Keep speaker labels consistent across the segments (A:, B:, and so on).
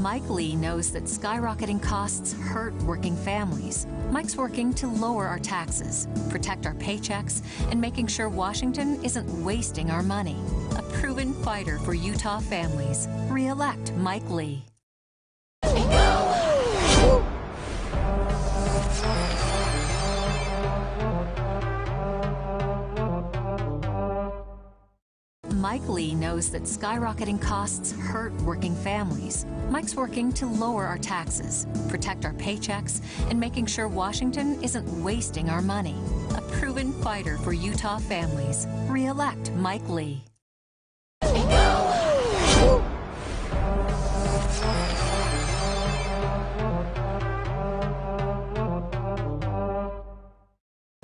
A: Mike Lee knows that skyrocketing costs hurt working families. Mike's working to lower our taxes, protect our paychecks, and making sure Washington isn't wasting our money. A proven fighter for Utah families. Re-elect Mike Lee. Mike Lee knows that skyrocketing costs hurt working families. Mike's working to lower our taxes, protect our paychecks, and making sure Washington isn't wasting our money. A proven fighter for Utah families. Re-elect Mike Lee.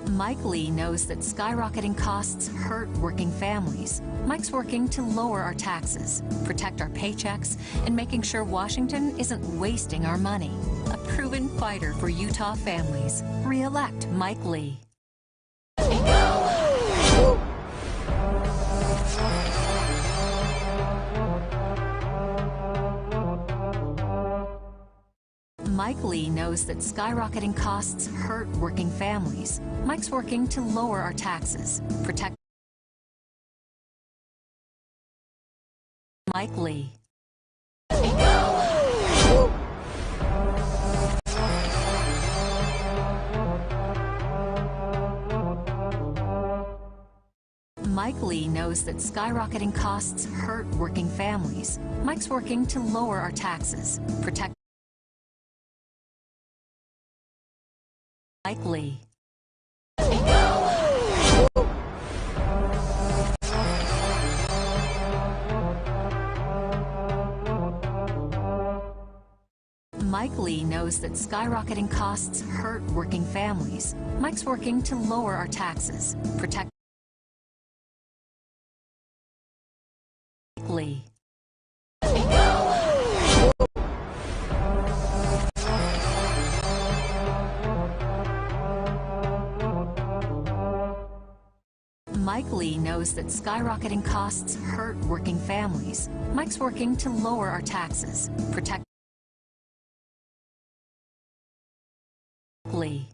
A: Mike Lee knows that skyrocketing costs hurt working families. Mike's working to lower our taxes, protect our paychecks, and making sure Washington isn't wasting our money. A proven fighter for Utah families. Re-elect Mike Lee. Mike Lee knows that skyrocketing costs hurt working families. Mike's working to lower our taxes, protect Mike Lee. Mike Lee knows that skyrocketing costs hurt working families. Mike's working to lower our taxes, protect Mike Lee. Mike Lee knows that skyrocketing costs hurt working families. Mike's working to lower our taxes, protect Mike Lee. Mike Lee knows that skyrocketing costs hurt working families. Mike's working to lower our taxes, protect Lee.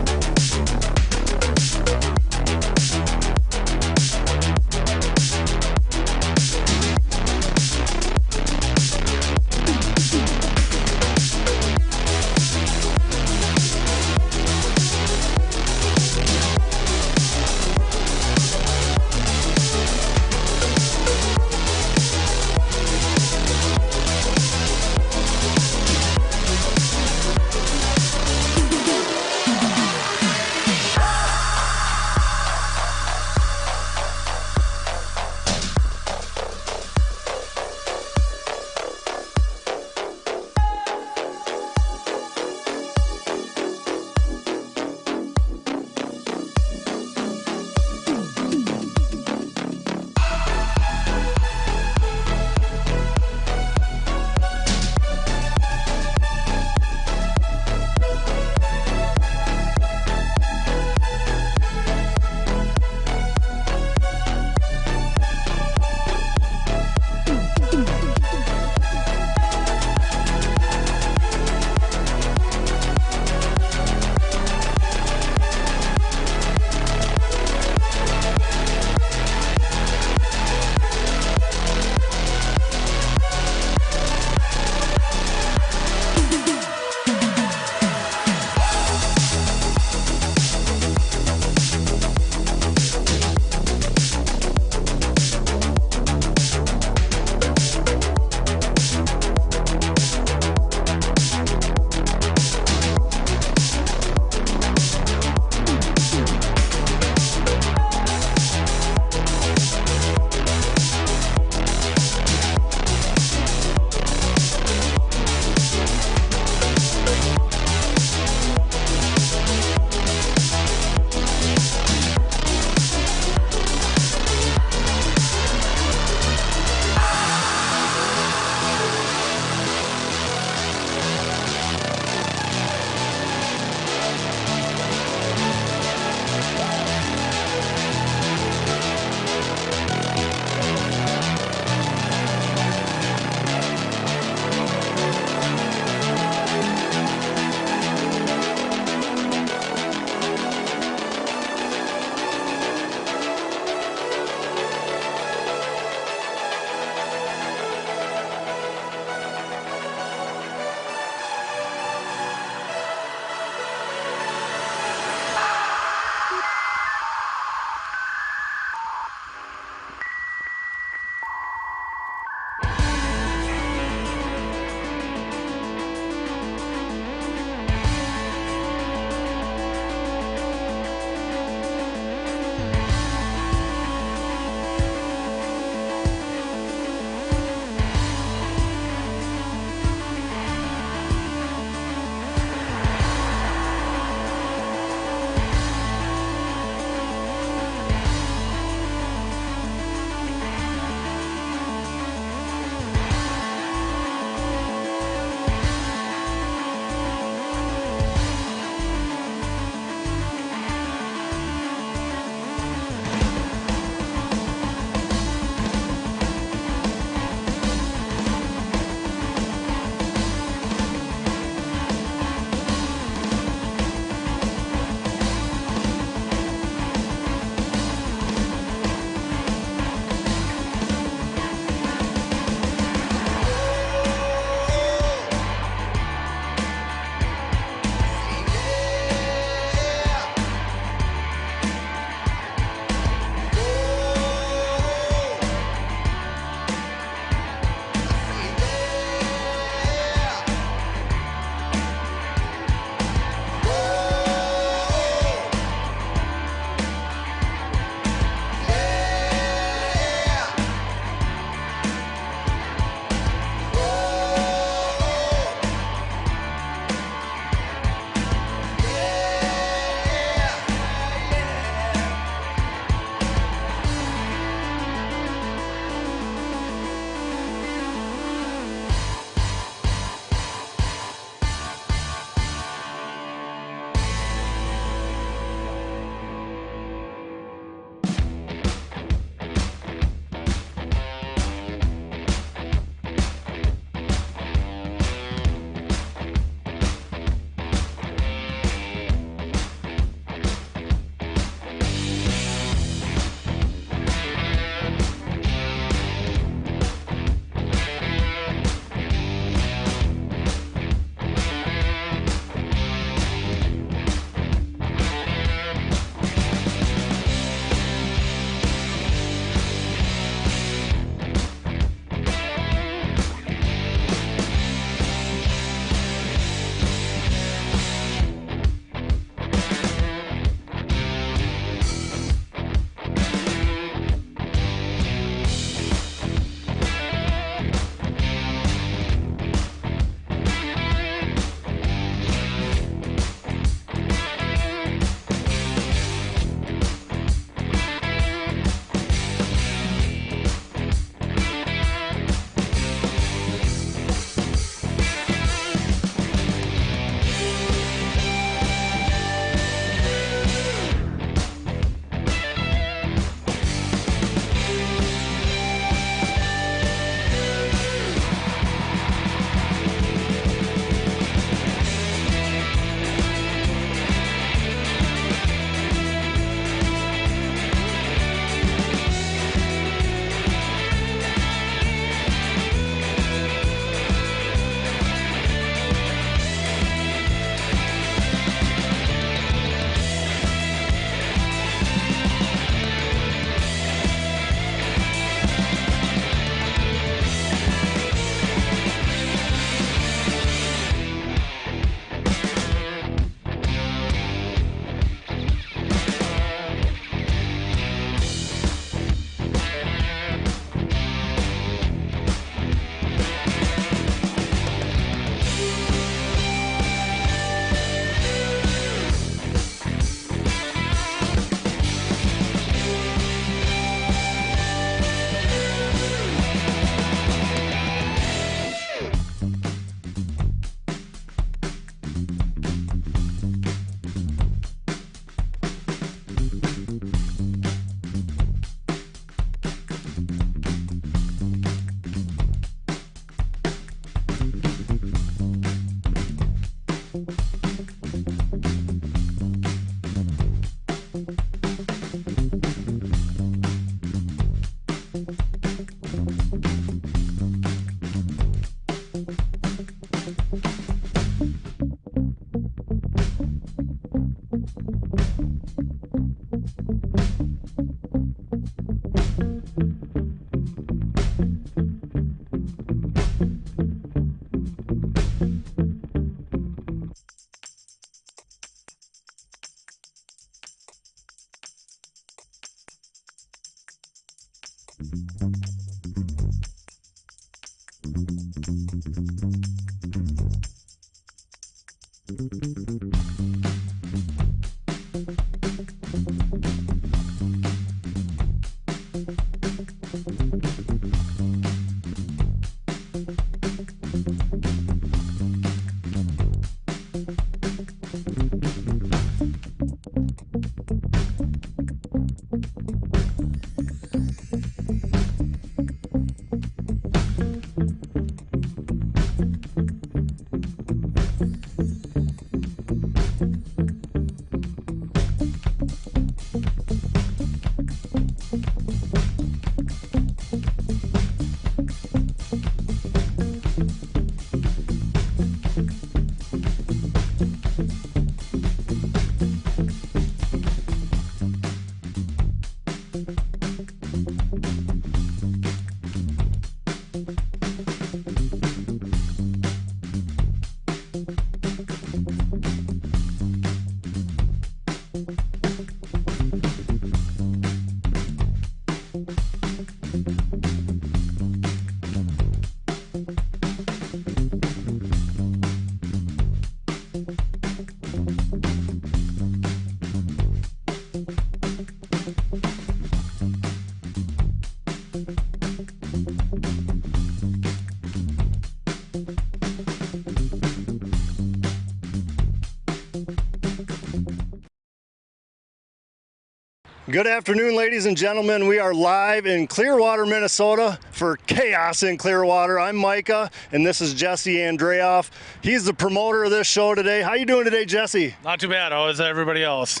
B: Good afternoon, ladies and gentlemen. We are live in Clearwater, Minnesota for Chaos in Clearwater. I'm Micah, and this is Jesse Andreoff. He's the promoter of this show today. How you doing today, Jesse?
C: Not too bad. How is everybody else?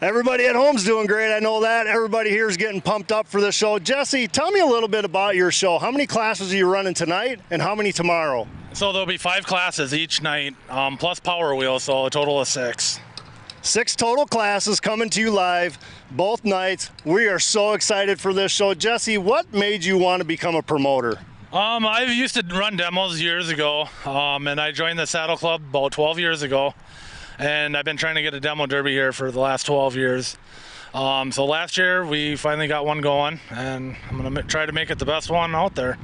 B: Everybody at home's doing great. I know that. Everybody here is getting pumped up for the show. Jesse, tell me a little bit about your show. How many classes are you running tonight, and how many tomorrow?
C: So there'll be 5 classes each night, plus Power Wheel, so a total of 6.
B: 6 total classes coming to you live both nights. We are so excited for this show. Jesse, what made you want to become a promoter?
C: I used to run demos years ago, and I joined the Saddle Club about 12 years ago, and I've been trying to get a Demoderby here for the last 12 years. So last year we finally got one going, and I'm going to try to make it the best one out there.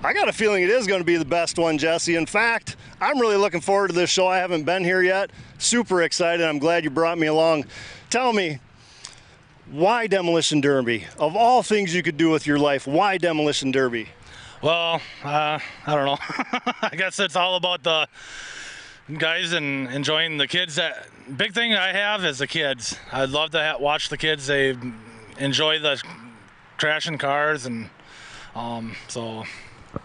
B: I got a feeling it is going to be the best one, Jesse. In fact, I'm really looking forward to this show. I haven't been here yet. Super excited. I'm glad you brought me along. Tell me, why Demolition Derby? Of all things you could do with your life, why Demolition Derby?
C: Well, I don't know. I guess it's all about the guys and enjoying the kids. That big thing I have is the kids. I'd love to watch the kids. They enjoy the crashing cars, and so.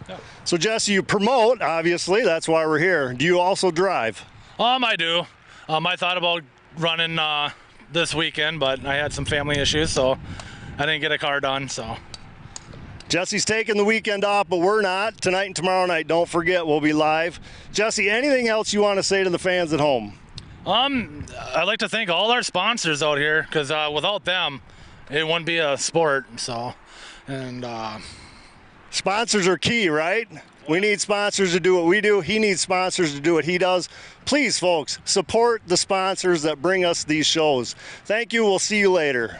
C: Yeah.
B: So Jesse, you promote, obviously, that's why we're here. Do you also drive?
C: I do. I thought about running this weekend, but I had some family issues, so I didn't get a car done. So
B: Jesse's taking the weekend off, but we're not. Tonight and tomorrow night, don't forget, we'll be live. Jesse, anything else you want to say to the fans at home?
C: I'd like to thank all our sponsors out here, because without them, it wouldn't be a sport. So, and
B: sponsors are key, right? We need sponsors to do what we do. He needs sponsors to do what he does. Please, folks, support the sponsors that bring us these shows. Thank you. We'll see you later.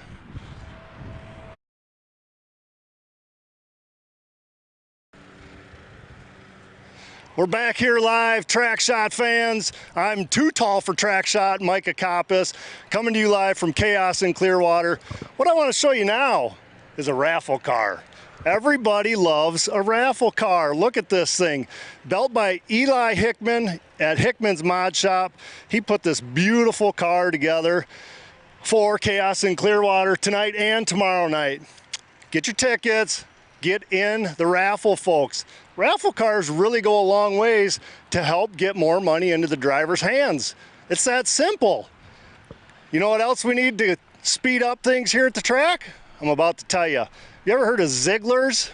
B: We're back here live, Track Shot fans. I'm too tall for Track Shot, Micah Coppice, coming to you live from Chaos in Clearwater. What I want to show you now is a raffle car. Everybody loves a raffle car. Look at this thing. Built by Eli Hickman at Hickman's Mod Shop. He put this beautiful car together for Chaos in Clearwater tonight and tomorrow night. Get your tickets. Get in the raffle, folks. Raffle cars really go a long ways to help get more money into the driver's hands. It's that simple. You know what else we need to speed up things here at the track? I'm about to tell you. You ever heard of Ziegler's?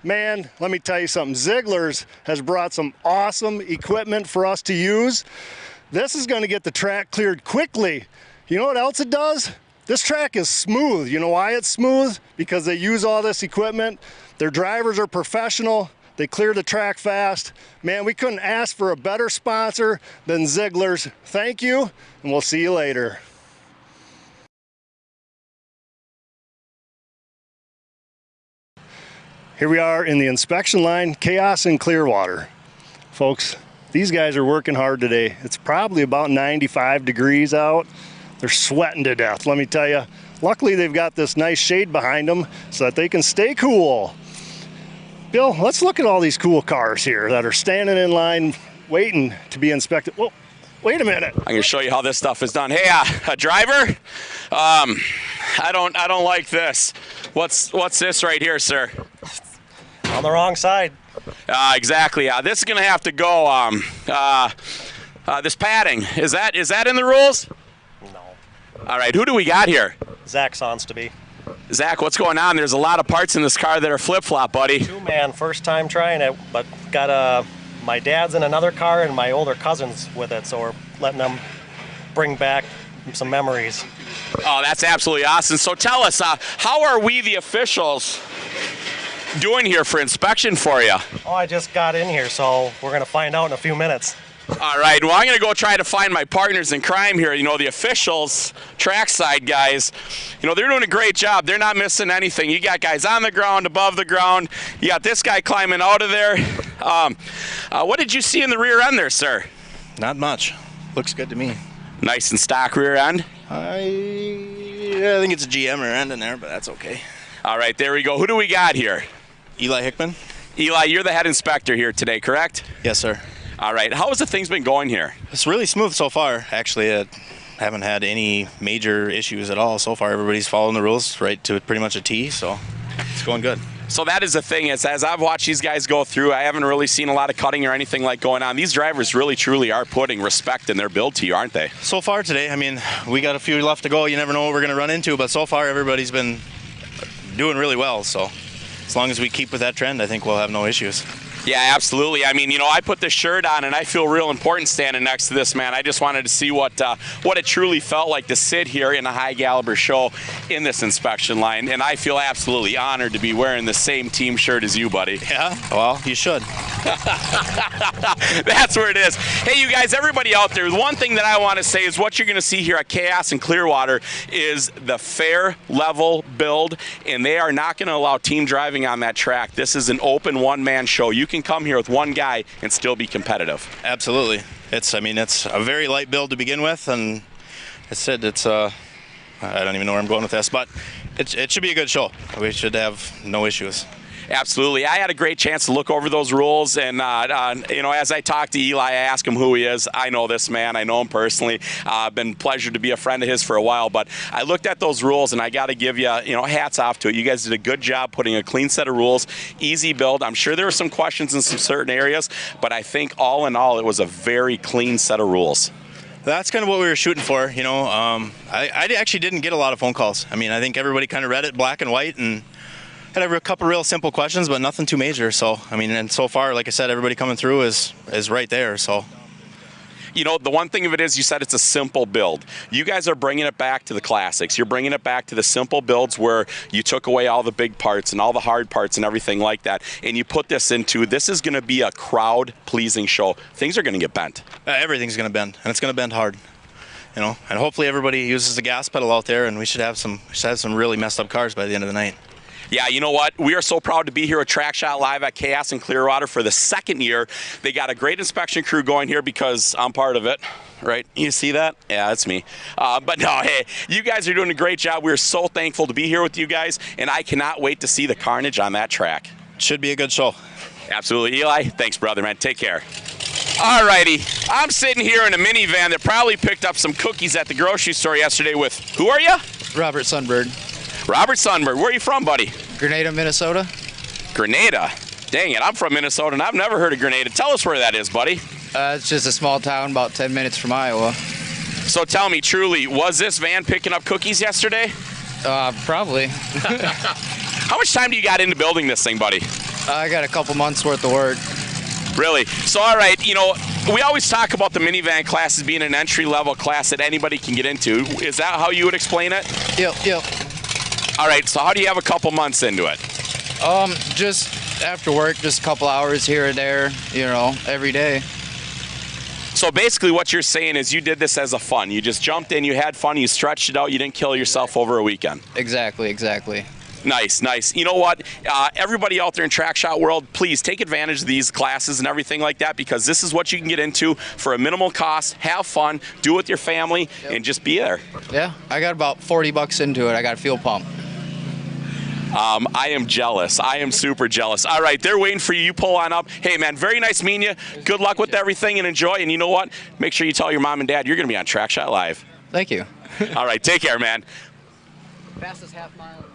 B: Man, let me tell you something. Ziegler's has brought some awesome equipment for us to use. This is going to get the track cleared quickly. You know what else it does? This track is smooth. You know why it's smooth? Because they use all this equipment. Their drivers are professional. They clear the track fast. Man, we couldn't ask for a better sponsor than Ziegler's. Thank you, and we'll see you later. Here we are in the inspection line, Chaos in Clearwater. Folks, these guys are working hard today. It's probably about 95 degrees out. They're sweating to death, let me tell you. Luckily, they've got this nice shade behind them so that they can stay cool. Bill, let's look at all these cool cars here that are standing in line waiting to be inspected. Whoa, wait a minute.
D: I'm gonna show you how this stuff is done. Hey, a driver? I don't like this. What's this right here, sir?
E: On the wrong side.
D: Exactly. This is gonna have to go. This padding, is that in the rules?
E: No.
D: All right, who do we got here?
E: Zach wants to be.
D: Zach, what's going on? There's a lot of parts in this car that are flip-flop, buddy.
E: Two-man, first time trying it, but got my dad's in another car and my older cousin's with it, so we're letting them bring back some memories.
D: Oh, that's absolutely awesome. So tell us, how are we, the officials, doing here for inspection for you?
E: Oh, I just got in here, so we're going to find out in a few minutes.
D: All right, well, I'm going to go try to find my partners in crime here. You know, the officials, trackside guys, you know, they're doing a great job. They're not missing anything. You got guys on the ground, above the ground. You got this guy climbing out of there. What did you see in the rear end there, sir?
F: Not much. Looks good to me.
D: Nice and stock rear end.
F: I think it's a GM rear end in there, but that's okay.
D: All right, there we go. Who do we got here?
F: Eli Hickman?
D: Eli, you're the head inspector here today, correct?
F: Yes, sir.
D: All right, how has the things been going here?
F: It's really smooth so far. Actually, I haven't had any major issues at all so far. Everybody's following the rules right to pretty much a T, so it's going good.
D: So that is the thing, is as I've watched these guys go through, I haven't really seen a lot of cutting or anything like going on. These drivers really, truly are putting respect in their build to you, aren't they?
F: So far today, I mean, we got a few left to go. You never know what we're going to run into, but so far everybody's been doing really well. So as long as we keep with that trend, I think we'll have no issues.
D: Yeah, absolutely. I mean, you know, I put this shirt on and I feel real important standing next to this man. I just wanted to see what it truly felt like to sit here in a high caliber show in this inspection line, and I feel absolutely honored to be wearing the same team shirt as you, buddy.
F: Yeah, well, you should.
D: That's where it is. Hey, you guys, everybody out there, the one thing that I want to say is what you're going to see here at Chaos in Clearwater is the fair, level build, and they are not going to allow team driving on that track. This is an open one-man show. You can come here with one guy and still be competitive.
F: Absolutely. It's a very light build to begin with, and I don't even know where I'm going with this, but it should be a good show. We should have no issues.
D: Absolutely. I had a great chance to look over those rules, and you know, as I talked to Eli, I asked him who he is. I know this man. I know him personally. Been pleasure to be a friend of his for a while, but I looked at those rules, and I got to give you, hats off to it. You guys did a good job putting a clean set of rules, easy build. I'm sure there were some questions in some certain areas, but I think all in all, it was a very clean set of rules.
F: That's kind of what we were shooting for, you know. I actually didn't get a lot of phone calls. I mean, I think everybody kind of read it black and white and had a couple real simple questions, but nothing too major. So, I mean, and so far, like I said, everybody coming through is right there. So,
D: you know, the one thing of it is, you said it's a simple build. You guys are bringing it back to the classics. You're bringing it back to the simple builds where you took away all the big parts and all the hard parts and everything like that, and you put this is going to be a crowd-pleasing show. Things are going to get bent.
F: Everything's going to bend, and it's going to bend hard. You know, and hopefully everybody uses the gas pedal out there, and we should have some really messed up cars by the end of the night.
D: Yeah, you know what? We are so proud to be here at TrackShotLive at Chaos in Clearwater for the second year. They got a great inspection crew going here because I'm part of it, right? You see that? Yeah, that's me. But no, hey, you guys are doing a great job. We're so thankful to be here with you guys, and I cannot wait to see the carnage on that track.
F: Should be a good show.
D: Absolutely. Eli, thanks, brother, man. Take care. All righty. I'm sitting here in a minivan that probably picked up some cookies at the grocery store yesterday with, who are you?
G: Robert Sundberg.
D: Robert Sundberg. Where are you from, buddy?
G: Grenada, Minnesota.
D: Grenada? Dang it, I'm from Minnesota, and I've never heard of Grenada. Tell us where that is, buddy.
G: It's just a small town about 10 minutes from Iowa.
D: So tell me, truly, was this van picking up cookies yesterday?
G: Probably.
D: How much time do you got into building this thing, buddy?
G: I got a couple months worth of work.
D: Really? So, all right, you know, we always talk about the minivan class as being an entry-level class that anybody can get into. Is that how you would explain it?
G: Yep.
D: All right, so how do you have a couple months into it?
G: Just after work, just a couple hours here and there, you know, every day.
D: So basically what you're saying is you did this as a fun. You just jumped in, you had fun, you stretched it out, you didn't kill yourself over a weekend.
G: Exactly.
D: Nice, nice. You know what? Everybody out there in track shot world, please take advantage of these classes and everything like that, because this is what you can get into for a minimal cost. Have fun, do it with your family, and just be there.
G: Yeah, I got about 40 bucks into it. I got a fuel pump.
D: I am jealous. I am super jealous. All right, they're waiting for you. You pull on up. Hey, man, very nice meeting you. Good luck with everything and enjoy. And you know what? Make sure you tell your mom and dad you're going to be on TrackShot Live.
G: Thank you.
D: All right, take care, man.
G: Fastest half mile.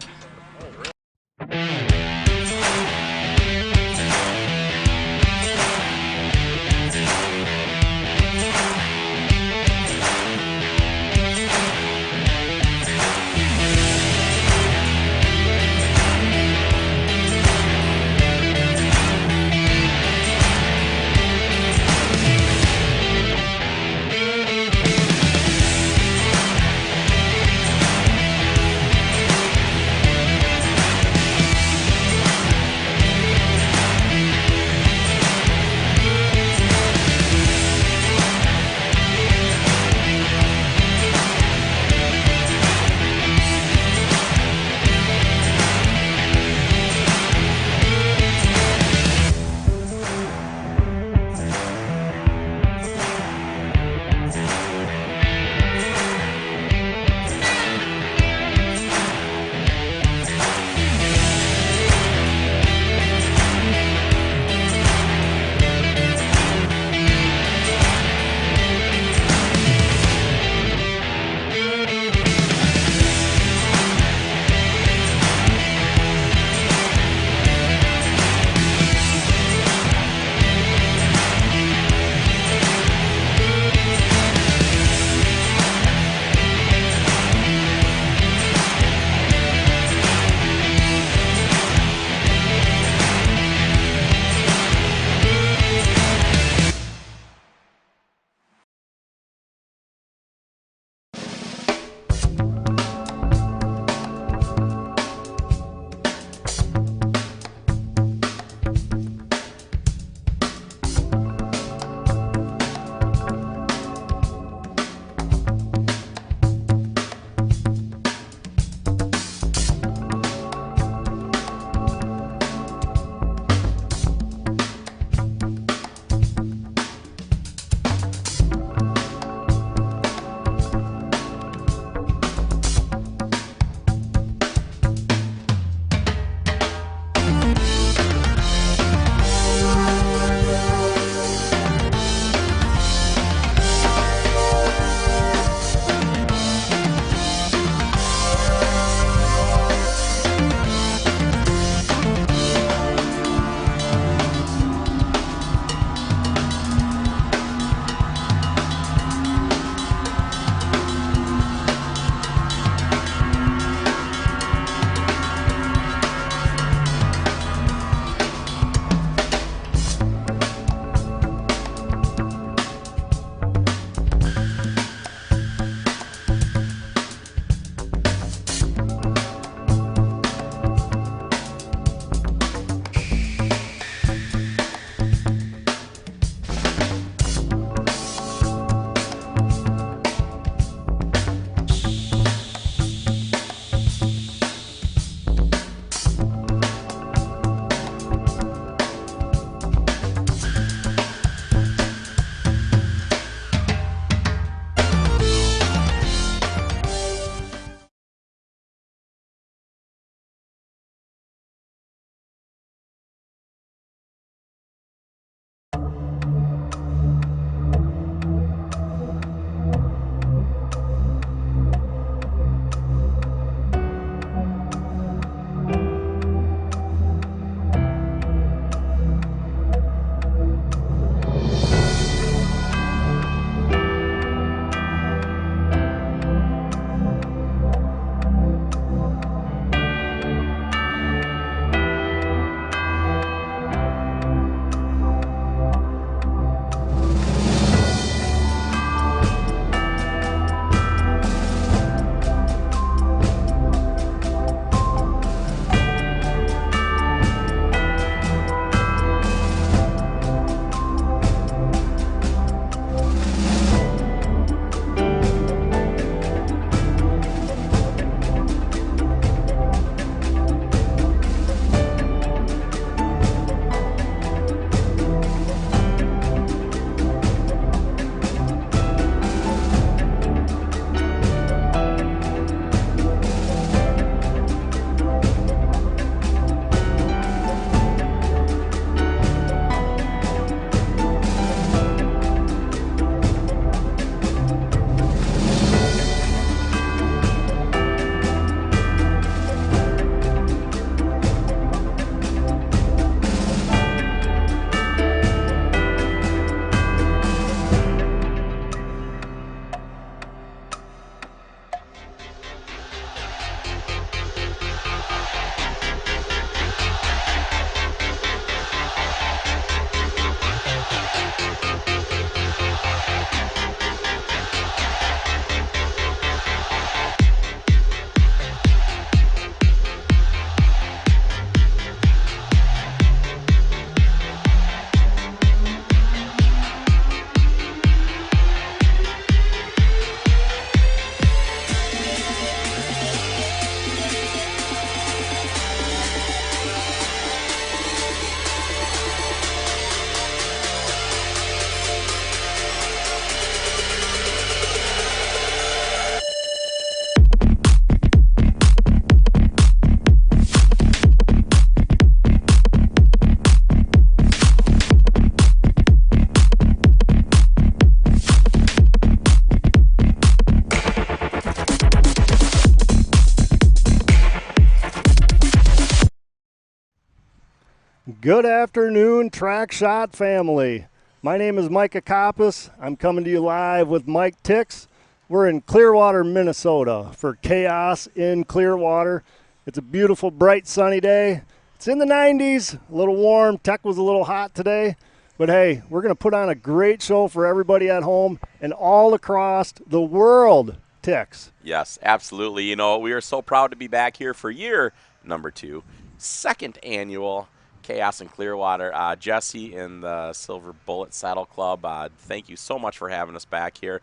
B: Good afternoon, Track Shot family. My name is Micah Coppice. I'm coming to you live with Mike Tix. We're in Clearwater, Minnesota for Chaos in Clearwater. It's a beautiful, bright, sunny day. It's in the 90s, a little warm. Tech was a little hot today. But hey, we're going to put on a great show for everybody at home and all across the world, Tix.
D: Yes, absolutely. You know, we are so proud to be back here for year number 2, second annual Chaos in Clearwater. Jesse and the Silver Bullet Saddle Club, thank you so much for having us back here.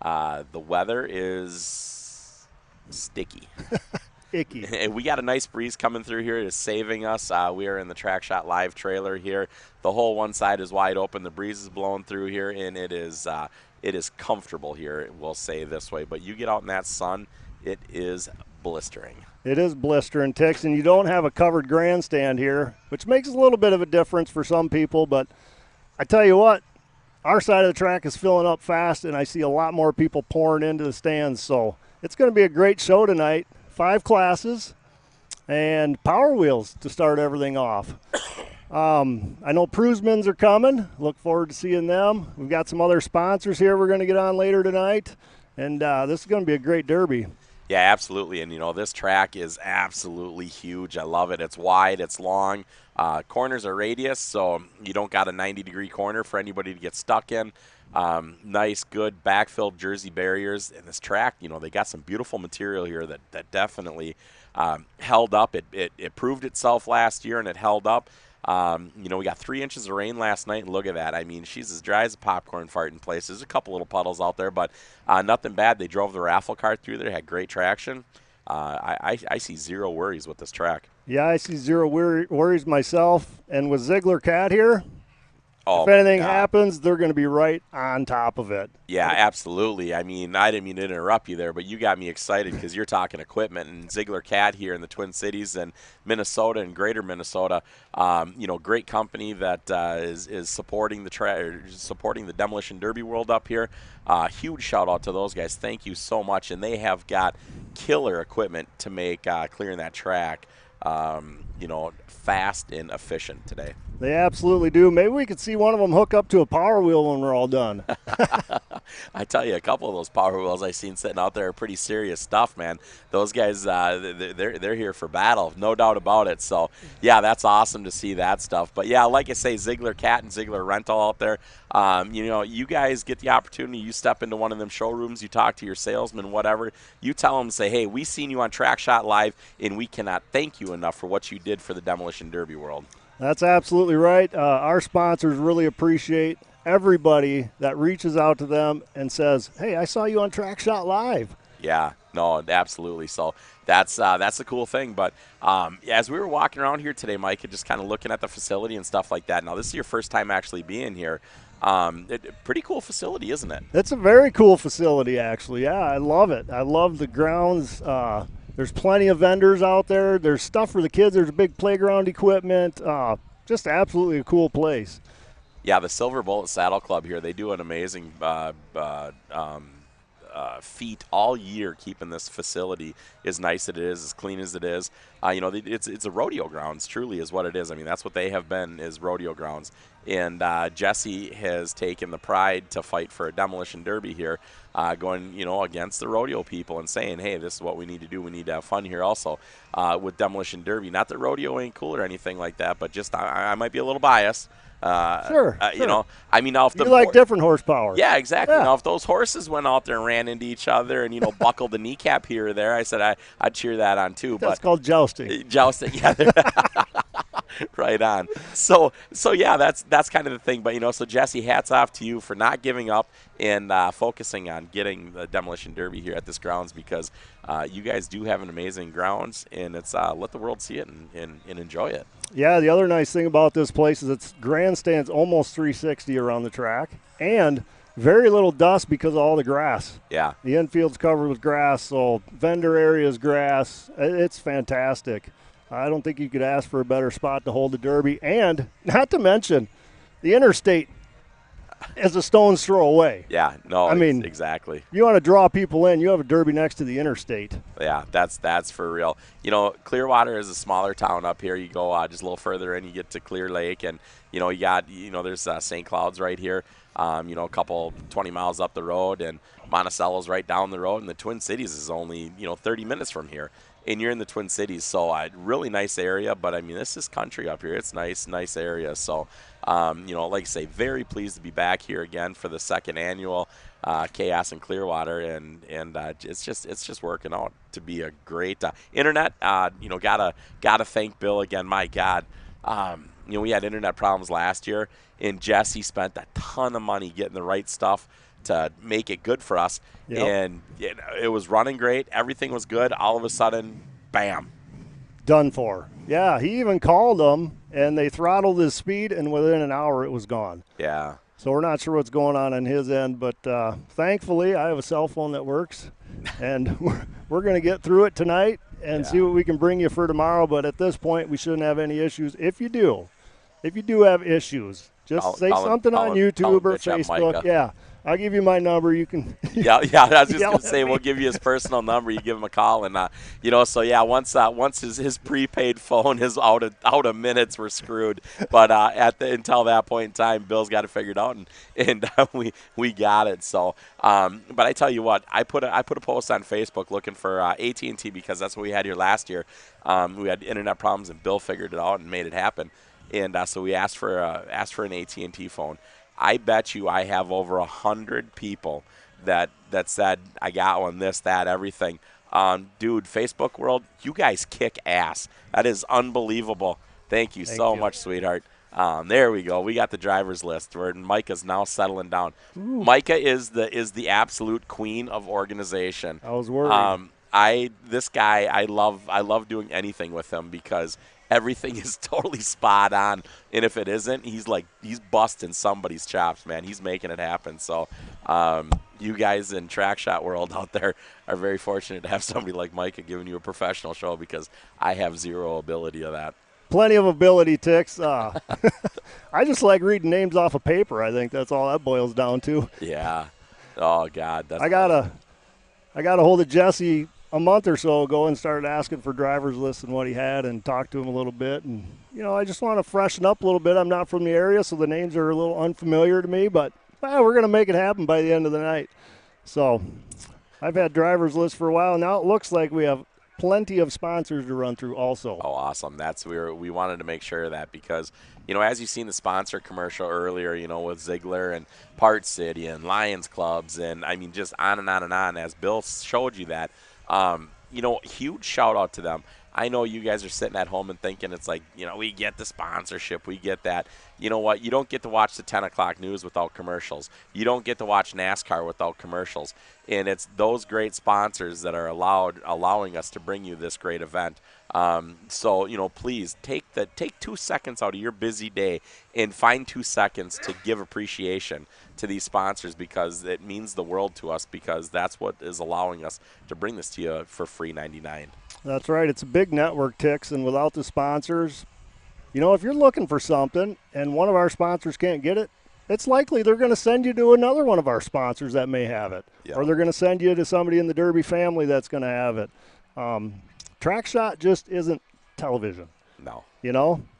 D: The weather is sticky.
B: Icky.
D: And we got a nice breeze coming through here. It is saving us. We are in the TrackShotLive trailer here. The whole one side is wide open. The breeze is blowing through here, and it is comfortable here, we'll say this way. But you get out in that sun, it is blistering.
B: It is blistering, Tix, and you don't have a covered grandstand here, which makes a little bit of a difference for some people. But I tell you what, our side of the track is filling up fast, and I see a lot more people pouring into the stands. So it's going to be a great show tonight. 5 classes and Power Wheels to start everything off. I know Prusmans are coming. Look forward to seeing them. We've got some other sponsors here we're going to get on later tonight, and this is going to be a great derby.
D: Yeah, absolutely. And, you know, this track is absolutely huge. I love it. It's wide. It's long. Corners are radius, so you don't got a 90-degree corner for anybody to get stuck in. Nice, good backfilled jersey barriers. And this track, you know, they got some beautiful material here that definitely held up. It proved itself last year, and it held up. You know, we got 3 inches of rain last night, and look at that. I mean, she's as dry as a popcorn fart in places. There's a couple little puddles out there, but nothing bad. They drove the raffle cart through there, had great traction. I see zero worries with this track.
B: Yeah, I see zero worries myself. And with Ziegler Cat here,
D: if
B: anything happens, they're going to be right on top of it.
D: Yeah, absolutely. I mean, I didn't mean to interrupt you there, but you got me excited because you're talking equipment. And Ziegler Cat here in the Twin Cities and Minnesota and greater Minnesota, you know, great company that is supporting the Demolition Derby World up here. Huge shout out to those guys. Thank you so much. And they have got killer equipment to make clearing that track, you know, fast and efficient today.
B: They absolutely do. Maybe we could see one of them hook up to a Power Wheel when we're all done.
D: I tell you, a couple of those Power Wheels I've seen sitting out there are pretty serious stuff, man. Those guys, they're here for battle, no doubt about it. So, yeah, that's awesome to see that stuff. But, yeah, like I say, Ziegler Cat and Ziegler Rental out there, you know, you guys get the opportunity. You step into one of them showrooms, you talk to your salesman, whatever. You tell them, say, hey, we seen you on TrackShotLive, and we cannot thank you enough for what you did for the Demolition Derby world. That's
B: absolutely right. Our sponsors really appreciate everybody that reaches out to them and says, hey, I saw you on TrackShotLive.
D: Yeah, no, absolutely. So that's the cool thing. But as we were walking around here today, Mike, and just kind of looking at the facility and stuff like that. Now, this is your first time actually being here. Pretty cool facility, isn't it?
B: It's a very cool facility, actually. Yeah, I love it. I love the grounds. There's plenty of vendors out there. There's stuff for the kids. There's big playground equipment. Just absolutely a cool place.
D: Yeah, the Silver Bullet Saddle Club here, they do an amazing feat all year keeping this facility as nice as it is, as clean as it is. You know, it's a rodeo grounds, truly is what it is. I mean, that's what they have been, is rodeo grounds. And Jesse has taken the pride to fight for a Demolition Derby here, going, you know, against the rodeo people and saying, hey, this is what we need to do. We need to have fun here also with Demolition Derby. Not that rodeo ain't cool or anything like that, but just I might be a little biased.
B: Sure.
D: You know, I mean, now if
B: you like different horsepower.
D: Yeah, exactly.
B: Yeah.
D: Now, if those horses went out there and ran into each other and, you know, buckled the kneecap here or there, I said I'd cheer that on too.
B: That's called jousting.
D: Jousting, yeah. Right on. So yeah, that's kind of the thing. But, you know, so Jesse, hats off to you for not giving up and focusing on getting the Demolition Derby here at this grounds, because you guys do have an amazing grounds, and it's let the world see it and enjoy it. Yeah,
B: the other nice thing about this place is its grandstand's almost 360 around the track, and very little dust because of all the grass.
D: Yeah.
B: The infield's covered with grass, so vendor area's grass. It's fantastic. I don't think you could ask for a better spot to hold the Derby, and not to mention the interstate. is a stone's throw away.
D: Yeah, no,
B: I mean,
D: exactly.
B: You want to draw people in, you have a derby next to the interstate.
D: Yeah, that's for real. You know, Clearwater is a smaller town up here. You go just a little further in, you get to Clear Lake, and you know, there's St. Cloud's right here. You know, a couple 20 miles up the road, and Monticello's right down the road, and the Twin Cities is only 30 minutes from here. And you're in the Twin Cities, so really nice area. But I mean, this is country up here. It's nice area. So, like I say, very pleased to be back here again for the second annual Chaos in Clearwater, and it's just working out to be a great internet. Gotta thank Bill again. My God, we had internet problems last year, and Jesse spent a ton of money getting the right stuff to make it good for us.
B: Yep.
D: And it was running great. Everything was good. All of a sudden, bam.
B: Done for. Yeah, he even called them, and they throttled his speed, and within an hour it was gone.
D: Yeah.
B: So we're not sure what's going on his end, but thankfully I have a cell phone that works, and we're going to get through it tonight and see what we can bring you for tomorrow. But at this point, we shouldn't have any issues. If you do have issues, just say something on YouTube or Facebook. Yeah. I'll give you my number. You can.
D: Yeah. I was just gonna say we'll give you his personal number. You give him a call, and once his prepaid phone is out of minutes, we're screwed. But until that point in time, Bill's got it figured out, and we got it. So, but I tell you what, I put a post on Facebook looking for AT&T because that's what we had here last year. We had internet problems, and Bill figured it out and made it happen. And so we asked for an AT&T phone. I bet you I have over 100 people that said I got one, this, that, everything. Dude, Facebook world, you guys kick ass. That is unbelievable. Thank you so much, sweetheart. There we go. We got the driver's list where Micah's now settling down. Ooh. Micah is the absolute queen of organization.
B: I was worried.
D: This guy, I love doing anything with him because everything is totally spot on, and if it isn't, he's busting somebody's chops, man. He's making it happen. So you guys in track shot world out there are very fortunate to have somebody like Micah giving you a professional show because I have zero ability of that.
B: Plenty of ability, Tix. I just like reading names off of paper. I think that's all that boils down to.
D: Yeah. Oh, God.
B: I got a hold of Jesse a month or so ago and started asking for driver's lists and what he had and talked to him a little bit. And, I just want to freshen up a little bit. I'm not from the area, so the names are a little unfamiliar to me, but we're going to make it happen by the end of the night. So I've had driver's lists for a while. Now it looks like we have plenty of sponsors to run through also.
D: Oh, awesome. We wanted to make sure of that because, as you've seen the sponsor commercial earlier, with Ziegler and Part City and Lions Clubs and, just on and on and on, as Bill showed you that. Huge shout out to them. I know you guys are sitting at home and thinking it's like, we get the sponsorship, we get that. You know what? You don't get to watch the 10 o'clock news without commercials. You don't get to watch NASCAR without commercials. And it's those great sponsors that are allowing us to bring you this great event. So, please take 2 seconds out of your busy day and find 2 seconds to give appreciation to these sponsors because it means the world to us because that's what is allowing us to bring this to you for free 99.
B: That's right. It's a big network, Tix, and without the sponsors, if you're looking for something and one of our sponsors can't get it, it's likely they're going to send you to another one of our sponsors that may have it. Yep. Or they're going to send you to somebody in the Derby family that's going to have it. Track Shot just isn't television.
D: No.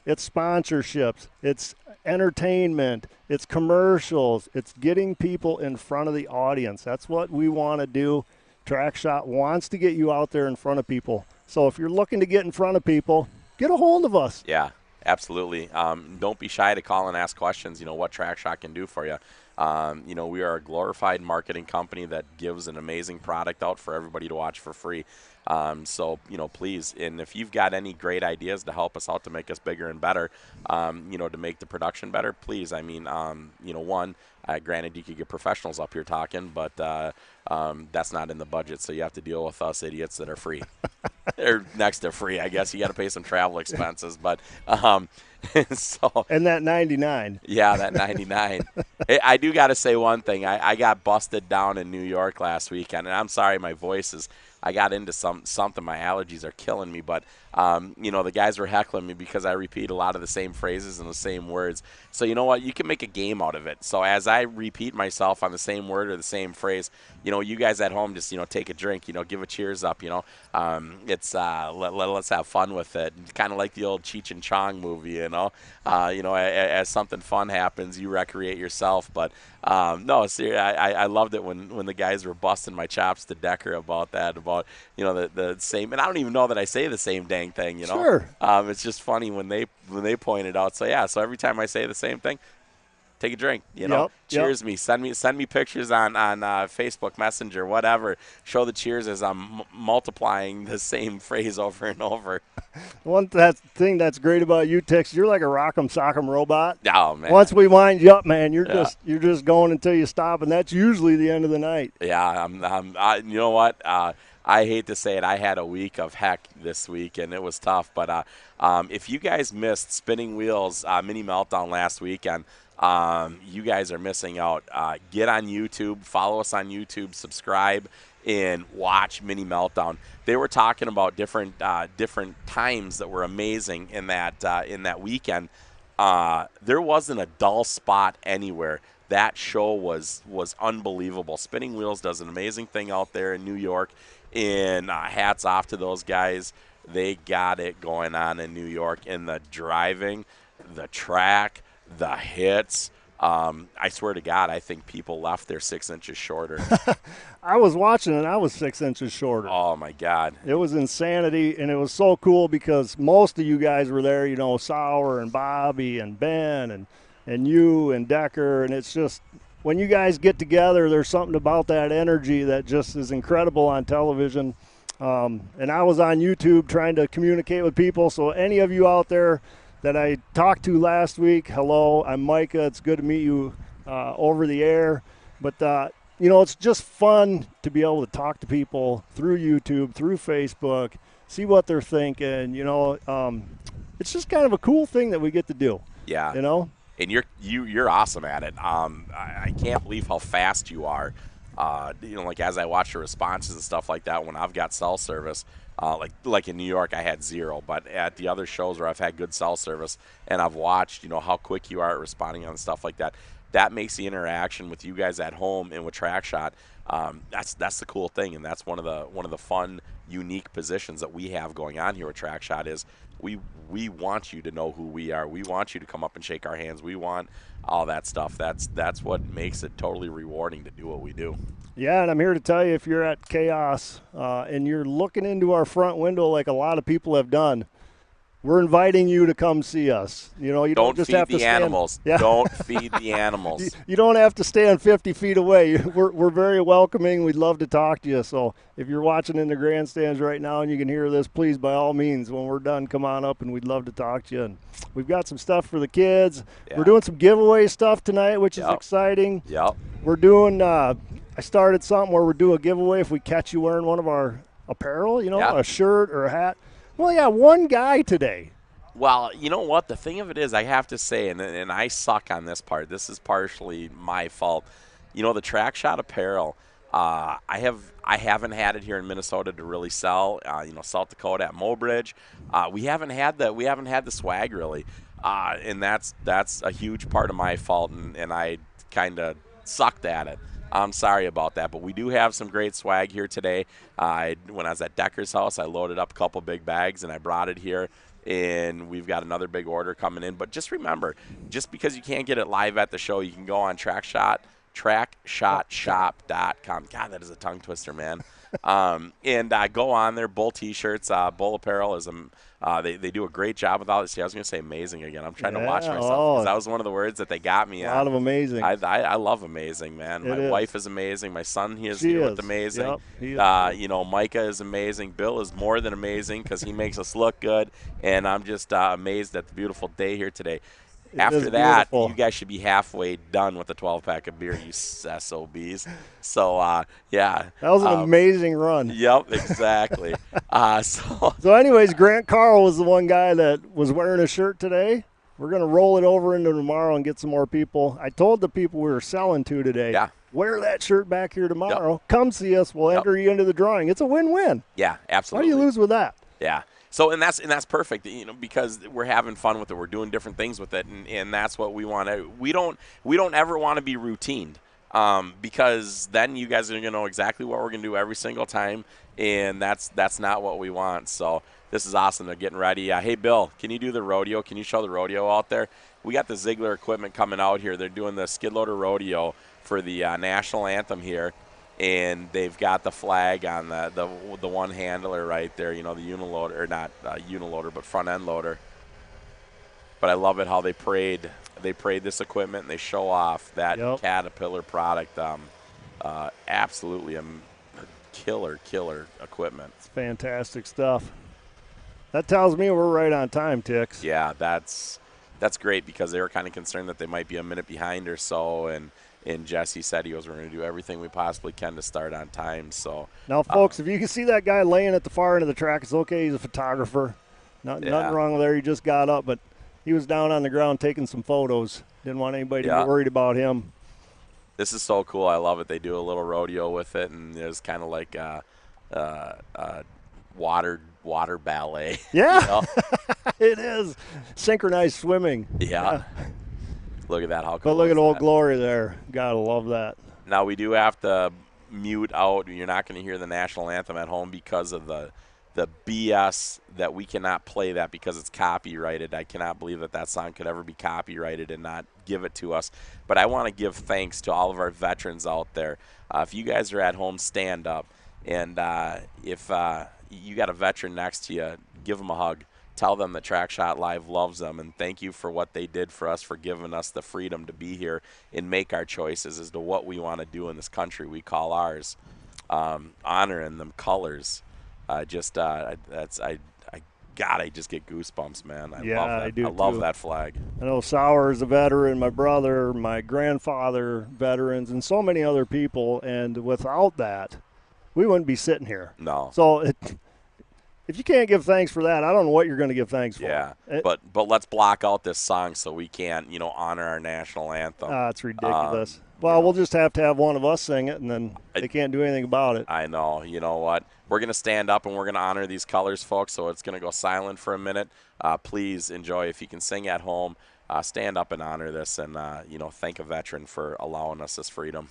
B: It's sponsorships. It's entertainment. It's commercials. It's getting people in front of the audience. That's what we want to do. Track Shot wants to get you out there in front of people. So if you're looking to get in front of people, get a hold of us.
D: Yeah, absolutely. Don't be shy to call and ask questions, what Track Shot can do for you. We are a glorified marketing company that gives an amazing product out for everybody to watch for free. So, please, and if you've got any great ideas to help us out to make us bigger and better, to make the production better, please. Granted, you could get professionals up here talking, but that's not in the budget, so you have to deal with us idiots that are free. They're next to free, I guess. You got to pay some travel expenses, but
B: and that 99.
D: Yeah, that 99. I do got to say one thing. I got busted down in New York last weekend, and I'm sorry my voice is – I got into something. My allergies are killing me, but You know, the guys were heckling me because I repeat a lot of the same phrases and the same words. So you know what? You can make a game out of it. So as I repeat myself on the same word or the same phrase, you know, you guys at home just, you know, take a drink, you know, give a cheers up, you know. Let's have fun with it. Kind of like the old Cheech and Chong movie, you know. As something fun happens, you recreate yourself. But no, seriously, I loved it when the guys were busting my chops to Decker about that, about, you know, the same. And I don't even know that I say the same dang thing, you know.
B: Sure.
D: It's just funny when they point it out. So yeah, so every time I say the same thing, take a drink, you know. Cheers me. Send me pictures on Facebook Messenger, whatever. Show the cheers as I'm multiplying the same phrase over and over.
B: One thing that's great about you, Tix, you're like a rock'em sock'em robot.
D: Oh man.
B: Once we wind you up, man, you're just going until you stop, and that's usually the end of the night.
D: Yeah, you know what? I hate to say it, I had a week of heck this week, and it was tough. But if you guys missed Spinning Wheels Mini Meltdown last weekend, you guys are missing out. Get on YouTube, follow us on YouTube, subscribe, and watch Mini Meltdown. They were talking about different times that were amazing in that weekend. There wasn't a dull spot anywhere. That show was unbelievable. Spinning Wheels does an amazing thing out there in New York, and hats off to those guys. They got it going on in New York in the driving, the track, the hits. I swear to God, I think people left there 6 inches shorter.
B: I was watching and I was 6 inches shorter.
D: Oh, my God.
B: It was insanity, and it was so cool because most of you guys were there, you know, Sauer and Bobby and Ben and you and Decker, and it's just when you guys get together, there's something about that energy that just is incredible on television. And I was on YouTube trying to communicate with people, so any of you out there that I talked to last week, hello, I'm Micah. It's good to meet you over the air. But, you know, it's just fun to be able to talk to people through YouTube, through Facebook, see what they're thinking. You know, it's just kind of a cool thing that we get to do.
D: Yeah.
B: You know?
D: And you're awesome at it. I can't believe how fast you are. You know, like as I watch your responses and stuff like that when I've got cell service, like in New York I had 0, but at the other shows where I've had good cell service and I've watched, you know, how quick you are at responding on stuff like that. That makes the interaction with you guys at home and with TrackShot. That's the cool thing, and that's one of the fun, unique positions that we have going on here with TrackShot is we want you to know who we are. We want you to come up and shake our hands. We want all that stuff. That's what makes it totally rewarding to do what we do.
B: Yeah, and I'm here to tell you, if you're at Chaos and you're looking into our front window like a lot of people have done, we're inviting you to come see us. You know, you don't just have to stand.
D: Animals.
B: Yeah.
D: Don't feed the animals.
B: You don't have to stand 50 feet away. We're very welcoming. We'd love to talk to you. So if you're watching in the grandstands right now and you can hear this, please, by all means, when we're done, come on up and we'd love to talk to you. And we've got some stuff for the kids. Yeah. We're doing some giveaway stuff tonight, which is exciting.
D: Yep.
B: We're doing I started something where we're doing a giveaway if we catch you wearing one of our apparel, you know, a shirt or a hat. Well, yeah, one guy today.
D: Well, you know what? The thing of it is, I have to say, and I suck on this part. This is partially my fault. You know, the TrackShot apparel, I haven't had it here in Minnesota to really sell. You know, South Dakota at Mobridge, we haven't had the swag really, and that's a huge part of my fault, and I kind of sucked at it. I'm sorry about that, but we do have some great swag here today. When I was at Decker's house, I loaded up a couple big bags, and I brought it here, and we've got another big order coming in. But just remember, just because you can't get it live at the show, you can go on TrackShotShop.com. God, that is a tongue twister, man. And go on there. Bull T-shirts, Bull Apparel is they do a great job with all this. See, I was going to say amazing again. I'm trying to watch myself because that was one of the words that they got me.
B: A lot of amazing.
D: I love amazing, man. My wife is amazing. My son, he is amazing.
B: Yep,
D: you know, Micah is amazing. Bill is more than amazing because he makes us look good. And I'm just amazed at the beautiful day here today. After that, you guys should be halfway done with the 12-pack of beer, you SOBs. So, yeah.
B: That was an amazing run.
D: Yep, exactly.
B: So anyways, Grant Carl was the one guy that was wearing a shirt today. We're going to roll it over into tomorrow and get some more people. I told the people we were selling to today, wear that shirt back here tomorrow. Yep. Come see us. We'll enter you into the drawing. It's a win-win.
D: Yeah, absolutely.
B: Why do you lose with that?
D: Yeah. So and that's perfect, because we're having fun with it. We're doing different things with it, and that's what we want to. We don't ever want to be routined, because then you guys are going to know exactly what we're going to do every single time, and that's not what we want. So this is awesome. They're getting ready. Hey, Bill, can you do the rodeo? Can you show the rodeo out there? We got the Ziegler equipment coming out here. They're doing the skid loader rodeo for the national anthem here. And they've got the flag on the one handler right there, the uniloader, or not uniloader, but front end loader. But I love it how they parade this equipment and they show off that Caterpillar product. Absolutely a killer equipment.
B: It's fantastic stuff. That tells me we're right on time, Tix.
D: Yeah, that's great, because they were kind of concerned that they might be a minute behind or so, and Jesse said we're going to do everything we possibly can to start on time. So
B: now, folks, if you can see that guy laying at the far end of the track, it's okay. He's a photographer. Nothing wrong with there. He just got up, but he was down on the ground taking some photos. Didn't want anybody to be worried about him.
D: This is so cool. I love it. They do a little rodeo with it, and there's kind of like water ballet.
B: Yeah, it is synchronized swimming.
D: Yeah. Look at that. How cool.
B: But look at Old Glory there. Gotta love that.
D: Now, we do have to mute out. You're not going to hear the national anthem at home because of the BS that we cannot play that because it's copyrighted. I cannot believe that song could ever be copyrighted and not give it to us. But I want to give thanks to all of our veterans out there. If you guys are at home, stand up. And if you got a veteran next to you, give them a hug. Tell them that TrackShotLive loves them, and thank you for what they did for us, for giving us the freedom to be here and make our choices as to what we want to do in this country we call ours. Honoring them colors. I just get goosebumps, man. I love that.
B: I do.
D: I love that flag.
B: I know Sauer's a veteran, my brother, my grandfather, veterans, and so many other people, and without that, we wouldn't be sitting here.
D: No.
B: So if you can't give thanks for that, I don't know what you're going to give thanks for.
D: Yeah, but let's block out this song so we can't, honor our national anthem.
B: It's ridiculous. We'll just have to have one of us sing it, and then they can't do anything about it.
D: I know. You know what? We're going to stand up, and we're going to honor these colors, folks, so it's going to go silent for a minute. Please enjoy. If you can sing at home, stand up and honor this, and, thank a veteran for allowing us this freedom.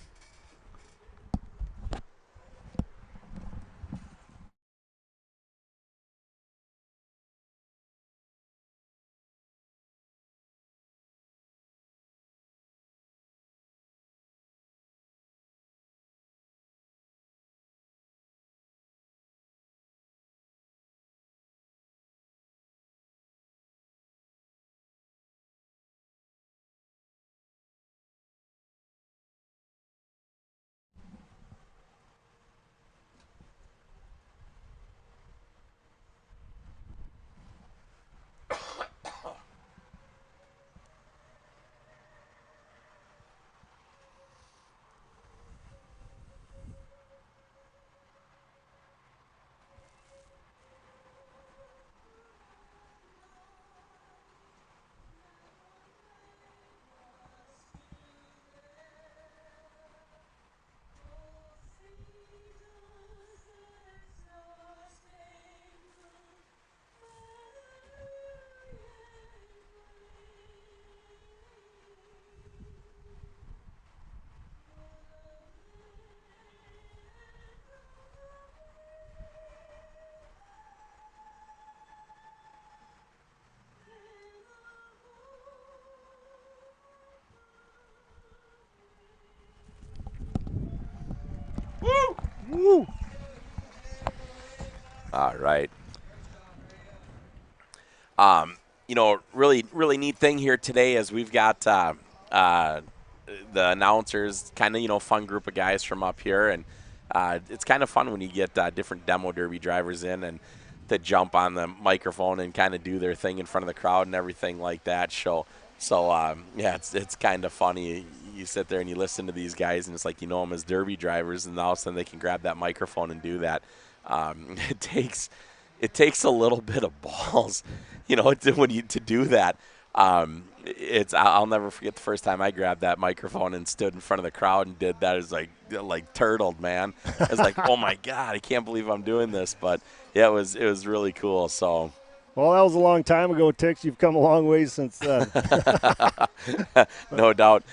B: Woo!
D: All right. Really neat thing here today is we've got the announcers, kind of, fun group of guys from up here. And it's kind of fun when you get different demo derby drivers in and to jump on the microphone and kind of do their thing in front of the crowd and everything like that. So it's kind of funny. You sit there and you listen to these guys, and it's like you know them as derby drivers, and all of a sudden they can grab that microphone and do that. It takes a little bit of balls, to do that. I'll never forget the first time I grabbed that microphone and stood in front of the crowd and did that. It was like turtled, man. I was like, oh my God, I can't believe I'm doing this. But yeah, it was really cool. So.
B: Well, that was a long time ago, Tix. You've come a long way since then.
D: No doubt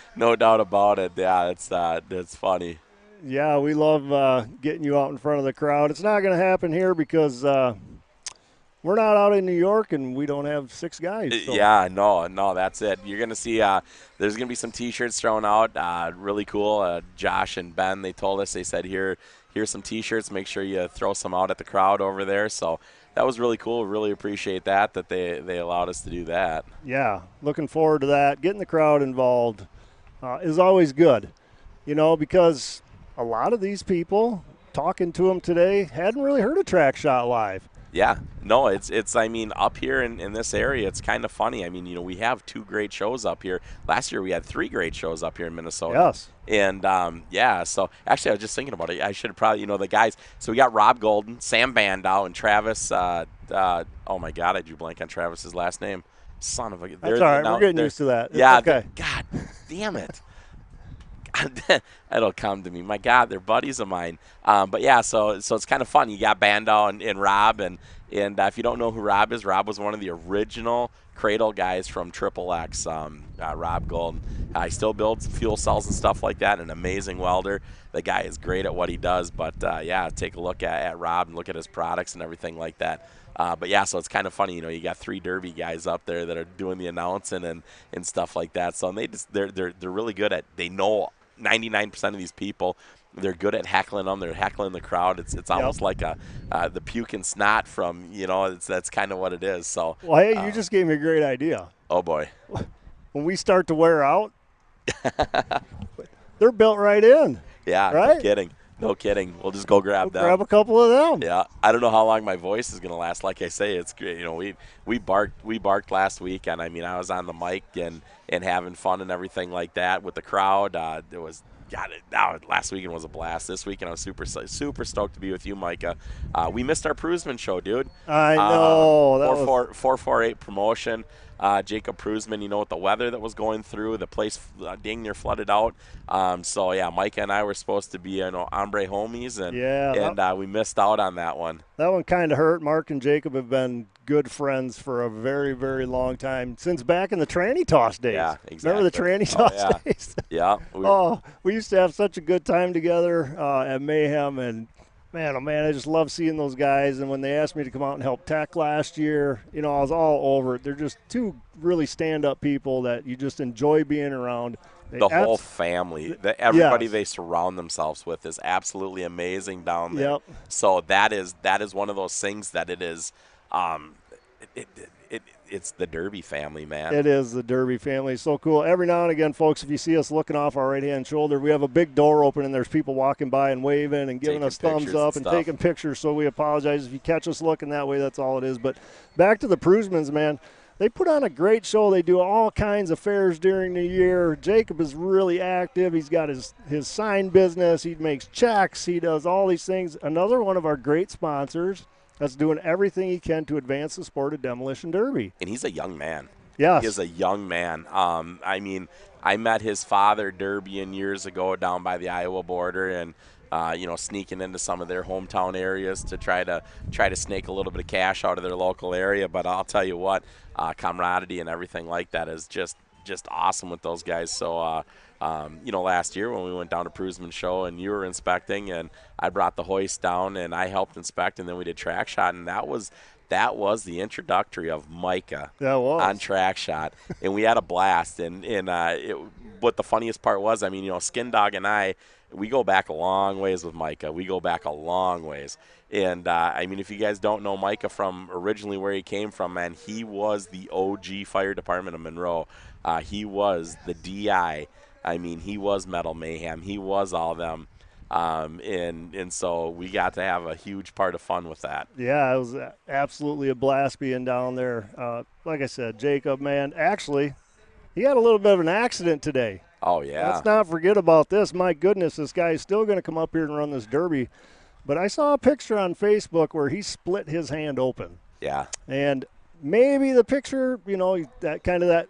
D: about it. Yeah, that's funny.
B: Yeah, we love getting you out in front of the crowd. It's not going to happen here because we're not out in New York and we don't have 6 guys. So.
D: Yeah, no, that's it. You're going to see there's going to be some T-shirts thrown out. Really cool. Josh and Ben, they told us, they said, here's some T-shirts. Make sure you throw some out at the crowd over there. So that was really cool. Really appreciate that they allowed us to do that.
B: Yeah, looking forward to that. Getting the crowd involved is always good, because a lot of these people, talking to them today, hadn't really heard of TrackShotLive.
D: Yeah, no, it's I mean, up here in this area, it's kind of funny. I mean, we have 2 great shows up here. Last year we had 3 great shows up here in Minnesota.
B: Yes.
D: And, so actually I was just thinking about it. I should have probably, the guys. So we got Rob Golden, Sam Bandow, and Travis. Oh, my God, I drew blank on Travis's last name. Son of a.
B: That's all right. We're getting used to that.
D: Yeah.
B: Okay.
D: God damn it. It'll come to me. My God, they're buddies of mine. But yeah, so it's kind of fun. You got Bandow and Rob, and if you don't know who Rob is, Rob was one of the original Cradle guys from Triple X. Rob Golden. He still builds fuel cells and stuff like that. An amazing welder. The guy is great at what he does. But yeah, take a look at Rob and look at his products and everything like that. But yeah, so it's kind of funny, you got 3 Derby guys up there that are doing the announcing and stuff like that. So they're really good at. They know 99% of these people. They're good at heckling them. They're heckling the crowd. It's almost like the puke and snot from that's kind of what it is. So
B: well, hey, you just gave me a great idea.
D: Oh boy,
B: when we start to wear out, they're built right in.
D: Yeah,
B: right?
D: No kidding. We'll just go grab them.
B: Grab a couple of them.
D: Yeah, I don't know how long my voice is going to last. Like I say, it's great. We barked last week, and I mean I was on the mic and having fun and everything like that with the crowd. Last weekend was a blast. This weekend I was super stoked to be with you, Micah. We missed our Prusman show, dude.
B: I know.
D: 448 promotion. Jacob Prusman, with the weather that was going through, the place dang near flooded out. So yeah, Micah and I were supposed to be hombre homies, and we missed out on that one.
B: That one kind of hurt. Mark and Jacob have been good friends for a very, very long time, since back in the tranny toss days.
D: Yeah, exactly.
B: Remember the tranny toss days?
D: Yeah.
B: We used to have such a good time together at Mayhem, and man, oh man, I just love seeing those guys. And when they asked me to come out and help tech last year, I was all over it. They're just 2 really stand-up people that you just enjoy being around.
D: The whole family, everybody they surround themselves with is absolutely amazing down there.
B: Yep.
D: So that is one of those things that it is. It's the Derby family, man.
B: It is the Derby family. So cool. Every now and again, folks, if you see us looking off our right-hand shoulder, we have a big door open, and there's people walking by and waving and giving us thumbs up and taking pictures. So we apologize if you catch us looking that way. That's all it is. But back to the Prusmans, man. They put on a great show. They do all kinds of fairs during the year. Jacob is really active. He's got his sign business. He makes checks. He does all these things. Another one of our great sponsors that's doing everything he can to advance the sport of Demolition Derby.
D: And he's a young man.
B: Yes.
D: He is a young man. I mean, I met his father Derby years ago down by the Iowa border, and sneaking into some of their hometown areas to try to snake a little bit of cash out of their local area. But I'll tell you what, camaraderie and everything like that is just awesome with those guys. So last year when we went down to Prusman's show and you were inspecting, and I brought the hoist down and I helped inspect, and then we did track shot, and that was the introductory of Micah on track shot, and we had a blast. But the funniest part was, I mean, Skin Dog and I, we go back a long ways with Micah. We go back a long ways. And, I mean, if you guys don't know Micah from originally where he came from, man, he was the OG fire department of Monroe. He was the DI. I mean, he was Metal Mayhem. He was all them. And so we got to have a huge part of fun with that.
B: Yeah, it was absolutely a blast being down there. Like I said, Jacob, man, actually, he had a little bit of an accident today.
D: Oh, yeah.
B: Let's not forget about this. My goodness, this guy is still going to come up here and run this Derby. But I saw a picture on Facebook where he split his hand open.
D: Yeah.
B: And maybe the picture, that kind of that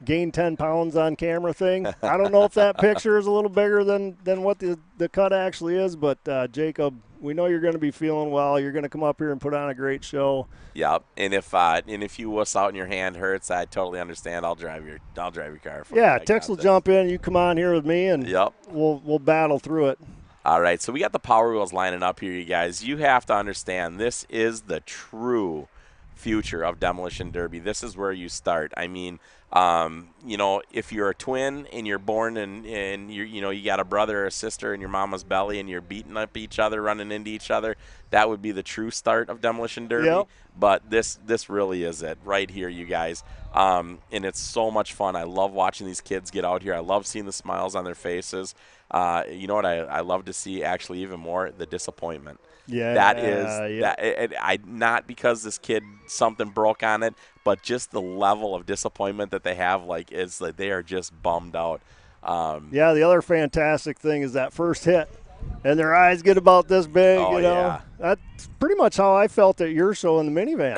B: gain 10 pounds on camera thing. I don't know if that picture is a little bigger than what the cut actually is, but Jacob, we know you're going to be feeling well. You're going to come up here and put on a great show.
H: Yep. And if you wuss out and your hand hurts, I totally understand. I'll drive your car for you.
B: Yeah, Tex will jump in. You come on here with me, and
H: yep,
B: we'll battle through it.
H: All right, so we got the Power Wheels lining up here, you guys. You have to understand, this is the true future of Demolition Derby. This is where you start. I mean, if you're a twin and you're born and you got a brother or a sister in your mama's belly and you're beating up each other, running into each other, that would be the true start of Demolition Derby.
B: Yep.
H: But this really is it right here, you guys. And it's so much fun. I love watching these kids get out here. I love seeing the smiles on their faces. You know what I love to see actually even more? The disappointment.
B: Yeah,
H: that is that. Not because this kid something broke on it, but just the level of disappointment that they have. Like, is like they are just bummed out.
B: Yeah, the other fantastic thing is that first hit, and their eyes get about this big.
H: Oh,
B: yeah. That's pretty much how I felt at your show in the minivan.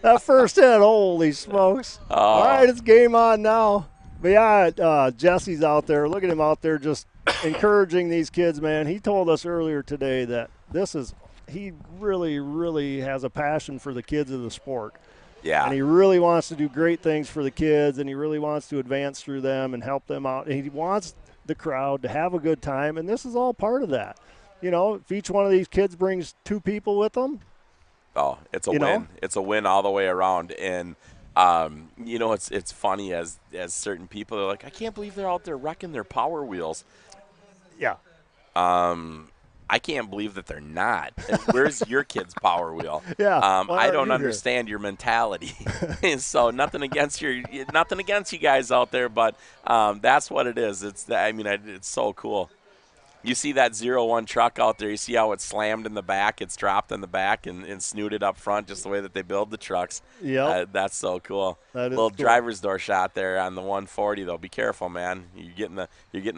B: That first hit, holy smokes!
H: Oh.
B: All right, it's game on now. But yeah, Jesse's out there. Look at him out there just encouraging these kids, man. He told us earlier today that he really, really has a passion for the kids of the sport.
H: Yeah.
B: And he really wants to do great things for the kids, and he really wants to advance through them and help them out. And he wants the crowd to have a good time, and this is all part of that. If each one of these kids brings 2 people with them.
H: Oh, it's a win. It's a win all the way around. And it's funny as certain people are like, I can't believe they're out there wrecking their Power Wheels.
B: Yeah.
H: I can't believe that they're not. And where's your kid's Power Wheel?
B: Yeah.
H: I don't understand your mentality. So nothing against you guys out there, but that's what it is. It's so cool. You see that 01 truck out there. You see how it's slammed in the back. It's dropped in the back and snooted up front, just the way that they build the trucks.
B: Yeah,
H: that's so cool.
B: That is
H: little
B: cool.
H: Driver's door shot there on the 140 though. Be careful, man. You're getting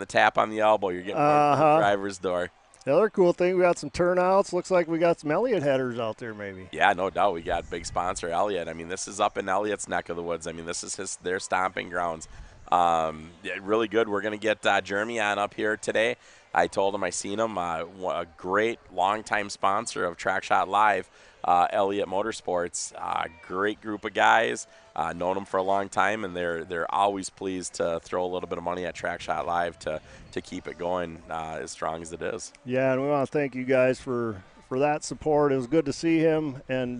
H: the tap on the elbow. You're getting the driver's door.
B: The other cool thing, we got some turnouts. Looks like we got some Elliott headers out there, maybe.
H: Yeah, no doubt. We got big sponsor Elliott. I mean, this is up in Elliott's neck of the woods. I mean, this is their stomping grounds. Really good. We're gonna get Jeremy on up here today. I told him I seen him. A great longtime sponsor of TrackShotLive, Elliott Motorsports. Great group of guys. Known them for a long time, and they're always pleased to throw a little bit of money at TrackShotLive to keep it going as strong as it is.
B: Yeah, and we want to thank you guys for that support. It was good to see him, and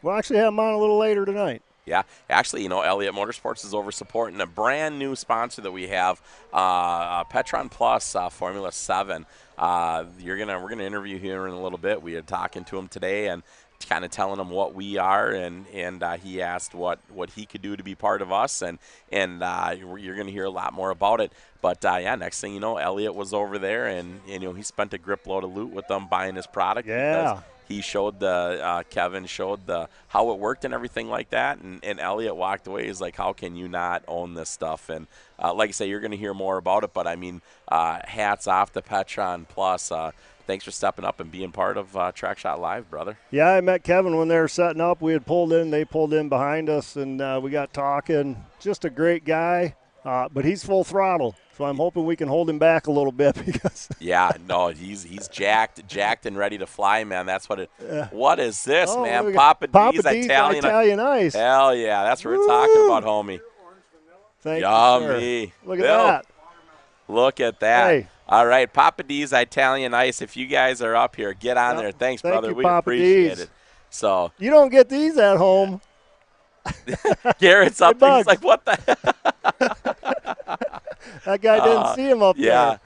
B: we'll actually have him on a little later tonight.
H: Yeah, actually, Elliott Motorsports is over supporting a brand new sponsor that we have, Petron Plus Formula 7. We're gonna interview here in a little bit. We had talking to him today and kind of telling him what we are, and he asked what he could do to be part of us, and you're gonna hear a lot more about it. But next thing you know, Elliott was over there, and he spent a grip load of loot with them buying his product.
B: Yeah.
H: He showed Kevin showed how it worked and everything like that, and Elliott walked away. He's like, how can you not own this stuff? And like I say, you're going to hear more about it, but I mean, hats off to Petron Plus. Thanks for stepping up and being part of TrackShotLive, brother.
B: Yeah, I met Kevin when they were setting up. We had pulled in, they pulled in behind us, and we got talking. Just a great guy, but he's full throttle. So I'm hoping we can hold him back a little bit because.
H: Yeah, no, he's jacked and ready to fly, man. That's what it. What is this, man? Papa D's Italian
B: Ice.
H: Hell yeah, that's what we're talking about, homie.
B: Thank
H: Yummy.
B: you, sir. Look at that.
H: Look at that.
B: Hey.
H: All right, Papa D's Italian Ice. If you guys are up here, get on there. Thanks,
B: Thank
H: brother.
B: you,
H: We
B: Papa
H: appreciate
B: D's.
H: it. So
B: you don't get these at home.
H: Garrett's up there. He's like, what the?
B: That guy didn't see him up there.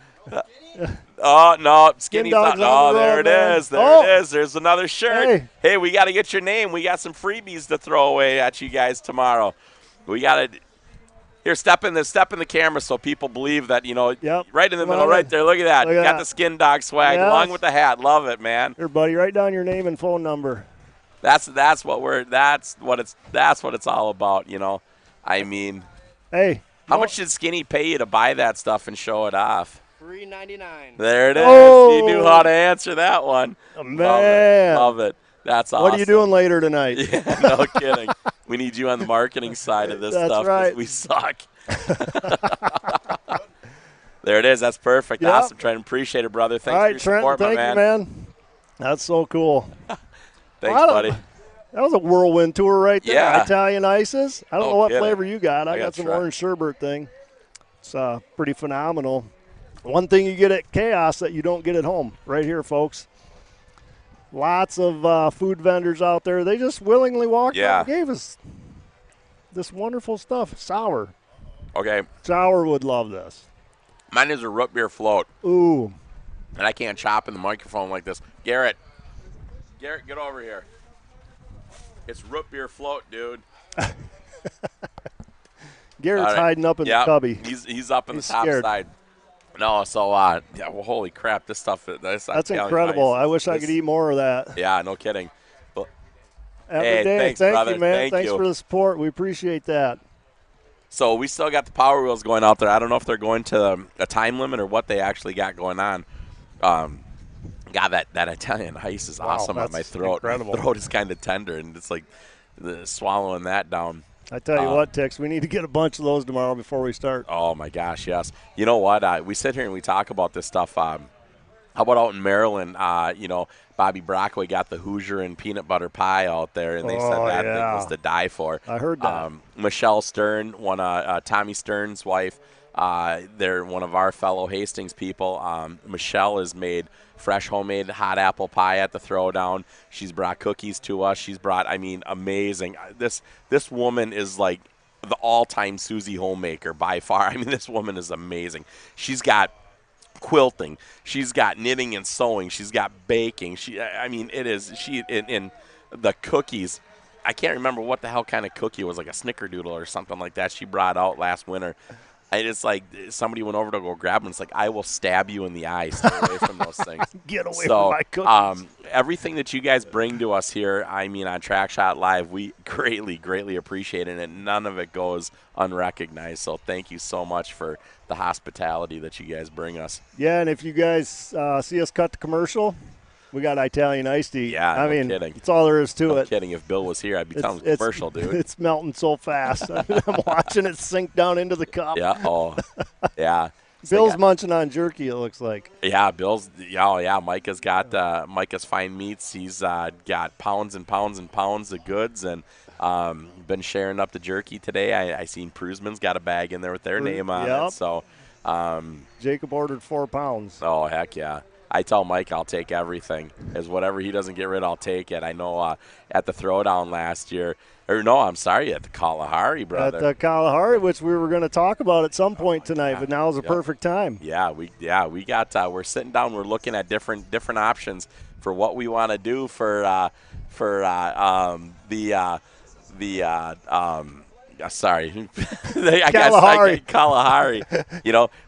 H: Oh, no, Skinny's
B: Dog's
H: not.
B: on
H: Oh,
B: the
H: there
B: road,
H: it
B: man.
H: is. There it is. There's another shirt.
B: Hey,
H: we got to get your name. We got some freebies to throw away at you guys tomorrow. We got to. Here, step in the camera so people believe that, right in the middle, right there. Look at that. Got the Skin Dog swag along with the hat. Love it, man.
B: Here, buddy, write down your name and phone number.
H: That's what it's all about, I mean,
B: hey,
H: how much did Skinny pay you to buy that stuff and show it off?
I: $3.99.
H: There it is.
B: Oh.
H: He knew how to answer that one.
B: Oh, man.
H: Love it. That's awesome.
B: What are you doing later tonight?
H: Yeah, no kidding. We need you on the marketing side of this
B: That's
H: stuff.
B: right.
H: We suck. There it is. That's perfect.
B: Yep.
H: Awesome, Trent. Appreciate it, brother. Thanks
B: All right,
H: for your
B: Trent,
H: support,
B: thank
H: my
B: you,
H: man.
B: man. That's so cool.
H: Thanks, buddy.
B: That was a whirlwind tour right there.
H: Yeah.
B: Italian ices. I don't know what flavor you got. I got some
H: try.
B: orange sherbet thing. It's pretty phenomenal. One thing you get at Chaos that you don't get at home, right here, folks. Lots of food vendors out there. They just willingly walked out and gave us this wonderful stuff. Sour.
H: Okay.
B: Sour would love this.
H: Mine is a root beer float.
B: Ooh.
H: And I can't chop in the microphone like this. Garrett, get over here. It's root beer float, dude.
B: Garrett's hiding up in the cubby.
H: He's up in the top
B: scared.
H: side. No, so well, holy crap, this stuff.
B: That's incredible. I wish I could eat more of that.
H: Yeah, no kidding. But,
B: every day.
H: Thanks,
B: Thank
H: brother.
B: you, man. Thanks for the support. We appreciate that.
H: So we still got the Power Wheels going out there. I don't know if they're going to a time limit or what they actually got going on. God, that Italian ice is awesome on my throat.
B: Incredible.
H: My throat is kind of tender, and it's like swallowing that down.
B: I tell you what, Tix, we need to get a bunch of those tomorrow before we start.
H: Oh, my gosh, yes. You know what? We sit here and we talk about this stuff. How about out in Maryland, Bobby Brockway got the Hoosier and peanut butter pie out there, and they said that thing was to die for.
B: I heard that.
H: Michelle Stern, Tommy Stern's wife, they're one of our fellow Hastings people. Michelle has made fresh homemade hot apple pie at the throwdown. She's brought cookies to us. She's brought, amazing. This woman is like the all-time Susie homemaker by far. I mean, this woman is amazing. She's got quilting. She's got knitting and sewing. She's got baking. In the cookies. I can't remember what the hell kind of cookie it was, like a snickerdoodle or something like that she brought out last winter. And it's like somebody went over to go grab them. It's like, I will stab you in the eye. Stay away from those things.
B: Get away from my cookies.
H: Everything that you guys bring to us here, on TrackShot Live, we greatly, greatly appreciate it, and none of it goes unrecognized. So thank you so much for the hospitality that you guys bring us.
B: Yeah, and if you guys see us cut the commercial, we got Italian iced tea.
H: Yeah, no kidding.
B: That's all there is to it.
H: No kidding. If Bill was here, I'd be telling him commercial, dude.
B: It's melting so fast. I'm watching it sink down into the cup.
H: Yeah. Oh, yeah.
B: Bill's munching on jerky, it looks like.
H: Yeah, Micah's got Micah's fine meats. He's got pounds and pounds and pounds of goods, and been sharing up the jerky today. I seen Prusman's got a bag in there with their name on it. So
B: Jacob ordered 4 pounds.
H: Oh, heck yeah. I tell Mike I'll take everything. As whatever he doesn't get rid of, I'll take it. I know at the throwdown last year, at the Kalahari, brother.
B: At the Kalahari, which we were going to talk about at some point tonight, but now is a perfect time.
H: Yeah, we got. We're sitting down. We're looking at different options for what we want to do for sorry. Kalahari.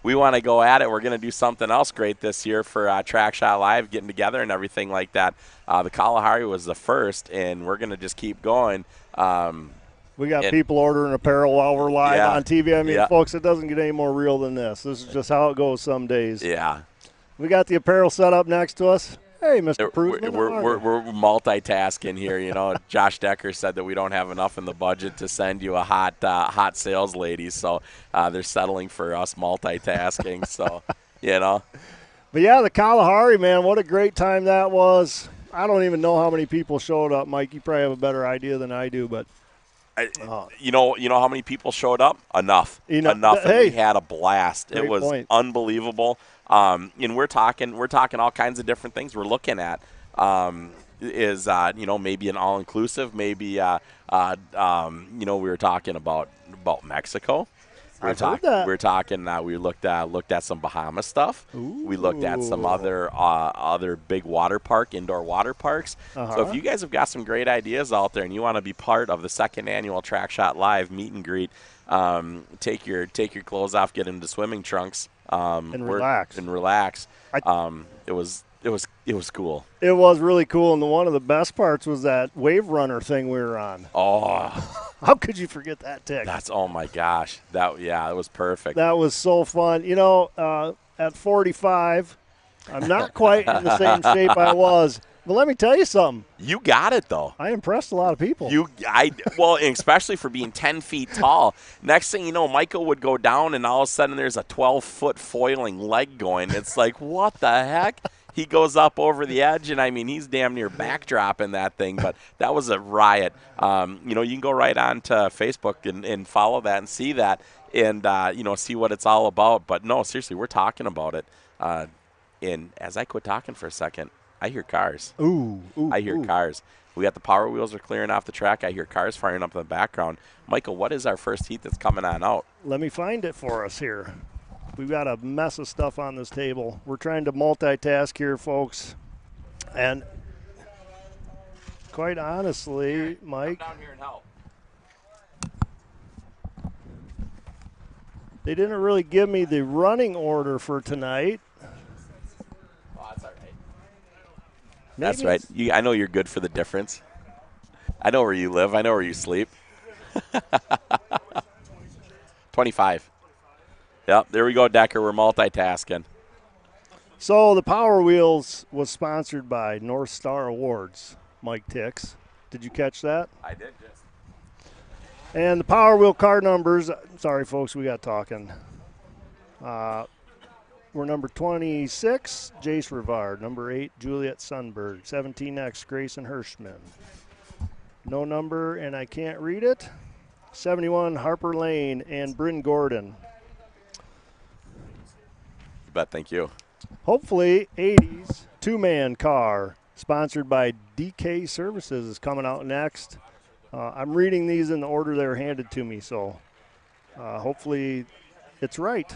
H: We want to go at it. We're going to do something else great this year for TrackShot Live, getting together and everything like that. The Kalahari was the first, and we're going to just keep going.
B: We got people ordering apparel while we're live on TV. Folks, it doesn't get any more real than this. This is just how it goes some days.
H: Yeah.
B: We got the apparel set up next to us. Hey, Mr. Prusman.
H: We're multitasking here. Josh Decker said that we don't have enough in the budget to send you a hot sales lady, so they're settling for us multitasking. So,
B: But yeah, the Kalahari, man, what a great time that was. I don't even know how many people showed up, Mike. You probably have a better idea than I do, but
H: you know how many people showed up? Enough. Enough.
B: Hey,
H: we had a blast. It was unbelievable. And we're talking all kinds of different things we're looking at. Maybe an all-inclusive, maybe we were talking about Mexico. We looked at some Bahamas stuff.
B: Ooh.
H: We looked at some other big indoor water parks. So if you guys have got some great ideas out there and you want to be part of the second annual TrackShot Live meet and greet, take your clothes off, get into swimming trunks,
B: and relax.
H: It was cool.
B: It was really cool, and one of the best parts was that wave runner thing we were on.
H: Oh.
B: How could you forget that, Tick?
H: Oh my gosh. It was perfect.
B: That was so fun. At 45, I'm not quite in the same shape I was Well, let me tell you something.
H: You got it, though.
B: I impressed a lot of people.
H: Well, and especially for being 10 feet tall. Next thing you know, Michael would go down, and all of a sudden there's a 12-foot foiling leg going. It's like, what the heck? He goes up over the edge, and, I mean, he's damn near backdropping that thing. But that was a riot. You know, you can go right on to Facebook and follow that and see that and, you know, see what it's all about. But, no, seriously, we're talking about it. And as I quit talking for a second, I hear cars.
B: Ooh,
H: I hear cars. We got the power wheels are clearing off the track. I hear cars firing up in the background. Michael, what is our first heat that's coming on out?
B: Let me find it for us here. We've got a mess of stuff on this table. We're trying to multitask here, folks. And quite honestly, Mike,
H: Come down here and help.
B: they didn't really give me the running order for tonight.
H: Oh, that's all right.
B: Maybe
H: That's right. I know you're good for the difference. I know where you live. I know where you sleep. 25. Yep, there we go, Decker. We're multitasking.
B: So the Power Wheels was sponsored by North Star Awards, Mike Tix. Did you catch that?
H: I did, yes.
B: And the Power Wheel car numbers, sorry folks, we got talking. We're number 26, Jace Rivard. Number 8, Juliet Sundberg. 17X, Grayson Hirschman. No number, and I can't read it. 71, Harper Lane and Bryn Gordon.
H: You bet, thank you.
B: Hopefully, 80s two-man car, sponsored by DK Services, is coming out next. I'm reading these in the order they were handed to me, so hopefully it's right.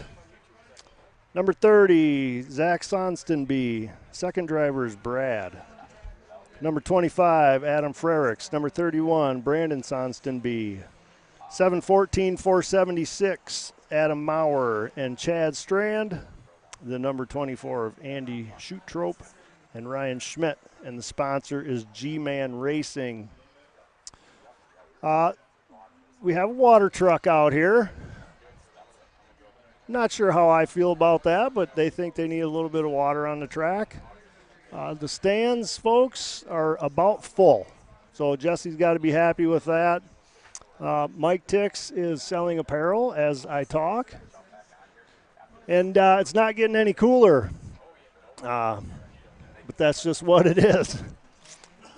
B: Number 30, Zach Sonstonby. Second driver is Brad. Number 25, Adam Frericks. Number 31, Brandon Sonstonby. 714, 476, Adam Maurer and Chad Strand. The number 24 of Andy Schutrope and Ryan Schmidt. And the sponsor is G-Man Racing. We have a water truck out here. Not sure how I feel about that, but they think they need a little bit of water on the track. The stands, folks, are about full. So Jesse's got to be happy with that. Mike Tix is selling apparel as I talk. And it's not getting any cooler. But that's just what it is.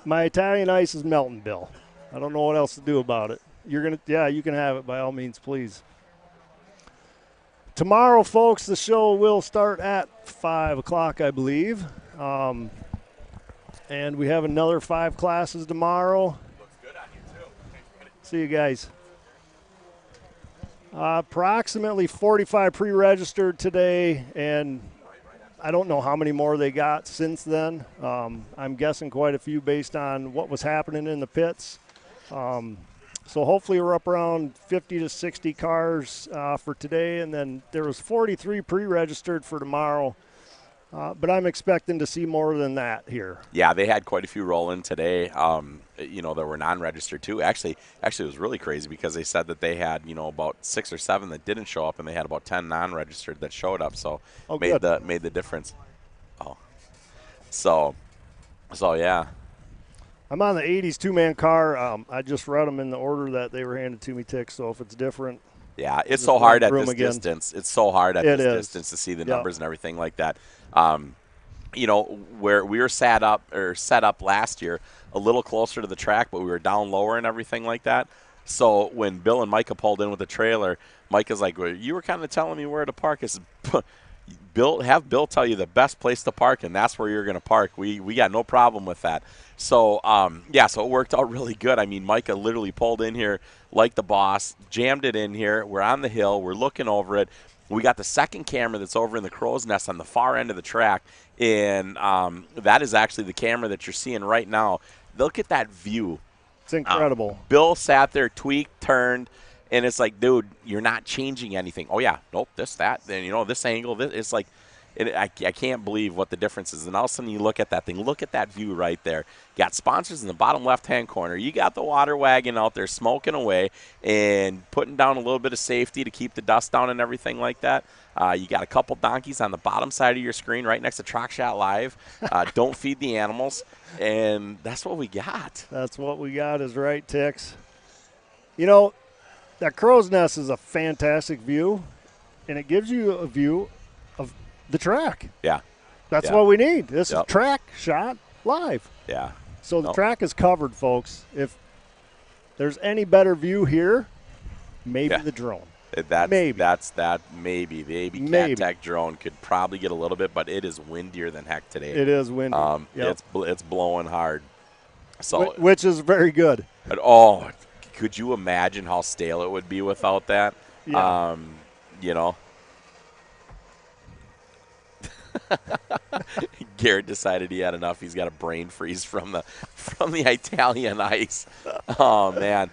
B: My Italian ice is melting, Bill. I don't know what else to do about it. Yeah, you can have it by all means, please. Tomorrow, folks, the show will start at 5 o'clock, I believe. And we have another 5 classes tomorrow.
H: Looks good on you, too.
B: See you guys. Approximately 45 pre-registered today, and I don't know how many more they got since then. I'm guessing quite a few based on what was happening in the pits. So hopefully we're up around 50 to 60 cars for today, and then there was 43 pre-registered for tomorrow. But I'm expecting to see more than that here.
H: Yeah, they had quite a few roll in today, you know, that were non-registered too. Actually, it was really crazy because they said that they had, you know, about 6 or 7 that didn't show up, and they had about 10 non-registered that showed up. So made the difference. So yeah.
B: I'm on the 80s two-man car. I just read them in the order that they were handed to me, Tick, so if it's different.
H: Yeah, it's so hard at this distance. It's so hard at this distance to see the numbers and everything like that. You know, where we were set up last year a little closer to the track, but we were down lower and everything like that. So when Bill and Micah pulled in with the trailer, Micah's like, well, you were kind of telling me where to park. I said, have Bill tell you the best place to park, and that's where you're going to park. We got no problem with that. So, so it worked out really good. I mean, Micah literally pulled in here like the boss, jammed it in here. We're on the hill. We're looking over it. We got the second camera that's over in the crow's nest on the far end of the track, and that is actually the camera that you're seeing right now. Look at that view.
B: It's incredible.
H: Bill sat there, tweaked, turned, and it's like, dude, you're not changing anything. Oh, yeah, nope, this, that, then, you know, this angle. It's like, I can't believe what the difference is. And all of a sudden you look at that thing. Look at that view right there. You got sponsors in the bottom left-hand corner. You got the water wagon out there smoking away and putting down a little bit of safety to keep the dust down and everything like that. You got a couple donkeys on the bottom side of your screen right next to TrackShotLive. Don't feed the animals. And that's what we got.
B: That's what we got is right, Tix. You know, that crow's nest is a fantastic view, and it gives you a view of the track.
H: Yeah.
B: That's what we need. This is Track Shot Live.
H: Yeah.
B: So the track is covered, folks. If there's any better view here, maybe the drone.
H: Maybe Cat Tech drone could probably get a little bit, but it is windier than heck today.
B: It is windy.
H: It's blowing hard. So
B: which is very good.
H: But, could you imagine how stale it would be without that?
B: Yeah.
H: You know. Garrett decided he had enough. He's got a brain freeze from the Italian ice. Oh man.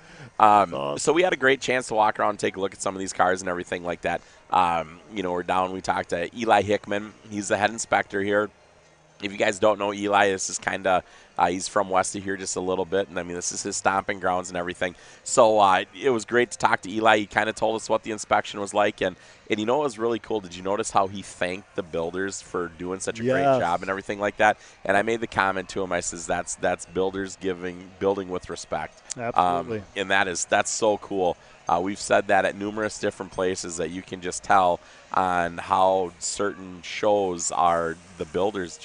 H: So we had a great chance to walk around and take a look at some of these cars and everything like that. We're down. We talked to Eli Hickman. He's the head inspector here. If you guys don't know Eli, this is kind of he's from west of here just a little bit, and I mean this is his stomping grounds and everything. So it was great to talk to Eli. He kind of told us what the inspection was like, and you know what was really cool? Did you notice how he thanked the builders for doing such a great job and everything like that? And I made the comment to him. I says that's builders building with respect.
B: Absolutely.
H: And that's so cool. We've said that at numerous different places that you can just tell on how certain shows are the builders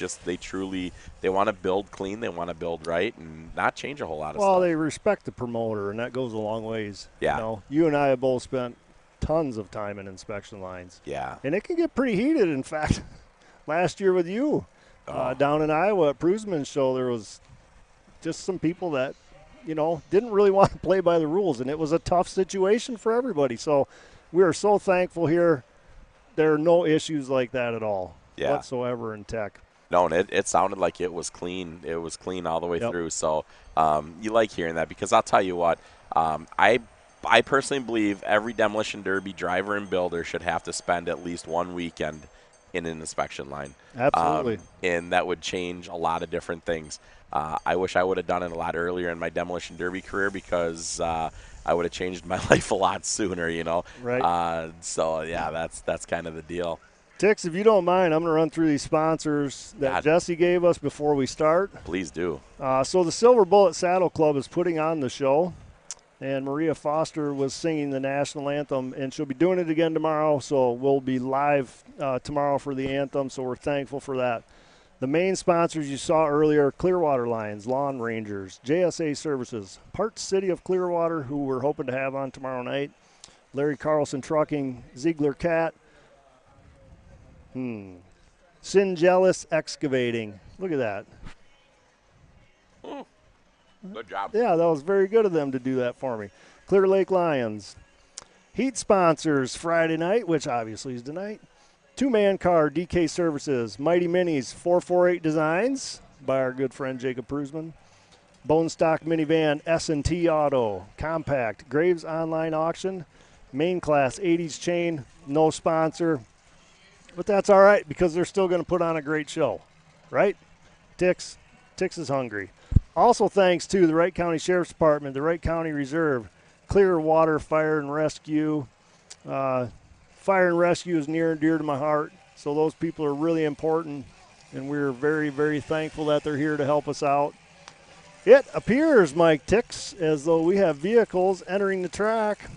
H: they want to build clean, they want to build right, and not change a whole lot of stuff.
B: Well, they respect the promoter, and that goes a long ways.
H: Yeah.
B: You and I have both spent tons of time in inspection lines.
H: Yeah.
B: And it can get pretty heated. In fact, last year with you down in Iowa at Prusman's show, there was just some people that didn't really want to play by the rules, and it was a tough situation for everybody. So we are so thankful here. There are no issues like that at all whatsoever in tech.
H: No, and it sounded like it was clean. It was clean all the way through. So you like hearing that, because I'll tell you what, I personally believe every Demolition Derby driver and builder should have to spend at least one weekend in an inspection line.
B: Absolutely.
H: And that would change a lot of different things. I wish I would have done it a lot earlier in my Demolition Derby career, because I would have changed my life a lot sooner,
B: Right.
H: So, yeah, that's kind of the deal.
B: Tix, if you don't mind, I'm going to run through these sponsors that Jesse gave us before we start.
H: Please do.
B: So the Silver Bullet Saddle Club is putting on the show, and Maria Foster was singing the national anthem, and she'll be doing it again tomorrow, so we'll be live tomorrow for the anthem, so we're thankful for that. The main sponsors you saw earlier, Clearwater Lions, Lawn Rangers, JSA Services, Parts City of Clearwater, who we're hoping to have on tomorrow night, Larry Carlson Trucking, Ziegler Cat, Syngelis Excavating. Look at that.
H: Good job.
B: Yeah, that was very good of them to do that for me. Clear Lake Lions. Heat sponsors Friday night, which obviously is tonight. Two-man car, DK Services. Mighty Minis, 448 Designs by our good friend Jacob Prusman. Bone Stock Minivan, S&T Auto. Compact, Graves Online Auction. Main Class, 80s Chain, no sponsor. But that's all right, because they're still going to put on a great show, right? Tix is hungry. Also thanks to the Wright County Sheriff's Department, the Wright County Reserve, Clearwater Fire and Rescue. Fire and rescue is near and dear to my heart, so those people are really important, and we're very, very thankful that they're here to help us out. It appears, Mike Tix, as though we have vehicles entering the track.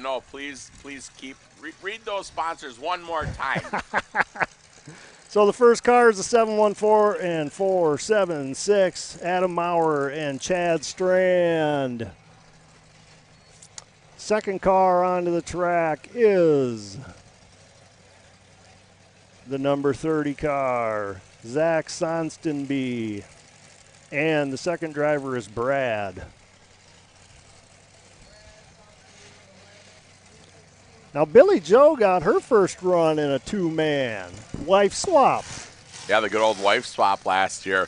H: No, please keep read those sponsors one more time.
B: So the first car is the 714 and 476, Adam Maurer and Chad Strand. Second car onto the track is the number 30 car, Zach Sonstenby. And the second driver is Brad. Now, Billy Joe got her first run in a two-man wife swap.
H: Yeah, the good old wife swap last year.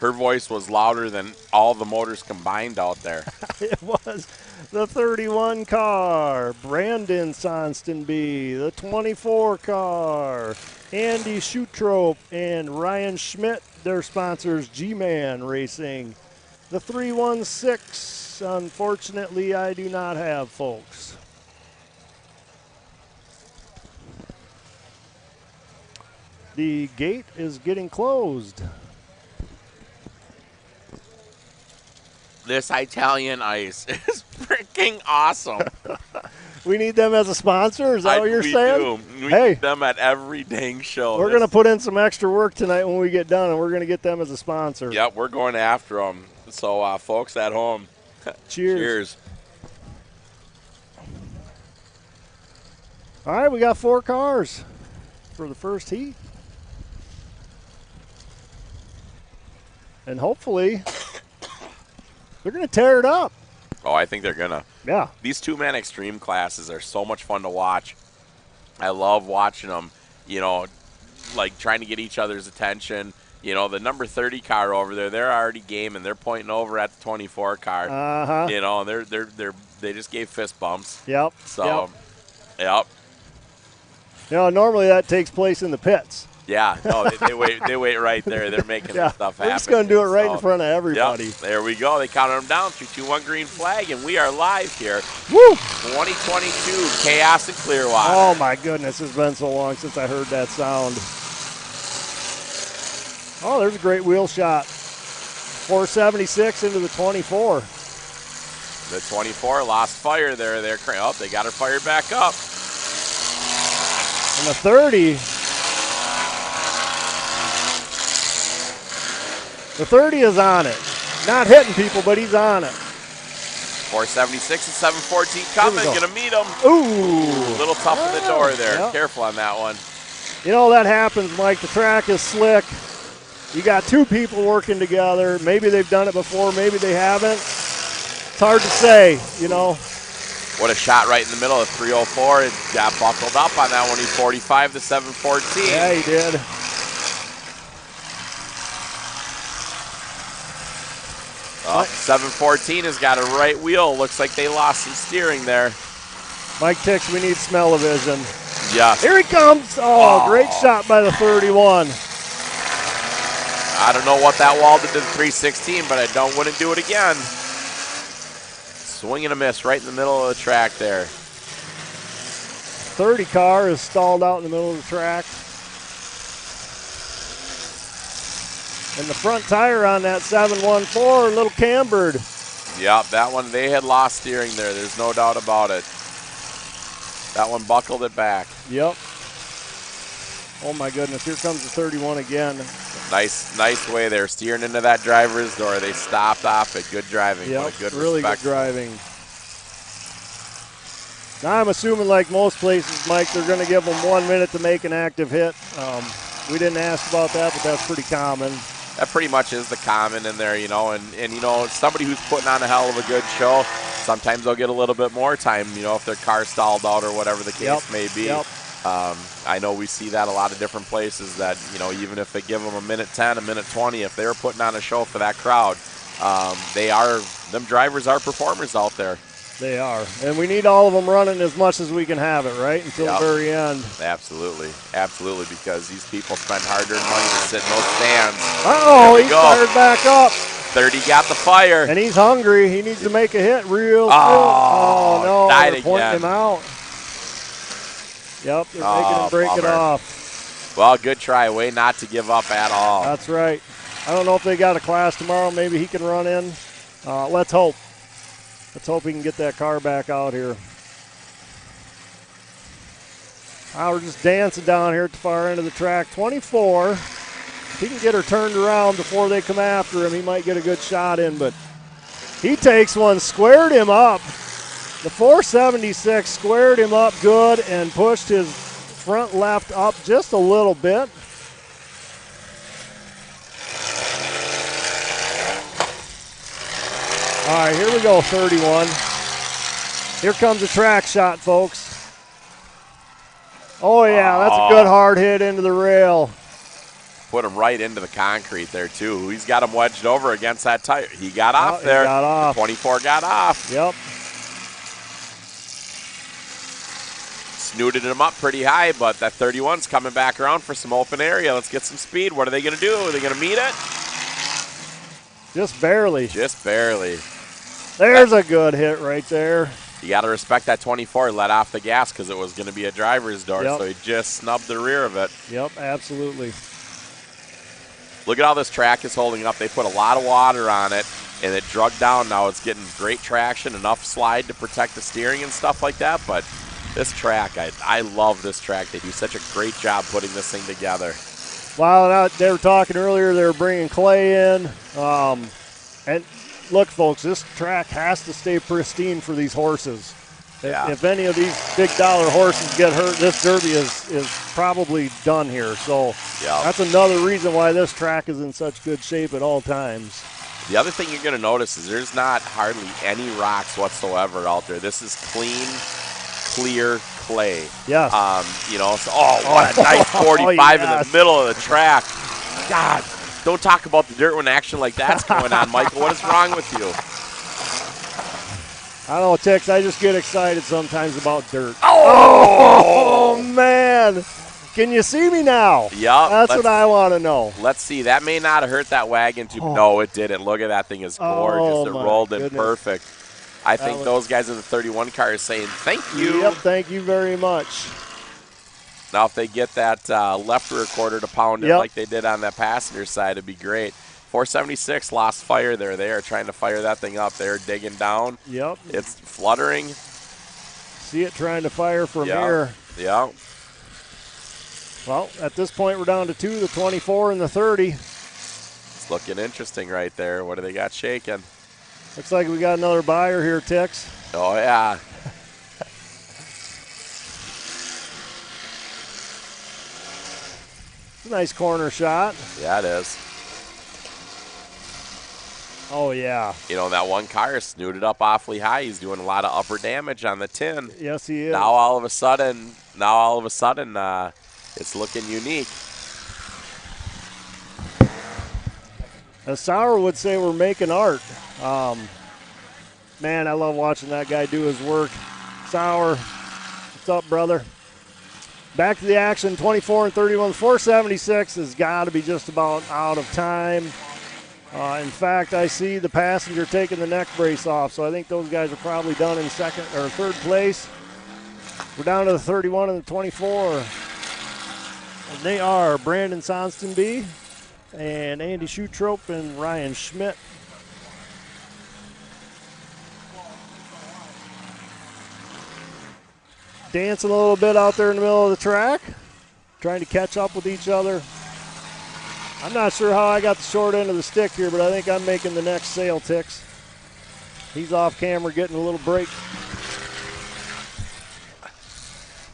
H: her voice was louder than all the motors combined out there.
B: It was the 31 car, Brandon Sonstonby. The 24 car, Andy Schutrope and Ryan Schmidt. Their sponsors, G-Man Racing. The 316, unfortunately, I do not have, folks. The gate is getting closed.
H: This Italian ice is freaking awesome.
B: We need them as a sponsor? Is that what you're saying?
H: We need them at every dang show.
B: We're going to put in some extra work tonight when we get done, and we're going to get them as a sponsor.
H: Yep, we're going after them. So, folks at home,
B: cheers.
H: Cheers.
B: All right, we got 4 cars for the first heat. And hopefully they're going to tear it up.
H: Oh, I think they're going to.
B: Yeah.
H: These 2-man extreme classes are so much fun to watch. I love watching them, you know, like trying to get each other's attention. You know, the number 30 car over there, they're already gaming. They're pointing over at the 24 car.
B: Uh-huh.
H: You know, they just gave fist bumps.
B: Yep.
H: So, yep.
B: You know, normally that takes place in the pits.
H: Yeah, no, they wait right there. They're making stuff happen.
B: We're just going to do it right in front of everybody.
H: Yep, there we go. They counted them down. 3, 2, 1 green flag, and we are live here.
B: Woo!
H: 2022 Chaos in Clearwater.
B: Oh, my goodness. It's been so long since I heard that sound. Oh, there's a great wheel shot. 476 into the 24.
H: The 24 lost fire there. Oh, they got her fired back up.
B: And the 30. The 30 is on it. Not hitting people, but he's on it.
H: 476 and 714 coming. Going to meet him.
B: Ooh.
H: A little tough in the door there.
B: Yep.
H: Careful on that one.
B: You know, that happens, Mike. The track is slick. You got 2 people working together. Maybe they've done it before. Maybe they haven't. It's hard to say, you know.
H: What a shot right in the middle of 304. It got buckled up on that one. He 45 to 714.
B: Yeah, he did.
H: Oh, 714 has got a right wheel. Looks like they lost some steering there.
B: Mike Tix, we need smell-o-vision.
H: Yes.
B: Here he comes. Oh, great shot by the 31.
H: I don't know what that wall did to the 316, but I wouldn't do it again. Swing and a miss right in the middle of the track there.
B: 30 car is stalled out in the middle of the track. And the front tire on that 714, a little cambered.
H: Yep, that one, they had lost steering there. There's no doubt about it. That one buckled it back.
B: Yep. Oh, my goodness. Here comes the 31 again.
H: Nice way there. Steering into that driver's door. They stopped off it. Good driving.
B: Yep,
H: What a good
B: really
H: respect.
B: good driving. Now, I'm assuming, like most places, Mike, they're going to give them 1 minute to make an active hit. We didn't ask about that, but that's pretty common.
H: That pretty much is the common in there, you know, and you know, somebody who's putting on a hell of a good show, sometimes they'll get a little bit more time, you know, if their car stalled out or whatever the case may be.
B: Yep.
H: I know we see that a lot of different places that, you know, even if they give them a minute 10, a minute 20, if they're putting on a show for that crowd, them drivers are performers out there.
B: They are. And we need all of them running as much as we can have it, right, until the very end.
H: Absolutely. Absolutely, because these people spend hard-earned money to sit in those stands.
B: Uh-oh, he's fired back up.
H: 30 got the fire.
B: And he's hungry. He needs to make a hit real soon.
H: Oh,
B: no,
H: died
B: they're pointing
H: again.
B: him out. Yep, they're making him break it off.
H: Well, good try. Way not to give up at all.
B: That's right. I don't know if they got a class tomorrow. Maybe he can run in. Let's hope. Let's hope he can get that car back out here. We're just dancing down here at the far end of the track. 24. If he can get her turned around before they come after him, he might get a good shot in, but he takes one, squared him up. The 476 squared him up good and pushed his front left up just a little bit. All right, here we go, 31. Here comes a track shot, folks. Oh, yeah, that's a good hard hit into the rail.
H: put him right into the concrete there, too. He's got him wedged over against that tire. He got off there.
B: He got off.
H: The 24 got off.
B: Yep.
H: Snooted him up pretty high, but that 31's coming back around for some open area. Let's get some speed. What are they going to do? Are they going to meet it?
B: Just barely.
H: Just barely.
B: There's a good hit right there.
H: You got to respect that 24. Let off the gas because it was going to be a driver's door,
B: Yep.
H: so he just snubbed the rear of it.
B: Yep, absolutely.
H: Look at how this track is holding up. They put a lot of water on it, and it drug down. Now it's getting great traction, enough slide to protect the steering and stuff like that. But this track, I love this track. They do such a great job putting this thing together.
B: Well, they were talking earlier, they were bringing clay in. And look, folks, this track has to stay pristine for these horses.
H: Yeah.
B: If any of these big dollar horses get hurt, this Derby is probably done here. So
H: Yeah.
B: that's another reason why this track is in such good shape at all times.
H: The other thing you're going to notice is there's not hardly any rocks whatsoever out there. This is clean, clear clay.
B: Yes.
H: You know, so, what a nice 45 in
B: yes.
H: the middle of the track. God, don't talk about the dirt when action like that's going on, Michael. What is wrong with you?
B: I don't know, Tex, I just get excited sometimes about dirt.
H: Oh,
B: man. Can you see me now?
H: Yep.
B: That's what I want to know.
H: Let's see. That may not have hurt that wagon too. No, it didn't. Look at that thing. Is gorgeous. It
B: my
H: rolled in
B: goodness.
H: perfect. I think those guys in the 31 car are saying thank you.
B: Yep, thank you very much.
H: Now, if they get that left rear quarter to pound it
B: Yep.
H: like they did on that passenger side, it'd be great. 476 lost fire there. They are trying to fire that thing up. They're digging down.
B: Yep.
H: It's fluttering.
B: See it trying to fire from
H: Yeah.
B: here.
H: Yeah.
B: Well, at this point, we're down to 2, the 24 and the 30.
H: It's looking interesting right there. What do they got shaking?
B: Looks like we got another buyer here, Tex.
H: Oh, yeah.
B: It's a nice corner shot.
H: Yeah, it is.
B: Oh, yeah.
H: You know, that one car is snooted up awfully high. He's doing a lot of upper damage on the tin.
B: Yes, he is.
H: Now all of a sudden, it's looking unique.
B: As Sauer would say, we're making art. Man, I love watching that guy do his work. Sauer, what's up, brother? Back to the action, 24 and 31. 476 has got to be just about out of time. In fact, I see the passenger taking the neck brace off, so I think those guys are probably done in second or third place. We're down to the 31 and the 24. And they are Brandon Sonstonby and Andy Schutrope and Ryan Schmidt. Dancing a little bit out there in the middle of the track, trying to catch up with each other. I'm not sure how I got the short end of the stick here, but I think I'm making the next sale, Tix. He's off camera getting a little break.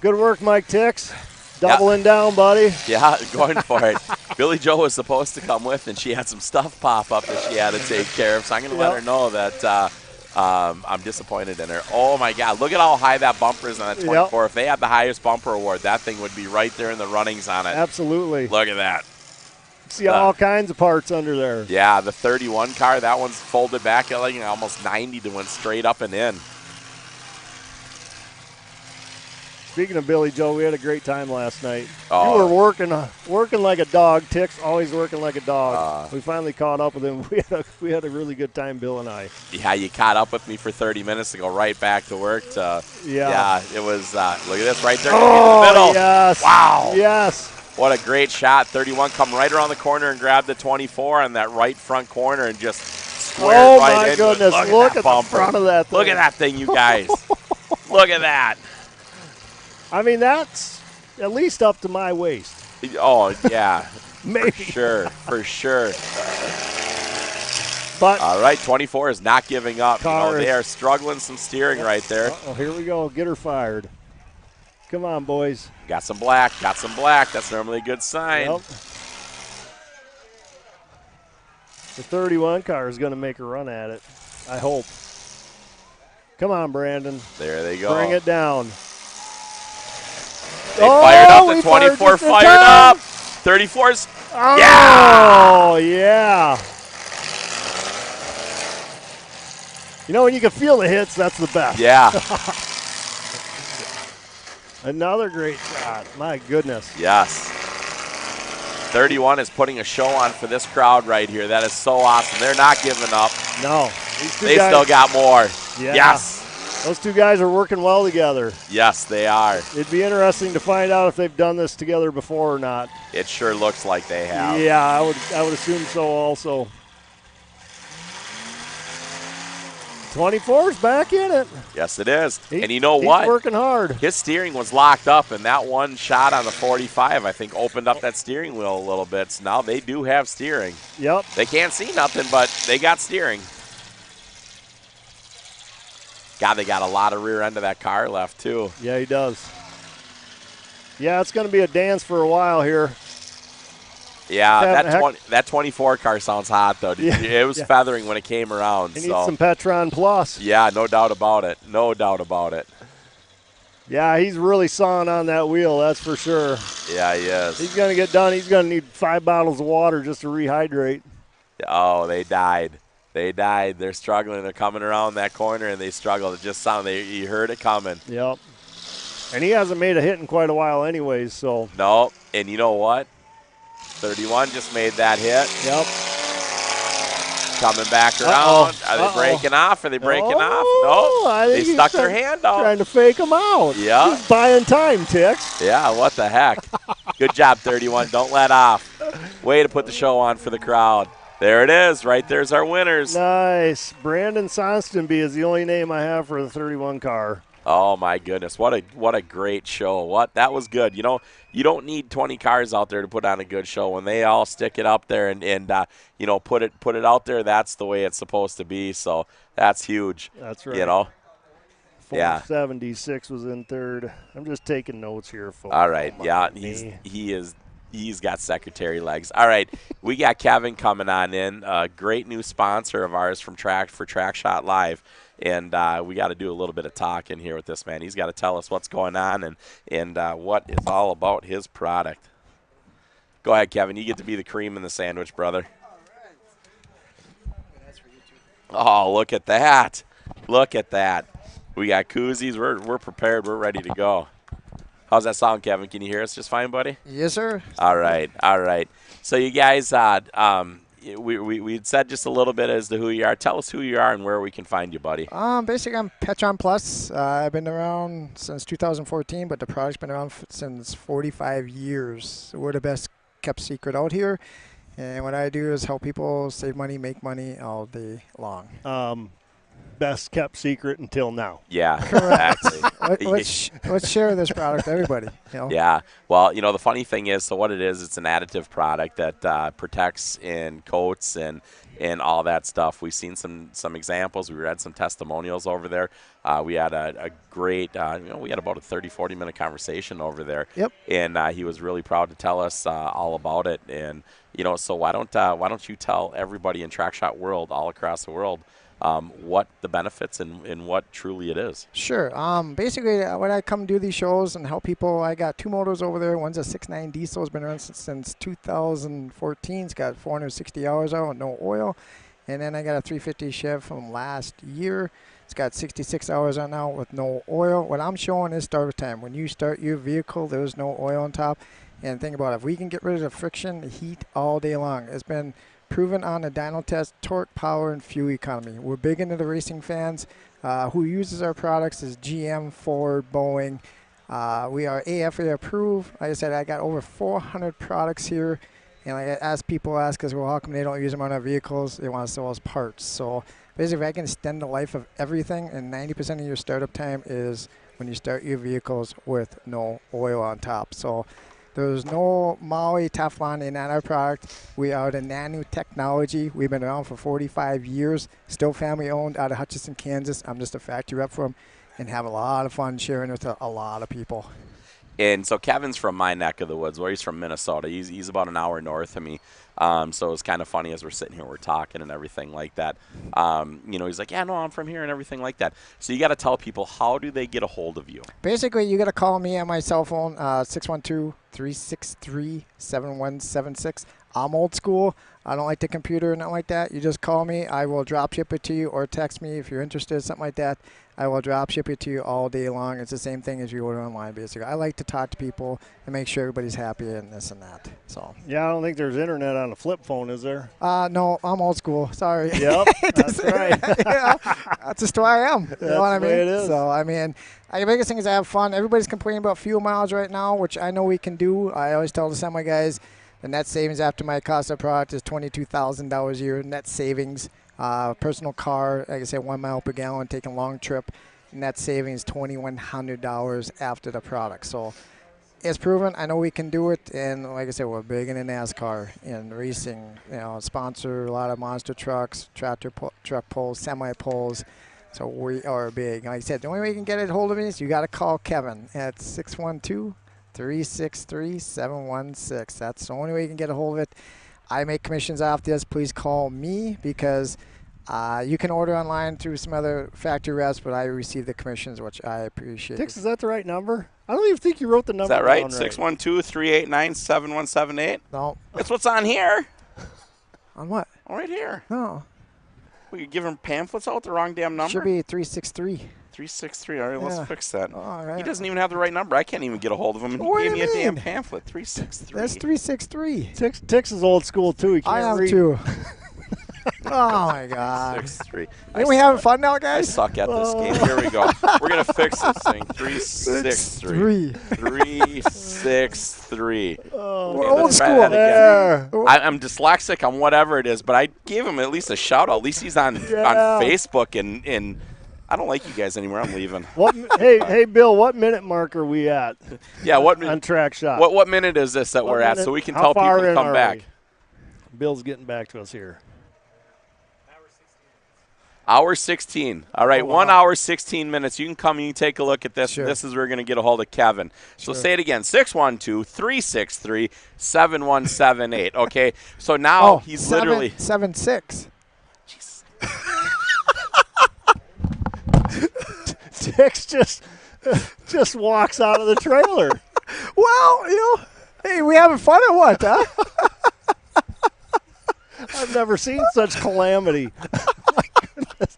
B: Good work, Mike Tix. Doubling down, buddy.
H: Yeah, going for it. Billy Joe was supposed to come with, and she had some stuff pop up that she had to take care of, so I'm going to let her know that I'm disappointed in her. Oh, my God. Look at how high that bumper is on that 24. If they had the highest bumper award, that thing would be right there in the runnings on it.
B: Absolutely.
H: Look at that.
B: See all kinds of parts under there.
H: Yeah, the 31 car, that one's folded back at like almost 90 to went straight up and in.
B: Speaking of Billy Joe, we had a great time last night.
H: Oh.
B: You were working like a dog. Tick's always working like a dog. We finally caught up with him. We had a really good time, Bill and I.
H: Yeah, you caught up with me for 30 minutes to go right back to work. Yeah, it was, look at this right there in the middle.
B: Yes.
H: Wow.
B: Yes.
H: What a great shot. 31 come right around the corner and grab the 24 on that right front corner and just squared right into it.
B: Oh, my goodness. Look at the front of that thing.
H: Look at that thing, you guys. Look at that.
B: I mean, that's at least up to my waist.
H: Oh, yeah.
B: Maybe.
H: For sure.
B: But
H: all right, 24 is not giving up. They are struggling some steering right there.
B: Oh, here we go. Get her fired. Come on, boys.
H: Got some black. That's normally a good sign.
B: Yep. The 31 car is going to make a run at it, I hope. Come on, Brandon.
H: There they go.
B: Bring it down.
H: They fired up. The 24 fired up. 34's
B: Oh, yeah. You know, when you can feel the hits, that's the best.
H: Yeah.
B: Another great shot. My goodness.
H: Yes. 31 is putting a show on for this crowd right here. That is so awesome. They're not giving up.
B: No.
H: They still got more.
B: Yeah.
H: Yes.
B: Those two guys are working well together.
H: Yes, they are.
B: It'd be interesting to find out if they've done this together before or not.
H: It sure looks like they have.
B: Yeah, I would assume so also. 24's back in it.
H: Yes, it is. And you know what?
B: He's working hard.
H: His steering was locked up, and that one shot on the 45, I think, opened up that steering wheel a little bit. So now they do have steering.
B: Yep.
H: They can't see nothing, but they got steering. God, they got a lot of rear end of that car left, too.
B: Yeah, he does. Yeah, it's going to be a dance for a while here.
H: Yeah, that 24 car sounds hot, though.
B: Yeah,
H: it was feathering when it came around.
B: He needs some Petron Plus.
H: Yeah, no doubt about it. No doubt about it.
B: Yeah, he's really sawing on that wheel, that's for sure.
H: Yeah, he is.
B: He's going to get done. He's going to need 5 bottles of water just to rehydrate.
H: Oh, they died. They died. They're struggling. They're coming around that corner, and they struggle. It just sounded. You heard it coming.
B: Yep. And he hasn't made a hit in quite a while anyways, so.
H: No, and you know what? 31 just made that hit.
B: Yep.
H: Coming back around. Are they breaking off? Are they breaking off? No. They stuck their hand out.
B: Trying to fake him out.
H: Yeah.
B: He's buying time, Tix.
H: Yeah, what the heck. Good job, 31. Don't let off. Way to put the show on for the crowd. There it is. Right there's our winners.
B: Nice. Brandon Sonstonby is the only name I have for the 31 car.
H: Oh, my goodness. What a great show. That was good. You know, you don't need 20 cars out there to put on a good show. When they all stick it up there and you know, put it out there, that's the way it's supposed to be. So that's huge.
B: That's right.
H: You know?
B: 476 was in third. I'm just taking notes here, folks.
H: All right. Yeah, he's got secretary legs. All right. We got Kevin coming on in, a great new sponsor of ours for TrackShotLive. And we got to do a little bit of talking here with this man. He's got to tell us what's going on and what is all about his product. Go ahead, Kevin. You get to be the cream in the sandwich, brother. Oh, look at that. Look at that. We got koozies. We're prepared. We're ready to go. How's that sound, Kevin? Can you hear us just fine, buddy?
I: Yes, sir.
H: All right. All right. So you guys, we said just a little bit as to who you are. Tell us who you are and where we can find you, buddy.
I: Basically, I'm Petron Plus. I've been around since 2014, but the product's been around since 45 years. We're the best kept secret out here. And what I do is help people save money, make money all day long.
B: Best kept secret until now.
H: Yeah, exactly.
I: Let's share this product to everybody. You know?
H: Yeah. Well, you know, the funny thing is, so what it is, it's an additive product that protects and coats and all that stuff. We've seen some examples. We read some testimonials over there. We had a great, we had about a 30, 40-minute conversation over there.
I: Yep.
H: And he was really proud to tell us all about it. And, you know, so why don't you tell everybody in track shot world, all across the world, what the benefits and what truly it is.
I: Sure. Basically, when I come do these shows and help people, I got 2 motors over there. One's a 6.9 diesel. It's been around since 2014. It's got 460 hours out, no oil. And then I got a 350 Chev from last year. It's got 66 hours on now with no oil. What I'm showing is starter time. When you start your vehicle, there's no oil on top. And think about it. If we can get rid of the friction, the heat all day long. It's been proven on the dyno test, torque, power, and fuel economy. We're big into the racing fans. Who uses our products is GM, Ford, Boeing. We are AFA approved. Like I said, I got over 400 products here. And people ask us, well, how come they don't use them on our vehicles? They want to sell us parts. So basically, I can extend the life of everything, and 90% of your startup time is when you start your vehicles with no oil on top. So there's no Maui Teflon in our product. We are the nano technology. We've been around for 45 years, still family owned out of Hutchinson, Kansas. I'm just a factory rep for them and have a lot of fun sharing with a lot of people.
H: And so Kevin's from my neck of the woods, where he's from Minnesota. He's about an hour north of me. So it's kind of funny as we're sitting here, we're talking and everything like that. You know, he's like, yeah, no, I'm from here and everything like that. So you got to tell people, how do they get a hold of you?
I: Basically, you got to call me on my cell phone, 612-363-7176. I'm old school. I don't like the computer or nothing like that. You just call me. I will drop ship it to you, or text me if you're interested, something like that. I will drop ship it to you all day long. It's the same thing as you order online, basically. I like to talk to people and make sure everybody's happy and this and that. So.
B: Yeah, I don't think there's internet on a flip phone, is there?
I: No, I'm old school. Sorry.
B: Yep, that's right.
I: Yeah, that's just who I am. You know what I
B: the
I: mean?
B: way it is.
I: So, I mean, the biggest thing is I have fun. Everybody's complaining about fuel miles right now, which I know we can do. I always tell the semi guys, the net savings after my cost of product is $22,000 a year. Net savings, personal car, like I said, 1 mile per gallon, taking a long trip. Net savings $2,100 after the product. So it's proven. I know we can do it. And like I said, we're big in NASCAR and racing. You know, sponsor a lot of monster trucks, truck pulls, semi pulls. So we are big. Like I said, the only way you can get a hold of me is you got to call Kevin at 612-363-716. That's the only way you can get a hold of it. I make commissions off this. Please call me because you can order online through some other factory reps, but I receive the commissions, which I appreciate.
B: Dix, is that the right number? I don't even think you wrote the number.
D: Is that right?
B: Down
D: 612-389-7178?
I: No.
D: That's what's on here.
I: On what?
D: Right here.
I: No.
D: We could give him pamphlets out the wrong damn number.
I: Should be 363.
D: 363. All right, let's fix that.
I: All right.
D: He doesn't even have the right number. I can't even get a hold of him. And
I: What
D: he
I: do
D: gave
I: you
D: me a damn
I: mean?
D: pamphlet. 363.
I: That's 363.
B: Dix is old school, too. He can't
I: I am
B: read.
I: too. Oh, my God.
D: 6-3.
I: Ain't we having fun now,
D: I
I: guys?
D: suck at this game. Here we go. We're going to fix this thing. 363. 363.
I: We're
D: Okay,
I: old
D: let's try
I: school.
D: that again. I'm dyslexic on whatever it is, but I gave him at least a shout out. At least he's on Facebook, and I don't like you guys anymore. I'm leaving.
B: Hey, Bill, what minute mark are we at?
D: Yeah, what
B: on track shot?
D: What minute is this that we're at, so we can tell people to come back?
B: Bill's getting back to us here.
D: Hour 16. All right, 1 hour, 16 minutes. You can come and you take a look at this.
I: Sure.
D: This is where we're going to get a hold of Kevin. So say it again, 612-363-7178. Okay, so now he's literally.
I: 7-6.
B: Dix just walks out of the trailer.
I: Well, hey, we having fun or what, huh?
B: I've never seen such calamity. My goodness.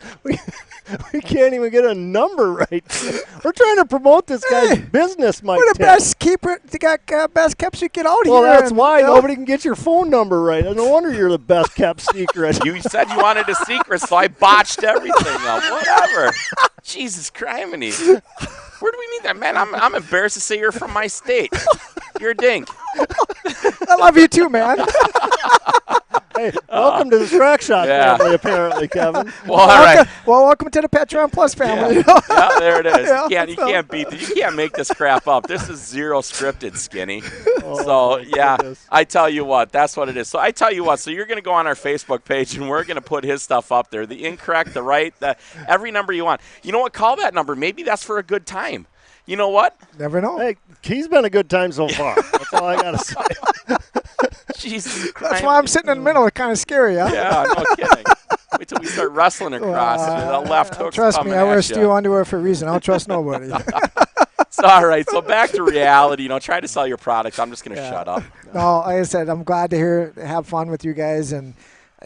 B: We can't even get a number right. We're trying to promote this guy's business, Mike.
I: We're the best keeper. They got best kept secret out here.
B: Well, that's why nobody can get your phone number right. No wonder you're the best kept secret.
D: You said you wanted a secret, so I botched everything up. Whatever. Jesus criminy. Where do we need that, man? I'm embarrassed to say you're from my state. You're a dink.
I: I love you too, man.
B: Hey, welcome to the TrackShot family, apparently, Kevin.
D: Well, all right.
I: Well, welcome to the Petron Plus family.
D: Yeah, there it is.
I: Yeah,
D: you can't beat this. You can't make this crap up. This is zero scripted, Skinny.
B: Goodness.
D: I tell you what, that's what it is. So I tell you what, so you're going to go on our Facebook page, and we're going to put his stuff up there, the incorrect, the right, every number you want. You know what? Call that number. Maybe that's for a good time. You know what?
I: Never know.
B: Hey, he's been a good time so far. That's all I got to say.
D: Jesus Christ.
I: That's why I'm sitting in the middle. It's kind of scary, huh?
D: Yeah, no kidding. Wait till we start wrestling across. The left hook's
I: Trust me,
D: coming
I: I wear
D: at ya.
I: steel underwear for a reason. I don't trust nobody.
D: So, all right, so back to reality. Try to sell your product. I'm just going to shut up.
I: No, like I said, I'm glad to have fun with you guys, and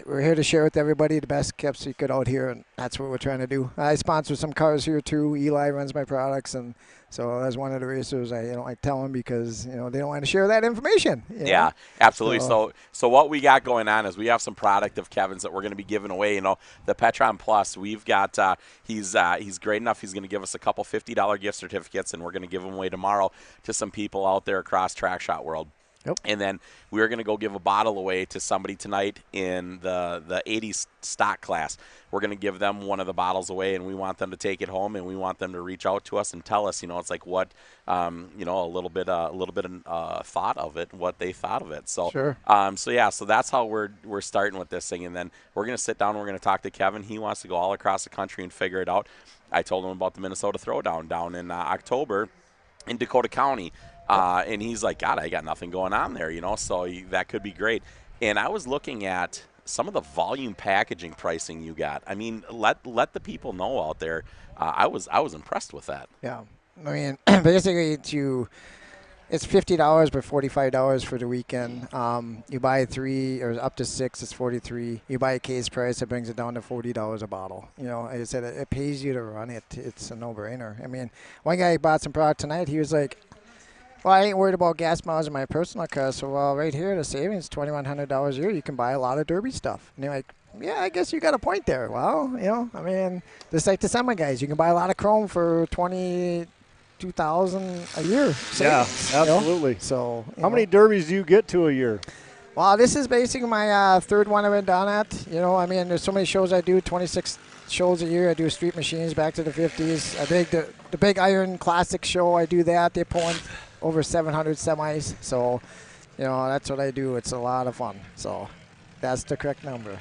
I: we're here to share with everybody the best kept secret out here, and that's what we're trying to do. I sponsor some cars here too. Eli runs my products, and so as one of the racers, I tell them because they don't want to share that information.
D: Yeah, absolutely. So what we got going on is we have some product of Kevin's that we're going to be giving away. The Petron Plus. We've got he's great enough. He's going to give us a couple $50 gift certificates, and we're going to give them away tomorrow to some people out there across Track Shot World.
I: Yep.
D: And then we're going to go give a bottle away to somebody tonight in the 80s stock class. We're going to give them one of the bottles away, and we want them to take it home, and we want them to reach out to us and tell us, it's like what, a little bit of thought of it, what they thought of it. So,
I: sure.
D: So that's how we're starting with this thing, and then we're going to sit down. And we're going to talk to Kevin. He wants to go all across the country and figure it out. I told him about the Minnesota Throwdown down in October in Dakota County. And he's like, God, I got nothing going on there, so that could be great. And I was looking at some of the volume packaging pricing you got. I mean, let the people know out there. I was impressed with that.
I: Yeah. I mean, basically It's $50, but $45 for the weekend. You buy 3 or up to 6, it's $43. You buy a case price, it brings it down to $40 a bottle. You know, like I said, it pays you to run it. It's a no-brainer. I mean, one guy bought some product tonight. He was like, well, I ain't worried about gas miles in my personal car. So, well, right here, the savings, $2,100 a year, you can buy a lot of Derby stuff. And you're like, yeah, I guess you got a point there. Well, you know, I mean, just like the semi guys, you can buy a lot of chrome for $22,000 a year.
B: Yeah,
I: savings,
B: absolutely.
I: You know? So,
B: how many derbies do you get to a year?
I: Well, this is basically my third one I've been done at. You know, I mean, there's so many shows I do, 26 shows a year. I do Street Machines back to the 50s. The Big Iron Classic show, I do that. They're pulling over 700 semis. So, you know, that's what I do. It's a lot of fun. So, that's the correct number.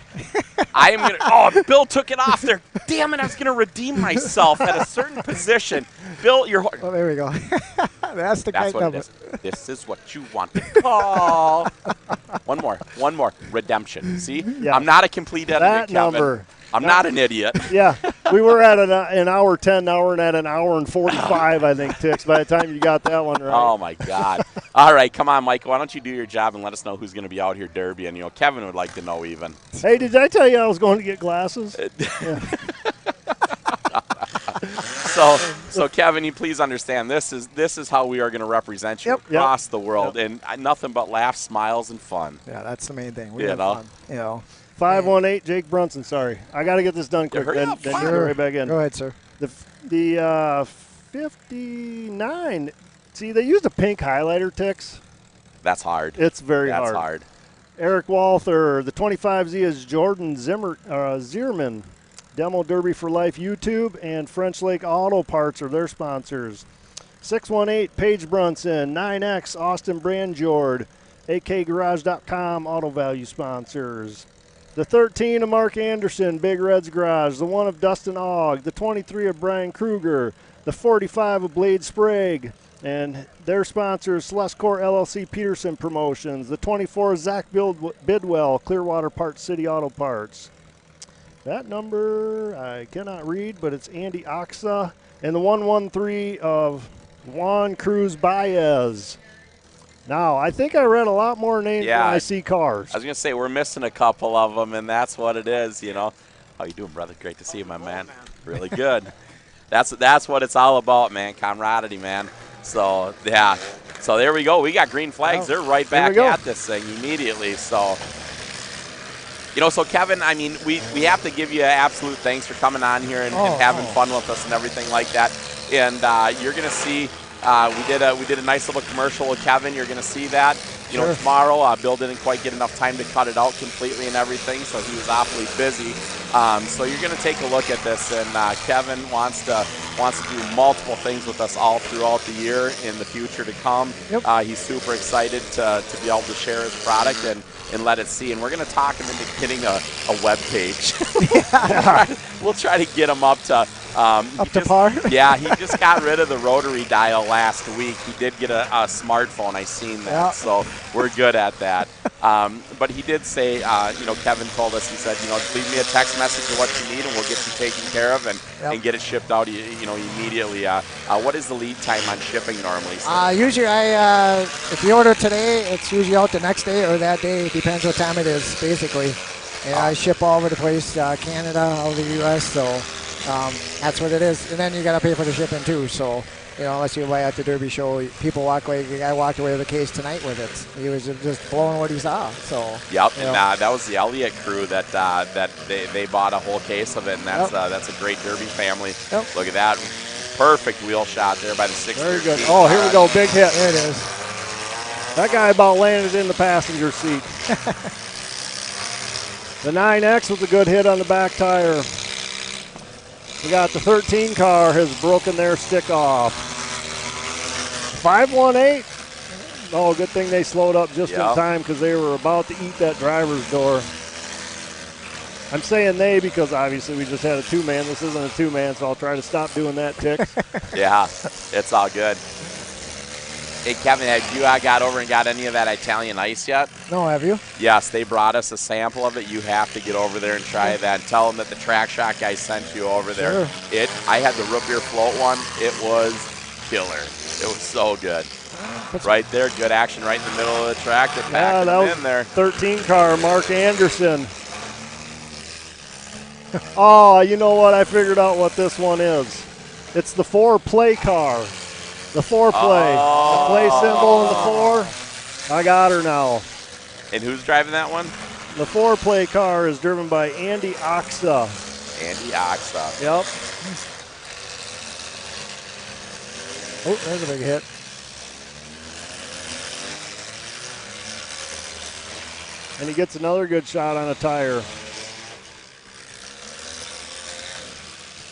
H: I am going to – oh, Bill took it off there. Damn it, I was going to redeem myself at a certain position. Bill, you're –
I: oh, there we go. That's the correct number.
H: This is what you want to call. One more. Redemption. See?
B: Yeah.
H: I'm not a complete idiot,
B: That
H: Kevin.
B: number.
H: I'm not an idiot.
B: Yeah, we were at an hour 10 now, and at an hour and 45, I think, Tix, by the time you got that one right.
H: Oh, my God. All right, come on, Mike. Why don't you do your job and let us know who's going to be out here Derby? And, you know, Kevin would like to know even.
B: Hey, did I tell you I was going to get glasses? Yeah.
H: So Kevin, you please understand this is how we are going to represent you across the world, and nothing but laughs, smiles, and fun.
I: Yeah, that's the main thing. We
H: have
I: fun. You know.
B: 518 Jake Brunson. Sorry, I got to get this done quick. Then you go right back in.
I: Go ahead, sir.
B: The 59. See, they used a pink highlighter, Tix.
H: That's hard.
B: It's very hard.
H: That's hard.
B: Eric Walther. The 25Z is Jordan Zierman. Demoderby for Life YouTube and French Lake Auto Parts are their sponsors. 618 Paige Brunson. 9X Austin Brandjord. AKGarage.com Auto Value sponsors. The 13 of Mark Anderson, Big Red's Garage. The 1 of Dustin Ogg. The 23 of Brian Kruger. The 45 of Blade Sprague. And their sponsors, Celescore LLC Peterson Promotions. The 24 Zach Bidwell, Clearwater Parts City Auto Parts. That number I cannot read, but it's Andy Oxa. And the 113 of Juan Cruz Baez. Now, I think I read a lot more names when I see cars.
H: I was going to say, we're missing a couple of them, and that's what it is, you know. How you doing, brother? Great to see you, my man. Really good. That's what it's all about, man. Camaraderie, man. So, yeah. So, there we go. We got green flags. They're right back at this thing immediately. So, you know, so, Kevin, I mean, we have to give you absolute thanks for coming on here and having fun with us and everything like that. And you're going to see we did a nice little commercial with Kevin. You're going to see that. You know, tomorrow, Bill didn't quite get enough time to cut it out completely and everything, so he was awfully busy. So you're going to take a look at this, and Kevin wants to do multiple things with us all throughout the year in the future to come. He's super excited to be able to share his product and let it see. And we're going to talk him into getting a web page. We'll try to get him up to
I: par?
H: Yeah, he just got rid of the rotary dial last week. He did get a smartphone. I seen that, so we're good at that. But he did say, you know, Kevin told us, he said, you know, leave me a text message of what you need, and we'll get you taken care of and get it shipped out, you know, immediately. What is the lead time on shipping normally?
I: Usually, if you order today, it's usually out the next day or that day. It depends what time it is, basically. And I ship all over the place, Canada, all over the U.S., so that's what it is. And then you got to pay for the shipping, too. So, you know, unless you buy at the Derby show, people walk away. The guy walked away with a case tonight with it. He was just blowing what he saw. So.
H: Yep, and that was the Elliott crew that they bought a whole case of it, and that's a great Derby family. Look at that. Perfect wheel shot there by the 613.
B: Very good. Oh, here we go. Big hit.
I: There it is.
B: That guy about landed in the passenger seat. The 9X was a good hit on the back tire. We got the 13 car has broken their stick off. 518. Oh, good thing they slowed up just in time because they were about to eat that driver's door. I'm saying they because obviously we just had a two-man. This isn't a two-man, so I'll try to stop doing that, Tix.
H: Yeah, it's all good. Hey, Kevin, have you got over and got any of that Italian ice yet?
I: No, have you?
H: Yes, they brought us a sample of it. You have to get over there and try that. Tell them that the Track Shot guy sent you over there. I had the root beer float one. It was killer. It was so good. Right there, good action right in the middle of the track. They're
B: Yeah,
H: packing
B: that
H: them
B: was
H: in there.
B: 13 car, Mark Anderson. Oh, you know what? I figured out what this one is. It's the 4-play car. The 4-play. The play symbol in the 4. I got her now.
H: And who's driving that one?
B: The 4-play car is driven by Andy Oxa.
H: Andy Oxa.
B: Yep. Oh, there's a big hit. And he gets another good shot on a tire.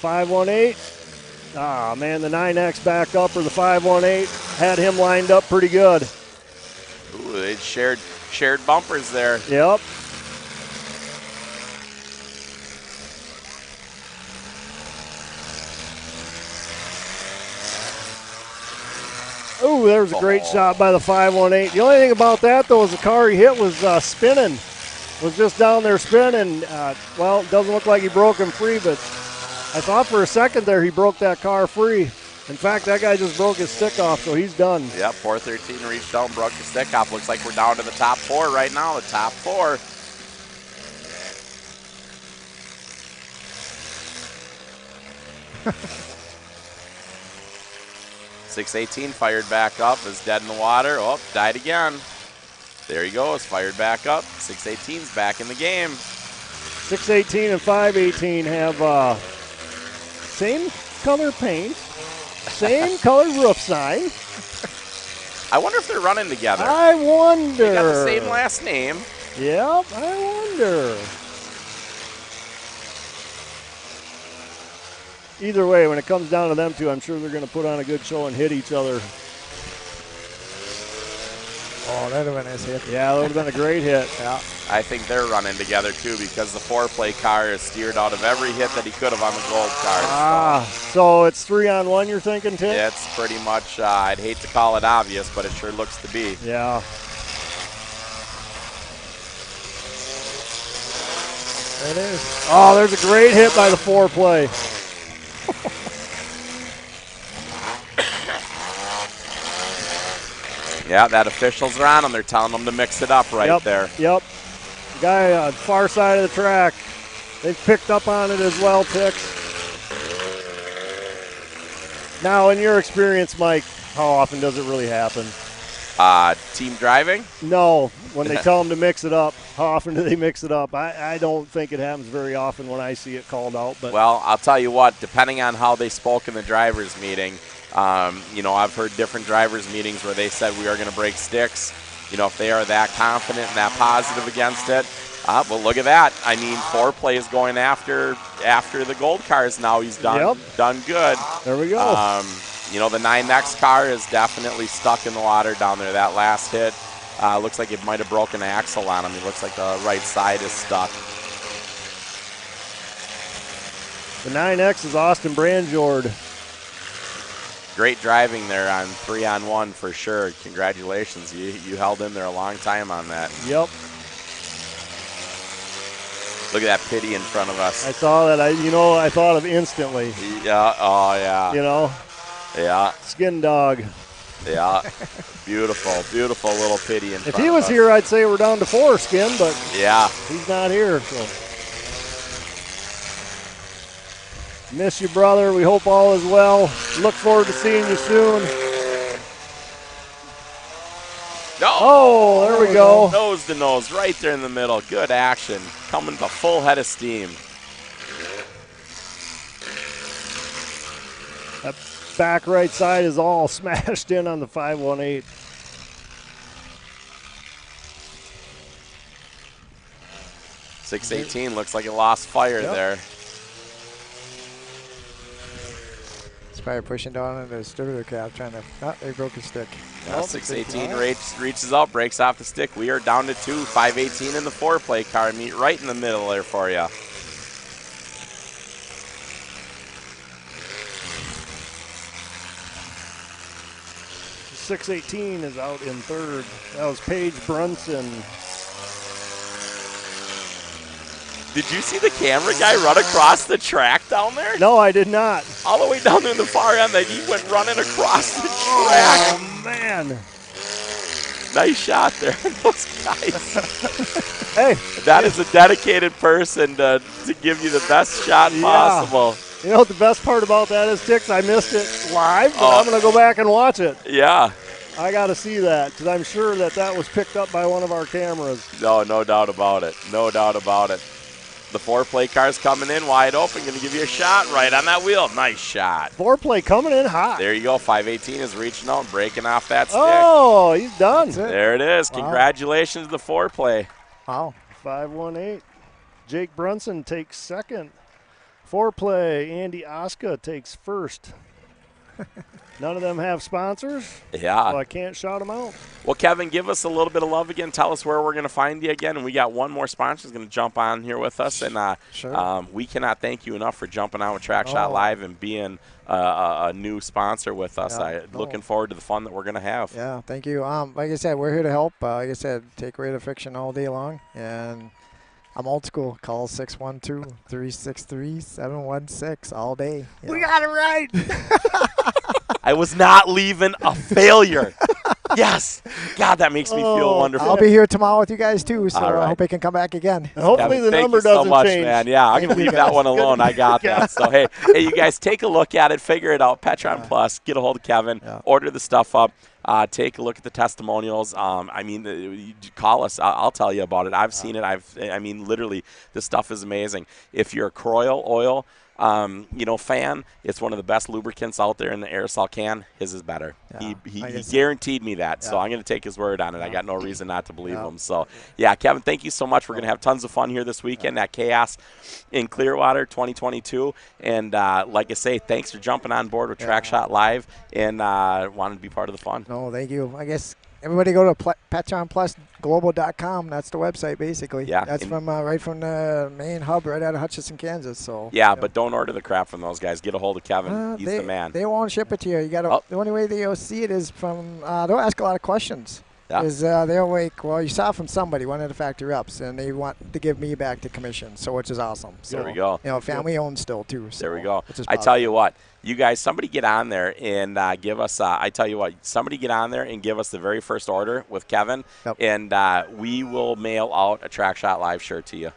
B: 518. Ah, man, the 9X backed up, or the 518 had him lined up pretty good.
H: Ooh, they shared bumpers there.
B: Yep. Ooh, there's a great shot by the 518. The only thing about that, though, is the car he hit was spinning. Was just down there spinning. Well, it doesn't look like he broke him free, but I thought for a second there he broke that car free. In fact, that guy just broke his stick off, so he's done.
H: Yep, 413 reached out and broke the stick off. Looks like we're down to the top 4 right now, the top 4. .618 fired back up, is dead in the water. Oh, died again. There he goes, fired back up. 618's back in the game.
B: 618 and 518 have same color paint, same color roof sign.
H: I wonder if they're running together.
B: I wonder.
H: They got the same last name.
B: Yep, I wonder. Either way, when it comes down to them two, I'm sure they're going to put on a good show and hit each other.
I: Oh, that would have been a nice hit.
B: Yeah, that would have been a great hit.
I: Yeah.
H: I think they're running together too because the 4-play car is steered out of every hit that he could have on the gold car.
B: So it's 3-on-1 you're thinking, Tim?
H: It's pretty much, I'd hate to call it obvious, but it sure looks to be.
B: Yeah.
I: There it is.
B: Oh, there's a great hit by the 4-play.
H: Yeah, that officials are on him. They're telling them to mix it up right there.
B: Yep. The guy on the far side of the track, they've picked up on it as well, Pick. Now, in your experience, Mike, how often does it really happen?
H: Team driving?
B: No, when they tell them to mix it up, how often do they mix it up? I don't think it happens very often when I see it called out. But
H: well, I'll tell you what, depending on how they spoke in the drivers' meeting, I've heard different drivers' meetings where they said we are going to break sticks. If they are that confident and that positive against it, well, look at that. I mean, 4-play is going after the gold cars now. He's done good.
B: There we go.
H: The 9X car is definitely stuck in the water down there. That last hit looks like it might have broken an axle on him. It looks like the right side is stuck.
B: The 9X is Austin Branjord.
H: Great driving there on 3-on-1 for sure. Congratulations. You held in there a long time on that.
B: Yep.
H: Look at that pity in front of us.
B: I saw that. I thought of instantly.
H: Yeah. Oh, yeah. Yeah.
B: Skin dog.
H: Yeah. Beautiful, beautiful little pity in front of us.
B: If he was here, I'd say we're down to 4, Skin, but
H: yeah,
B: he's not here. So. Miss you, brother. We hope all is well. Look forward to seeing you soon.
H: No.
B: Oh, there we go.
H: Nose to nose, right there in the middle. Good action. Coming to full head of steam.
B: That back right side is all smashed in on the 518.
H: .618 looks like it lost fire there.
I: It's probably pushing down into the distributor cap, trying to. Oh, they broke his stick.
H: Now 618 reaches up, breaks off the stick. We are down to 2. 518 in the 4-play car. Meet right in the middle there for you.
B: .618 is out in 3rd. That was Paige Brunson.
H: Did you see the camera guy run across the track down there?
B: No, I did not.
H: All the way down there in the far end, he went running across the track.
B: Oh, man.
H: Nice shot there. Those guys.
B: Hey.
H: That is a dedicated person to give you the best shot possible.
B: You know what the best part about that is, Tix? I missed it live, but I'm going to go back and watch it.
H: Yeah.
B: I got to see that because I'm sure that was picked up by one of our cameras.
H: No doubt about it. No doubt about it. The 4-play car's coming in wide open. Going to give you a shot right on that wheel. Nice shot.
B: 4-play coming in hot.
H: There you go. 518 is reaching out and breaking off that stick.
B: Oh, he's done.
H: There it is.
B: Wow.
H: Congratulations to the 4-play.
I: Wow.
B: 518. Jake Brunson takes second. 4-play. Andy Oska takes first. None of them have sponsors.
H: Yeah.
B: So I can't shout them out.
H: Well, Kevin, give us a little bit of love again. Tell us where we're going to find you again. And we got one more sponsor who's going to jump on here with us. And
I: Sure.
H: we cannot thank you enough for jumping on with TrackShot Live and being a new sponsor with us. Looking forward to the fun that we're going to have.
I: Yeah, thank you. Like I said, we're here to help. Like I said, take rate of fiction all day long. And I'm old school. Call 612-363-716 all day.
B: We got it right.
H: I was not leaving a failure. Yes. God, that makes me feel wonderful.
I: I'll be here tomorrow with you guys, too, so
H: right.
I: I hope I can come back again.
B: And hopefully the number
H: Thank you
B: doesn't
H: so much,
B: change.
H: man. Yeah, I'm going to leave that one alone. I got that. So, hey, you guys take a look at it. Figure it out. Petron Plus. Get a hold of Kevin.
I: Yeah.
H: Order the stuff up. Take a look at the testimonials. You call us. I'll tell you about it. I've seen it. Literally, this stuff is amazing. If you're a Croyle oil fan, it's one of the best lubricants out there in the aerosol can. His is better.
I: Yeah.
H: He guaranteed me that, so I'm going to take his word on it. I got no reason not to believe him. So, yeah, Kevin, thank you so much. We're going to have tons of fun here this weekend at Chaos in Clearwater 2022. And like I say, thanks for jumping on board with TrackShot Live and wanting to be part of the fun.
I: No, thank you. I guess everybody go to PetronPlusGlobal.com. That's the website, basically.
H: Yeah.
I: That's from right from the main hub right out of Hutchinson, Kansas. So.
H: Yeah, but don't order the crap from those guys. Get a hold of Kevin. He's the man.
I: They won't ship it to you. You got the only way they'll see it is from. They'll ask a lot of questions.
H: Yeah.
I: They're like, well, you saw from somebody, one of the factory reps, and they want to give me back the commission, so which is awesome. So,
H: there we go.
I: Family owned still too. So,
H: there we go. I tell you what, you guys, somebody get on there and give us. Somebody get on there and give us the very first order with Kevin, and we will mail out a TrackShot Live shirt to you.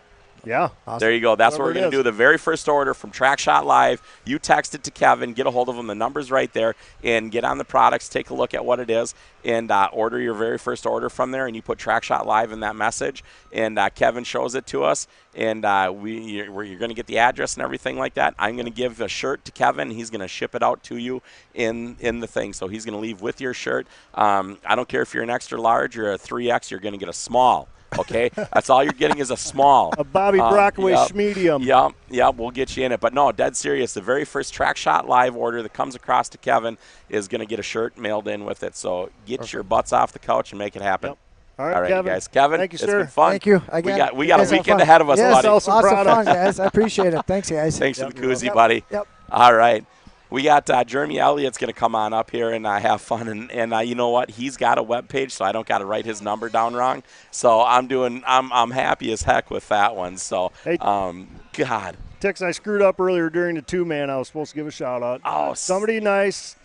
B: Yeah.
I: Awesome.
H: There you go. That's what we're going to do. The very first order from TrackShot Live. You text it to Kevin. Get a hold of him. The number's right there. And get on the products. Take a look at what it is. And order your very first order from there. And you put TrackShot Live in that message. And Kevin shows it to us. And you're going to get the address and everything like that. I'm going to give a shirt to Kevin. He's going to ship it out to you in the thing. So he's going to leave with your shirt. I don't care if you're an extra large or a 3X. You're going to get a small. Okay, that's all you're getting is a small.
B: A Bobby Brockway medium.
H: Yep, we'll get you in it. But no, dead serious. The very first TrackShot Live order that comes across to Kevin is going to get a shirt mailed in with it. So get your butts off the couch and make it happen.
B: Yep. All right,
H: Kevin. Guys. Kevin,
B: thank you,
H: it's
B: sir.
H: been fun.
I: Thank you.
H: We got a weekend ahead of us, buddy.
I: Lots of fun, guys. I appreciate it. Thanks, guys.
H: Thanks for the koozie, buddy.
I: Yep.
H: All right. We got Jeremy Elliott's going to come on up here and have fun. And you know what? He's got a webpage, so I don't got to write his number down wrong. So I'm happy as heck with that one. So,
B: hey,
H: God.
B: Tix, I screwed up earlier during the two-man. I was supposed to give a shout-out.
H: Oh,
B: somebody nice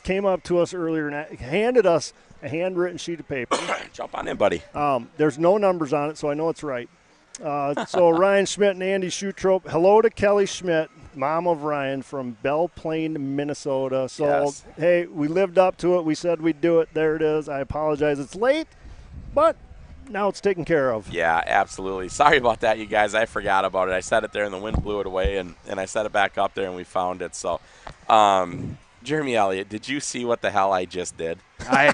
B: came up to us earlier and handed us a handwritten sheet of paper.
H: Jump on in, buddy.
B: There's no numbers on it, so I know it's right. So Ryan Schmidt and Andy Schutrope. Hello to Kelly Schmidt, mom of Ryan from Belle Plaine, Minnesota. So, hey, we lived up to it. We said we'd do it. There it is. I apologize. It's late, but now it's taken care of.
H: Yeah, absolutely. Sorry about that, you guys. I forgot about it. I set it there, and the wind blew it away, and I set it back up there, and we found it. So, Jeremy Elliott, did you see what the hell I just did? I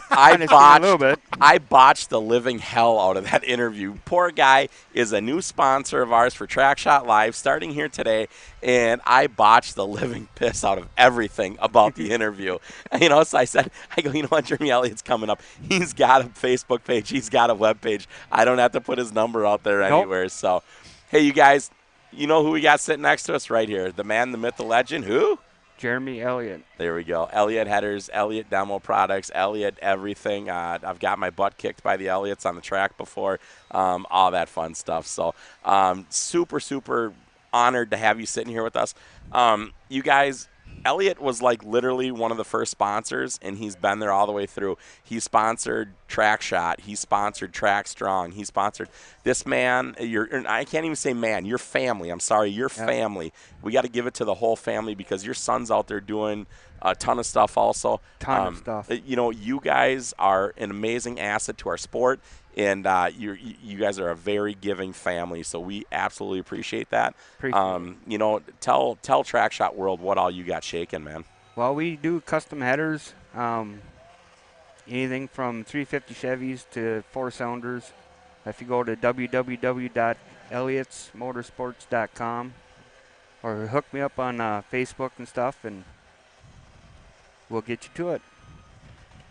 H: botched the living hell out of that interview. Poor guy is a new sponsor of ours for TrackShot Live starting here today, and I botched the living piss out of everything about the interview. So I go, you know what, Jeremy Elliott's coming up. He's got a Facebook page. He's got a web page. I don't have to put his number out there anywhere. Nope. So, hey, you guys, you know who we got sitting next to us right here? The man, the myth, the legend. Who?
J: Jeremy Elliott.
H: There we go. Elliott Headers, Elliott Demo Products, Elliott Everything. I've got my butt kicked by the Elliots on the track before, all that fun stuff. So super, super honored to have you sitting here with us. You guys, Elliot was like literally one of the first sponsors, and he's been there all the way through. He sponsored TrackShot. He sponsored Track Strong. He sponsored this man. I can't even say man. Your family. I'm sorry, your family. We got to give it to the whole family because your son's out there doing a ton of stuff also.
J: Ton of stuff.
H: You know, you guys are an amazing asset to our sport, and you guys are a very giving family, so we absolutely appreciate that. You know, tell TrackShot World what all you got shaking, man.
J: Well, we do custom headers, anything from 350 Chevys to 4-cylinders. If you go to www.elliotsmotorsports.com or hook me up on Facebook and stuff, and we'll get you to it.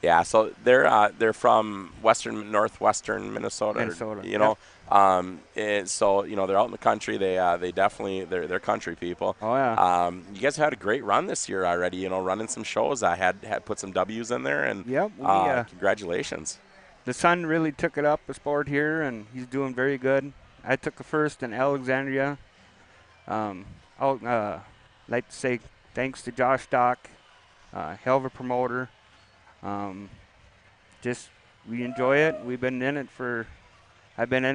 H: Yeah, so they're from northwestern Minnesota. You know, and so you know they're out in the country. They definitely they're country people.
J: Oh yeah.
H: You guys had a great run this year already. You know, running some shows. I had put some W's in there, and congratulations.
J: The son really took it up a sport here, and he's doing very good. I took a first in Alexandria. I'd like to say thanks to Josh Stock, hell of a promoter. Just we enjoy it. I've been in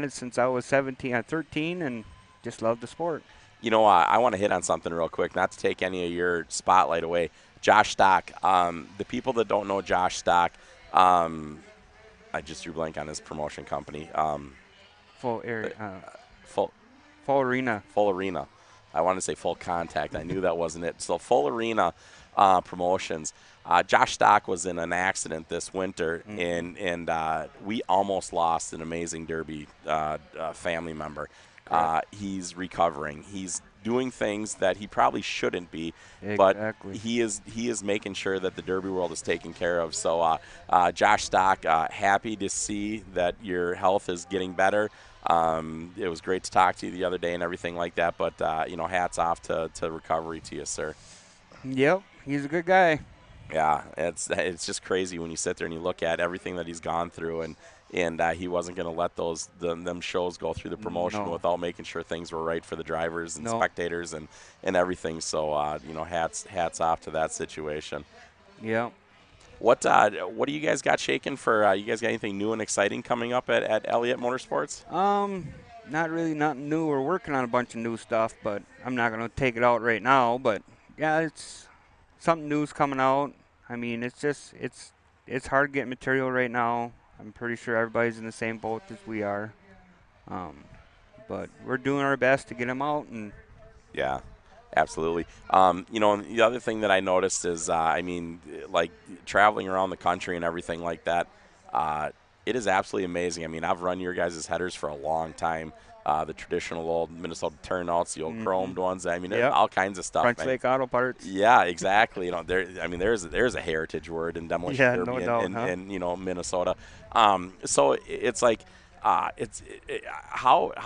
J: it since I was 13, and just love the sport.
H: You know, I want to hit on something real quick, not to take any of your spotlight away. Josh Stock, the people that don't know Josh Stock, I just drew blank on his promotion company.
J: Full Arena.
H: Full Arena. I wanted to say Full Contact. I knew that wasn't it. So Full Arena Promotions. Josh Stock was in an accident this winter, and we almost lost an amazing Derby family member. He's recovering. He's doing things that he probably shouldn't be, but he is making sure that the Derby world is taken care of. So Josh Stock, happy to see that your health is getting better. It was great to talk to you the other day and everything like that, but you know, hats off to recovery to you, sir.
J: Yep, he's a good guy.
H: Yeah, it's just crazy when you sit there and you look at everything that he's gone through, and he wasn't going to let them shows go through the promotion without making sure things were right for the drivers and spectators and everything. So you know, hats off to that situation.
J: Yeah.
H: What do you guys got shaking for? You guys got anything new and exciting coming up at Elliott Motorsports?
J: Not really, nothing new. We're working on a bunch of new stuff, but I'm not going to take it out right now. But yeah, it's something new's coming out. I mean, it's hard getting material right now. I'm pretty sure everybody's in the same boat as we are. But we're doing our best to get them out. And
H: yeah, absolutely. You know, the other thing that I noticed is, I mean, like traveling around the country and everything like that, it is absolutely amazing. I mean, I've run your guys' headers for a long time. The traditional old Minnesota turnouts, the old chromed ones. I mean, all kinds of stuff.
J: French Lake Auto Parts.
H: Yeah, exactly. You know, there's a heritage word in Demolition Derby in you know, Minnesota. So it's like, how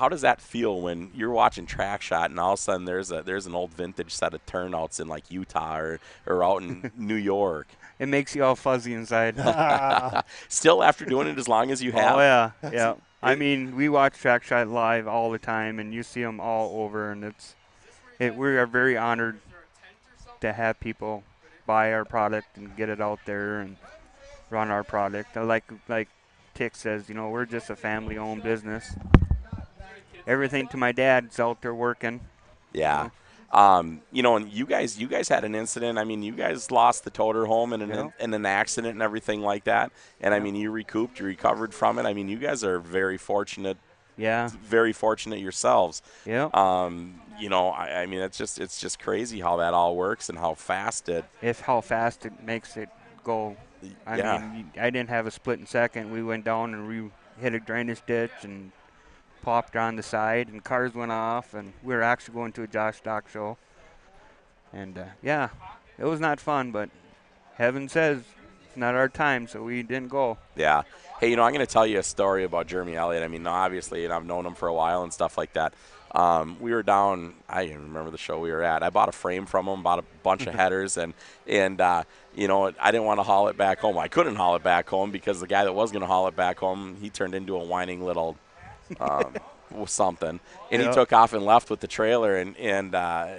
H: does that feel when you're watching TrackShot and all of a sudden there's an old vintage set of turnouts in like Utah or out in New York?
J: It makes you all fuzzy inside.
H: Still, after doing it as long as you have.
J: Oh yeah, yeah. I mean, we watch TrackShot Live all the time, and you see them all over, and we are very honored to have people buy our product and get it out there and run our product. Like Tick says, you know, we're just a family-owned business. Everything to my dad's out there working.
H: Yeah. You know, and you guys had an incident. I mean, you guys lost the toter home in an accident and everything like that. And I mean, you recovered from it. I mean, you guys are very fortunate.
J: Yeah.
H: Very fortunate yourselves.
J: Yeah.
H: You know, I mean, it's just crazy how that all works and how fast it
J: makes it go. I mean, I didn't have a split second. We went down and we hit a drainage ditch and popped on the side, and cars went off, and we were actually going to a Josh Stock show. And yeah, it was not fun, but heaven says it's not our time, so we didn't go.
H: Yeah. Hey, you know, I'm going to tell you a story about Jeremy Elliott. I mean, obviously, and I've known him for a while and stuff like that. We were down, I even remember the show we were at. I bought a frame from him, bought a bunch of headers, and you know, I didn't want to haul it back home. I couldn't haul it back home because the guy that was going to haul it back home, he turned into a whining little with something, and he took off and left with the trailer. And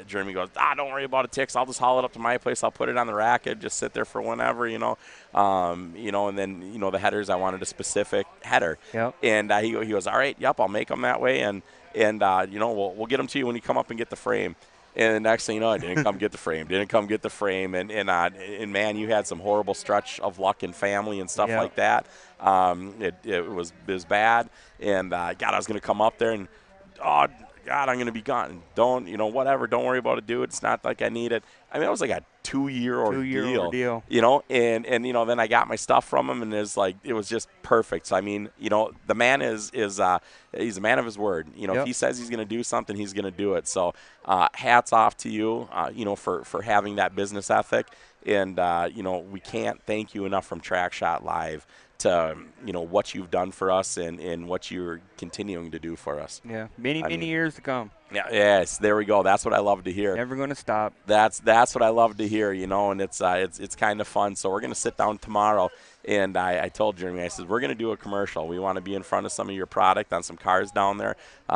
H: Jeremy goes, don't worry about it, Tix. I'll just haul it up to my place. I'll put it on the rack. It'd just sit there for whenever, you know. And then the headers, I wanted a specific header. Yep. And he goes, all right, yep, I'll make them that way, and we'll get them to you when you come up and get the frame. And the next thing you know, I didn't come get the frame. And man, you had some horrible stretch of luck and family and stuff like that. It was bad. And God, I was going to come up there and God, I'm going to be gone. Don't whatever. Don't worry about it, dude. It's not like I need it. I mean, it was like a 2-year ordeal. And then I got my stuff from him, and it was just perfect. So I mean, the man is he's a man of his word. If he says he's going to do something, he's going to do it. So hats off to you, for having that business ethic. And we can't thank you enough from TrackShotLive to what you've done for us and what you're continuing to do for us.
J: Yeah, many years to come.
H: Yeah, yes, there we go. That's what I love to hear.
J: Never going to stop.
H: That's what I love to hear, and it's kind of fun. So we're going to sit down tomorrow, and I told Jeremy, I said, we're going to do a commercial. We want to be in front of some of your product on some cars down there. You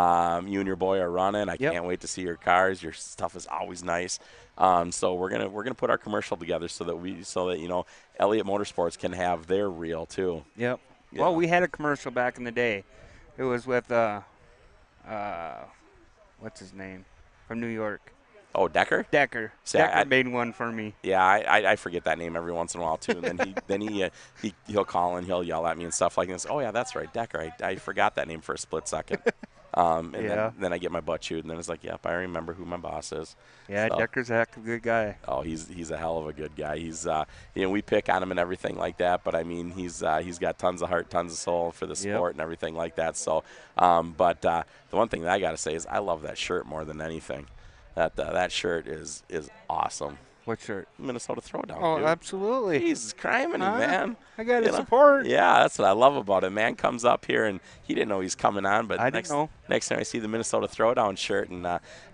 H: and your boy are running. I can't wait to see your cars. Your stuff is always nice. So we're gonna put our commercial together so that Elliott Motorsports can have their reel too.
J: Yep. Yeah. Well, we had a commercial back in the day. It was with what's his name from New York?
H: Oh, Decker.
J: Decker made one for me.
H: Yeah, I forget that name every once in a while too. And then he'll call and he'll yell at me and stuff like this. Oh yeah, that's right, Decker. I forgot that name for a split second. Then I get my butt chewed, and then it's like, yep, I remember who my boss is.
J: Yeah, so, Decker's a heck of a good guy.
H: Oh, he's a hell of a good guy. He's we pick on him and everything like that, but I mean he's got tons of heart, tons of soul for the sport and everything like that. So, but the one thing that I got to say is I love that shirt more than anything. That shirt is awesome.
J: What shirt?
H: Minnesota Throwdown.
J: Oh,
H: dude.
J: Absolutely.
H: He's criminy, man.
J: I got to support.
H: Yeah, that's what I love about it. Man comes up here, and he didn't know he's coming on, but
J: I didn't know.
H: Next time I see the Minnesota Throwdown shirt in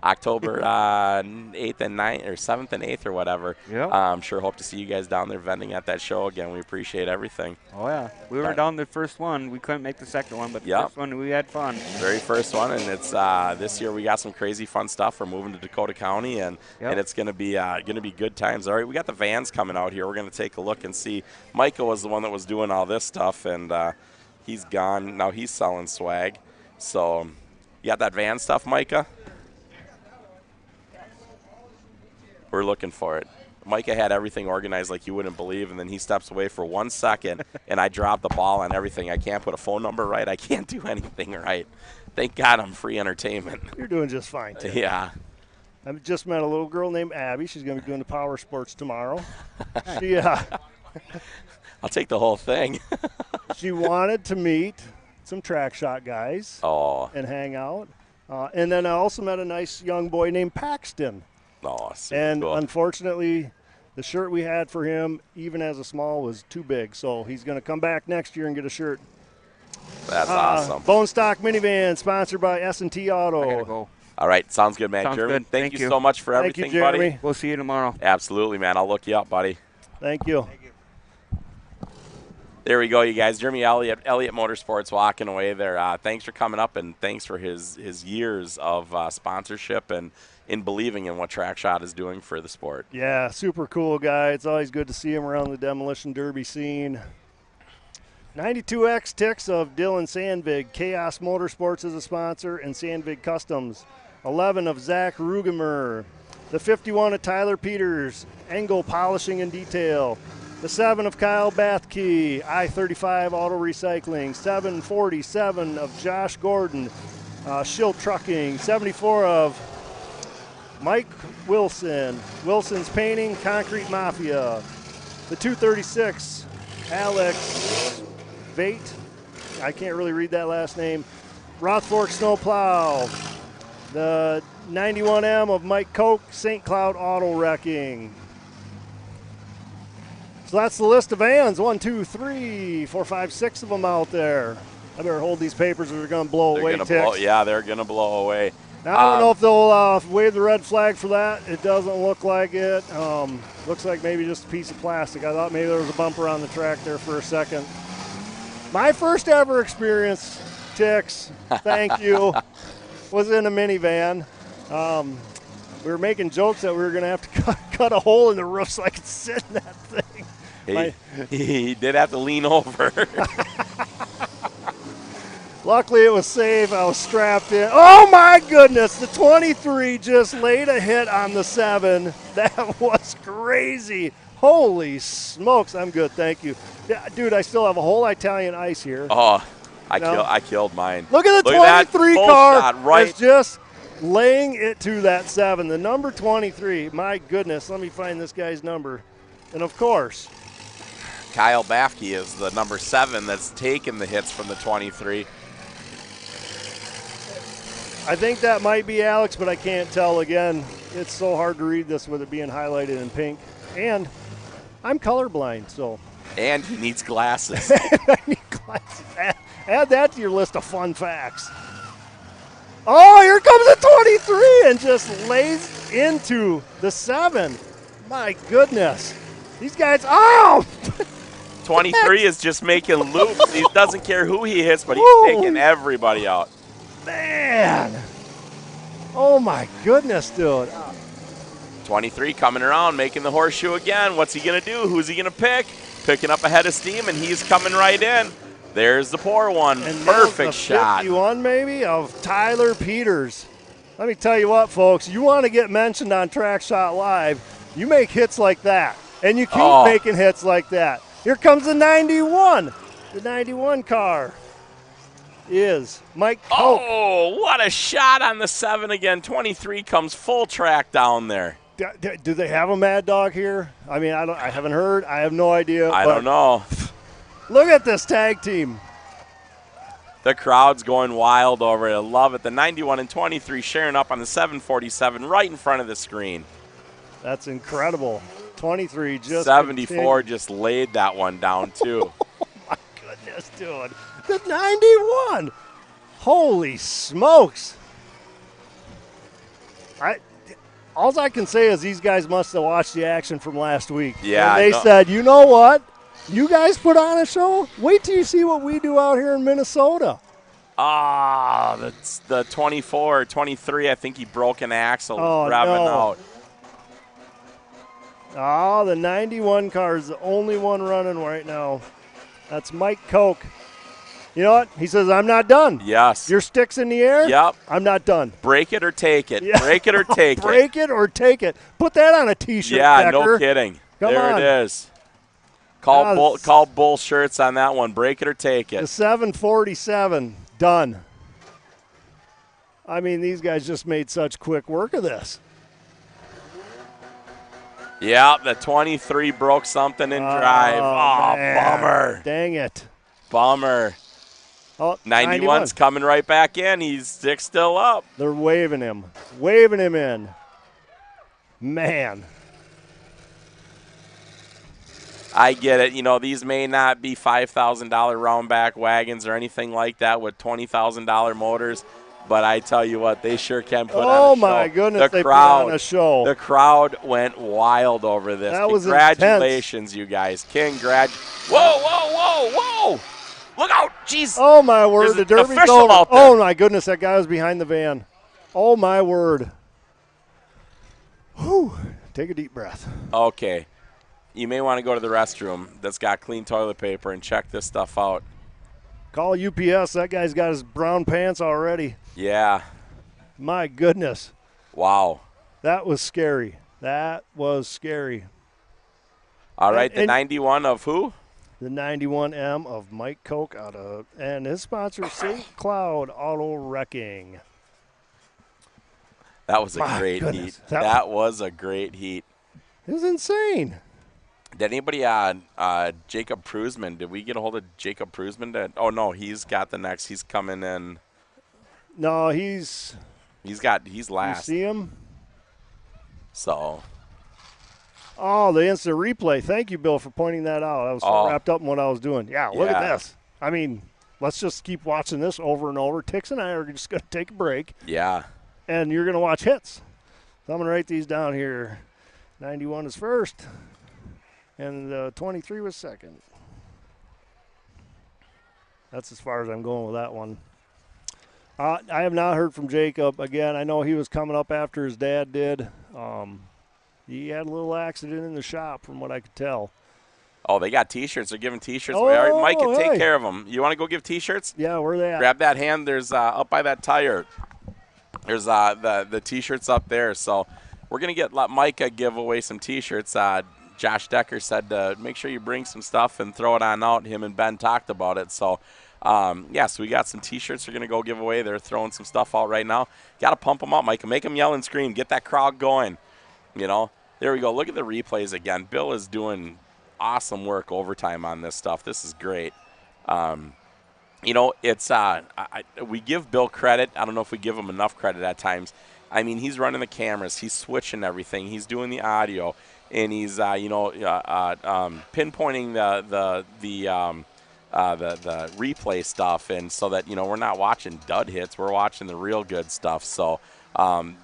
H: October 8th and 9th, or 7th and 8th or whatever, I'm sure hope to see you guys down there vending at that show again. We appreciate everything.
J: Oh, yeah. We were down the first one. We couldn't make the second one, but the first one we had fun.
H: Very first one, and it's this year we got some crazy fun stuff. We're moving to Dakota County, and it's going to be good times. All right, we got the vans coming out here. We're going to take a look and see. Micah was the one that was doing all this stuff, and he's gone. Now he's selling swag. So you got that van stuff, Micah? We're looking for it. Micah had everything organized like you wouldn't believe, and then he steps away for 1 second, and I drop the ball on everything. I can't put a phone number right. I can't do anything right. Thank God I'm free entertainment.
B: You're doing just fine, Tim.
H: Yeah.
B: I just met a little girl named Abby. She's going to be doing the power sports tomorrow.
H: I'll take the whole thing.
B: She wanted to meet some track shot guys and hang out. And then I also met a nice young boy named Paxton.
H: Oh, super
B: and
H: cool.
B: Unfortunately, the shirt we had for him, even as a small, was too big. So he's going to come back next year and get a shirt.
H: That's awesome.
B: Bone Stock Minivan, sponsored by S&T Auto.
J: I gotta go.
H: All right, sounds good, man.
J: Sounds
H: Jeremy,
J: good.
H: thank you so much for everything, buddy.
J: We'll see you tomorrow.
H: Absolutely, man. I'll look you up, buddy.
B: Thank you.
H: There we go, you guys. Jeremy Elliott Motorsports walking away there. Thanks for coming up, and thanks for his years of sponsorship and in believing in what TrackShot is doing for the sport.
B: Yeah, super cool guy. It's always good to see him around the Demolition Derby scene. 92X Tix of Dylan Sandvig. Chaos Motorsports is a sponsor, and Sandvig Customs. 11 of Zach Rugemer. The 51 of Tyler Peters. Engel Polishing and Detail. The 7 of Kyle Bathke. I-35 Auto Recycling. 747 of Josh Gordon. Schilt Trucking. 74 of Mike Wilson. Wilson's Painting, Concrete Mafia. The 236, Alex Vate. I can't really read that last name. Rothfork Snow Plow. The 91M of Mike Koch, St. Cloud Auto Wrecking. So that's the list of vans. 1, 2, 3, 4, 5, 6 of them out there. I better hold these papers or they're going to blow away.
H: They're going to blow away.
B: Now, I don't know if they'll wave the red flag for that. It doesn't look like it. Looks like maybe just a piece of plastic. I thought maybe there was a bumper on the track there for a second. My first ever experience, Tix. Thank you. was in a minivan. We were making jokes that we were going to have to cut a hole in the roof so I could sit in that thing.
H: He did have to lean over.
B: Luckily, it was safe. I was strapped in. Oh, my goodness. The 23 just laid a hit on the 7. That was crazy. Holy smokes. I'm good. Thank you. Yeah, dude, I still have a whole Italian ice here.
H: Oh, I killed mine.
B: Look at the 23 car. Right. It's just laying it to that 7. The number 23. My goodness. Let me find this guy's number. And, of course,
H: Kyle Bafke is the number 7 that's taken the hits from the 23.
B: I think that might be Alex, but I can't tell. Again, it's so hard to read this with it being highlighted in pink. And I'm colorblind, so.
H: And he needs glasses.
B: I need glasses. Add that to your list of fun facts. Oh, here comes the 23 and just lays into the 7. My goodness. These guys, oh!
H: 23 is just making loops. He doesn't care who he hits, but he's taking everybody out.
B: Man. Oh, my goodness, dude.
H: 23 coming around, making the horseshoe again. What's he going to do? Who's he going to pick? Picking up a head of steam, and he's coming right in. There's the poor one.
B: And
H: perfect shot.
B: 51 maybe of Tyler Peters. Let me tell you what, folks. You want to get mentioned on TrackShotLive, you make hits like that, and you keep making hits like that. Here comes the 91. The 91 car is Mike Koch.
H: Oh, what a shot on the 7 again. 23 comes full track down there.
B: Do they have a Mad Dog here? I mean, I haven't heard. I have no idea.
H: I don't know.
B: Look at this tag team.
H: The crowd's going wild over it. I love it. The 91 and 23 sharing up on the 747 right in front of the screen.
B: That's incredible. 23 just
H: 74 just laid that one down, too.
B: Oh, my goodness, dude. The 91. Holy smokes. All I can say is these guys must have watched the action from last week.
H: Yeah.
B: And they said, you know what? You guys put on a show? Wait till you see what we do out here in Minnesota.
H: That's the 24, 23. I think he broke an axle revving out.
B: Oh, the 91 car is the only one running right now. That's Mike Koch. You know what? He says, I'm not done.
H: Yes.
B: Your stick's in the air?
H: Yep.
B: I'm not done.
H: Break it or take it. Yeah. Break it or take it.
B: Break it or take it. Put that on a T-shirt,
H: Yeah,
B: Becker.
H: no kidding.
B: Come on.
H: There it is. Call bull shirts on that one. Break it or take it.
B: The 747, done. I mean, these guys just made such quick work of this.
H: Yeah, the 23 broke something in drive. Oh, bummer.
B: Dang it.
H: Bummer.
B: Oh,
H: 91's coming right back in. He's still up.
B: They're waving him. Waving him in. Man.
H: I get it. You know, these may not be $5,000 round back wagons or anything like that with $20,000 motors, but I tell you what, they sure can put on a show.
B: Oh, my goodness, they put on a show.
H: The crowd went wild over this.
B: That was
H: Congratulations,
B: intense.
H: you guys. Whoa, whoa, whoa, whoa. Look out. Jeez.
B: Oh, my word.
H: There's
B: the
H: an
B: Derby's
H: official
B: over.
H: out there.
B: Oh, my goodness. That guy was behind the van. Oh, my word. Whew. Take a deep breath.
H: Okay. You may want to go to the restroom that's got clean toilet paper and check this stuff out.
B: Call UPS. That guy's got his brown pants already.
H: Yeah.
B: My goodness.
H: Wow.
B: That was scary. That was scary.
H: All right, the 91 of who?
B: The 91M of Mike Koch and his sponsor, St. Cloud Auto Wrecking.
H: That was a great heat. That was a great heat.
B: It was insane.
H: Did anybody Jacob Prusman? Did we get a hold of Jacob Prusman? Oh no, he's got the next. He's coming in.
B: No, he's
H: last.
B: You see him?
H: So.
B: Oh, the instant replay. Thank you, Bill, for pointing that out. I was so wrapped up in what I was doing. Yeah, look at this. I mean, let's just keep watching this over and over. Tix and I are just going to take a break.
H: Yeah.
B: And you're going to watch hits. So I'm going to write these down here. 91 is first, and 23 was second. That's as far as I'm going with that one. I have not heard from Jacob. Again, I know he was coming up after his dad did. He had a little accident in the shop from what I could tell.
H: Oh, they got T-shirts. They're giving T-shirts
B: Oh,
H: away. All right, Mike, can take
B: hey.
H: care of them. You want to go give T-shirts?
B: Yeah, where they at?
H: Grab that hand. There's up by that tire. There's the T-shirts up there. So we're going to let Micah give away some T-shirts. Josh Decker said to make sure you bring some stuff and throw it on out. Him and Ben talked about it. So, so we got some T-shirts we're going to go give away. They're throwing some stuff out right now. Got to pump them up, Micah. Make them yell and scream. Get that crowd going. You know, there we go. Look at the replays again. Bill is doing awesome work overtime on this stuff. This is great. You know, it's we give Bill credit. I don't know if we give him enough credit at times. I mean, he's running the cameras. He's switching everything. He's doing the audio, and he's pinpointing the replay stuff, and so that we're not watching dud hits. We're watching the real good stuff. So.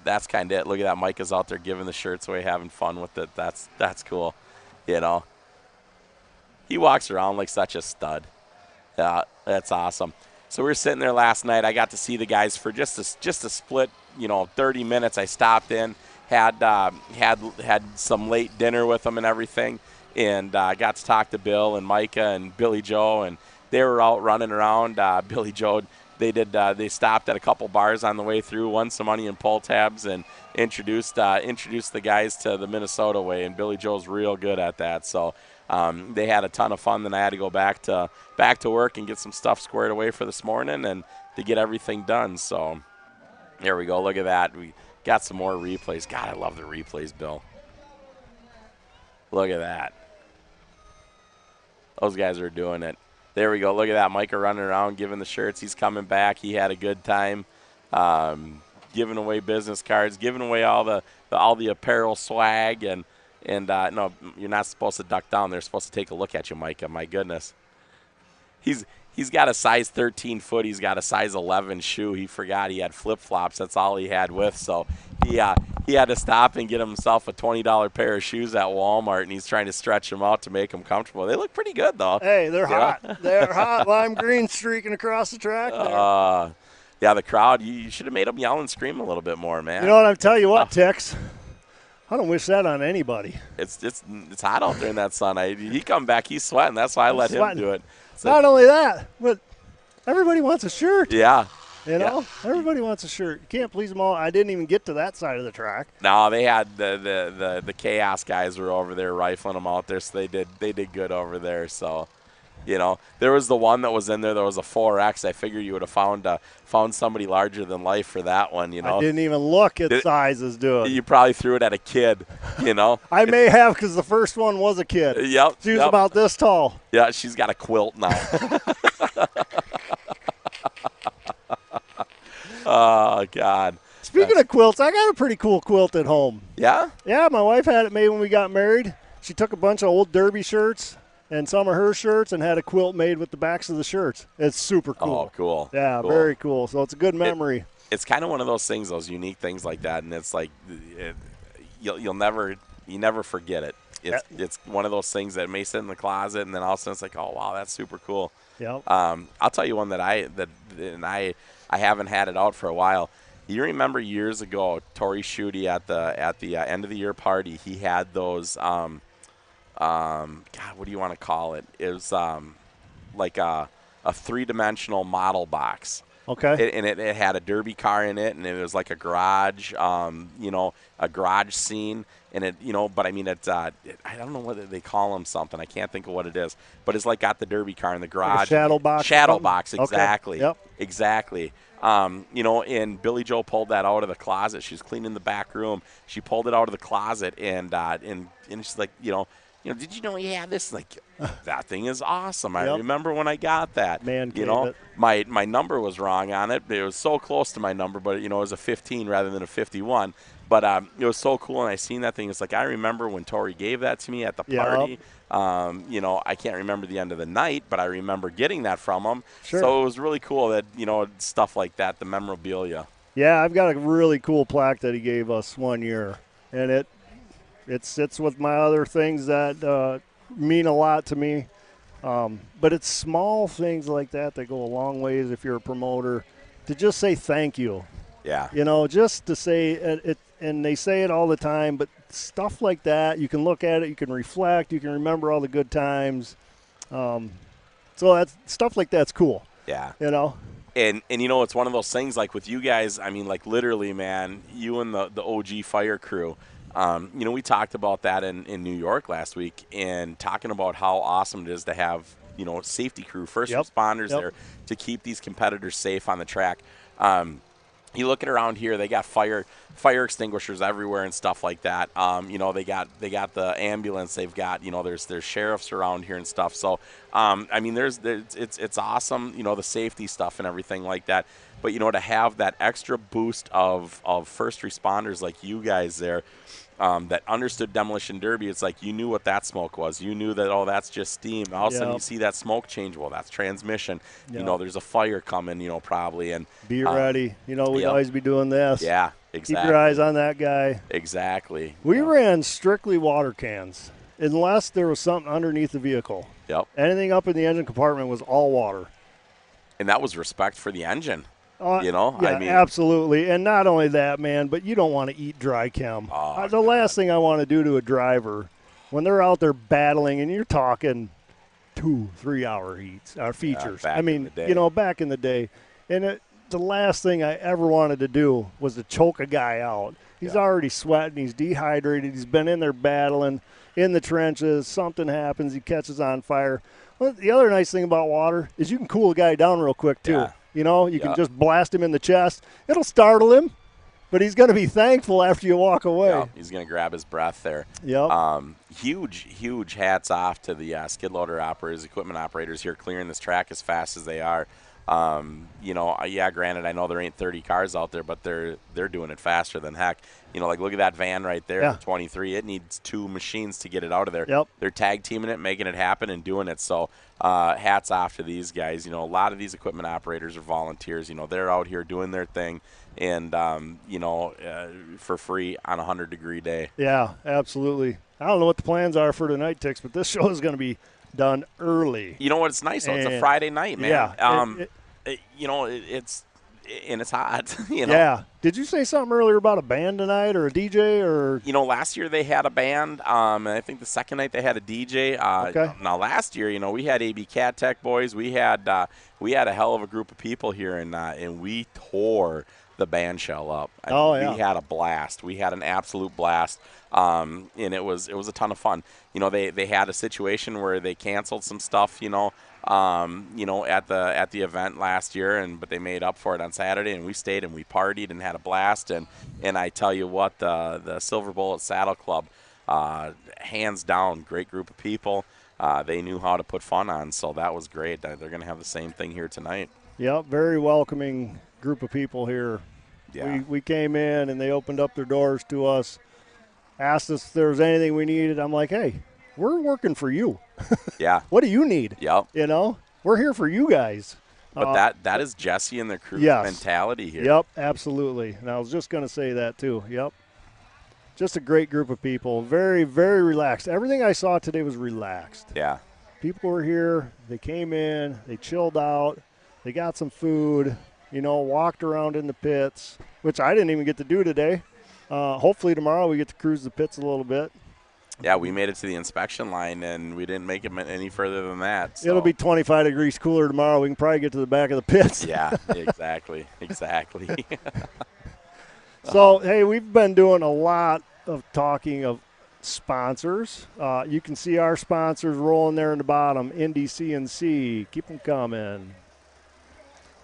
H: That's kind of it. Look at that. Mike is out there giving the shirts away, having fun with it. That's cool. You know, he walks around like such a stud. Yeah, that's awesome. So we were sitting there last night. I got to see the guys for just a split, 30 minutes. I stopped in, had some late dinner with them and everything, and got to talk to Bill and Micah and Billy Joe, and they were out running around. Billy Joe. They stopped at a couple bars on the way through, won some money in pull tabs, and introduced the guys to the Minnesota way. And Billy Joe's real good at that. So they had a ton of fun. Then I had to go back to work and get some stuff squared away for this morning and to get everything done. So there we go. Look at that. We got some more replays. God, I love the replays, Bill. Look at that. Those guys are doing it. There we go. Look at that. Micah running around giving the shirts. He's coming back. He had a good time giving away business cards, giving away all the apparel swag. And no, you're not supposed to duck down. They're supposed to take a look at you, Micah. My goodness. He's got a size 13 foot. He's got a size 11 shoe. He forgot he had flip-flops. That's all he had with. So he had to stop and get himself a $20 pair of shoes at Walmart, and he's trying to stretch them out to make them comfortable. They look pretty good, though.
B: Hey, they're hot. They're hot. Lime green streaking across the track there.
H: Yeah, the crowd, you should have made them yell and scream a little bit more, man.
B: You know what? I'll tell you what, Tex. I don't wish that on anybody.
H: It's hot out there in that sun. He come back, he's sweating. That's why I let him do it. So,
B: not only that, but everybody wants a shirt.
H: Yeah.
B: Everybody wants a shirt. You can't please them all. I didn't even get to that side of the track.
H: No, they had the Chaos guys were over there rifling them out there, so they did good over there. So, there was the one that was in there. There was a 4X. I figured you would have found somebody larger than life for that one.
B: I didn't even look at sizes, dude.
H: You probably threw it at a kid.
B: I may have, because the first one was a kid.
H: Yep.
B: She was about this tall.
H: Yeah, she's got a quilt now. Oh, God.
B: Speaking of quilts, I got a pretty cool quilt at home.
H: Yeah?
B: Yeah, my wife had it made when we got married. She took a bunch of old Derby shirts and some of her shirts and had a quilt made with the backs of the shirts. It's super cool.
H: Oh, cool.
B: Yeah,
H: cool.
B: Very cool. So it's a good memory.
H: It's kind of one of those things, those unique things like that, and it's like you never forget it. It's one of those things that may sit in the closet, and then all of a sudden it's like, oh wow, that's super cool.
B: Yep.
H: I'll tell you one that I haven't had it out for a while. You remember years ago, Tori Schutte at the end of the year party, he had those. God, what do you want to call it? It was like a 3-dimensional model box.
B: Okay.
H: And it had a derby car in it, and it was like a garage, a garage scene. And it, but I mean, I don't know what they call them, something. I can't think of what it is. But it's like got the derby car in the garage.
B: Like a shadow box.
H: Shadow box, exactly.
B: Okay. Yep.
H: Exactly. And Billy Joe pulled that out of the closet. She was cleaning the back room. She pulled it out of the closet, and she's like, did you know you had this? Like, that thing is awesome. I remember when I got that.
B: Man,
H: my number was wrong on it. It was so close to my number, but it was a 15 rather than a 51. But it was so cool, and I seen that thing. It's like I remember when Tori gave that to me at the party. I can't remember the end of the night, but I remember getting that from him.
B: Sure.
H: So it was really cool that stuff like that, the memorabilia.
B: Yeah, I've got a really cool plaque that he gave us one year, and it sits with my other things that mean a lot to me. But it's small things like that go a long ways if you're a promoter to just say thank you.
H: Yeah.
B: You know, just to say it, and they say it all the time, but stuff like that, you can look at it, you can reflect, you can remember all the good times. So that's stuff like that's cool.
H: Yeah.
B: You know?
H: And you know, it's one of those things like with you guys, I mean, like literally, man, you and the OG fire crew, you know, we talked about that in New York last week and talking about how awesome it is to have, you know, safety crew, first responders there to keep these competitors safe on the track. You look at around here, they got fire extinguishers everywhere and stuff like that. You know, they got the ambulance. They've got, you know, there's sheriffs around here and stuff. So, I mean, it's awesome, you know, the safety stuff and everything like that. But, you know, to have that extra boost of first responders like you guys there, that understood Demolition Derby, it's like you knew what that smoke was. You knew that, oh, that's just steam. All of a sudden you see that smoke change. Well, that's transmission. You know, there's a fire coming, you know, probably. And
B: be ready. You know, we'd always be doing this.
H: Yeah, exactly.
B: Keep your eyes on that guy.
H: Exactly.
B: We ran strictly water cans unless there was something underneath the vehicle.
H: Yep.
B: Anything up in the engine compartment was all water.
H: And that was respect for the engine. You know,
B: yeah,
H: I mean,
B: absolutely. And not only that, man, but you don't want to eat dry chem. The last thing I want to do to a driver when they're out there battling, and you're talking 2-3 hour heats, features. I mean, you know, back in the day. And the last thing I ever wanted to do was to choke a guy out. He's already sweating. He's dehydrated. He's been in there battling in the trenches. Something happens. He catches on fire. Well, the other nice thing about water is you can cool a guy down real quick, too.
H: Yeah.
B: You know, you can just blast him in the chest. It'll startle him, but he's going to be thankful after you walk away.
H: Yeah, he's going to grab his breath there.
B: Yep.
H: Huge hats off to the skid loader operators, equipment operators here clearing this track as fast as they are. You know, yeah, granted, I know there ain't 30 cars out there, but they're doing it faster than heck. You know, like look at that van right there, the 23. It needs 2 machines to get it out of there.
B: Yep.
H: They're tag teaming it, making it happen, and doing it. So hats off to these guys. You know, a lot of these equipment operators are volunteers. You know, they're out here doing their thing, and you know, for free on a 100-degree day.
B: Yeah, absolutely. I don't know what the plans are for tonight, Tix, but this show is going to be done early.
H: You know what? It's nice. It's a Friday night, man.
B: Yeah.
H: You know, it's hot. You know?
B: Yeah. Did you say something earlier about a band tonight or a DJ or?
H: You know, last year they had a band. And I think the second night they had a DJ.
B: Okay.
H: Now last year, you know, we had AB Cat Tech boys. We had a hell of a group of people here, and we tore the band shell up. We had a blast. We had an absolute blast. And it was a ton of fun. You know, they had a situation where they canceled some stuff, you know, at the event last year, but they made up for it on Saturday, and we stayed and we partied and had a blast. And I tell you what, the Silver Bullet Saddle Club, hands down, great group of people. They knew how to put fun on, so that was great. They're going to have the same thing here tonight.
B: Yep, very welcoming group of people here.
H: Yeah.
B: We came in and they opened up their doors to us, asked us if there was anything we needed. I'm like, hey, we're working for you.
H: Yeah.
B: What do you need?
H: Yep.
B: You know, we're here for you guys.
H: But that is Jesse and their crew's mentality here.
B: Yep, absolutely. And I was just going to say that too. Yep. Just a great group of people. Very, very relaxed. Everything I saw today was relaxed.
H: Yeah.
B: People were here. They came in. They chilled out. They got some food. You know, walked around in the pits, which I didn't even get to do today. Hopefully tomorrow we get to cruise the pits a little bit.
H: Yeah, we made it to the inspection line, and we didn't make it any further than that. So.
B: It'll be 25 degrees cooler tomorrow. We can probably get to the back of the pits.
H: Yeah, exactly.
B: So, hey, we've been doing a lot of talking of sponsors. You can see our sponsors rolling there in the bottom. NDC&C, keep them coming.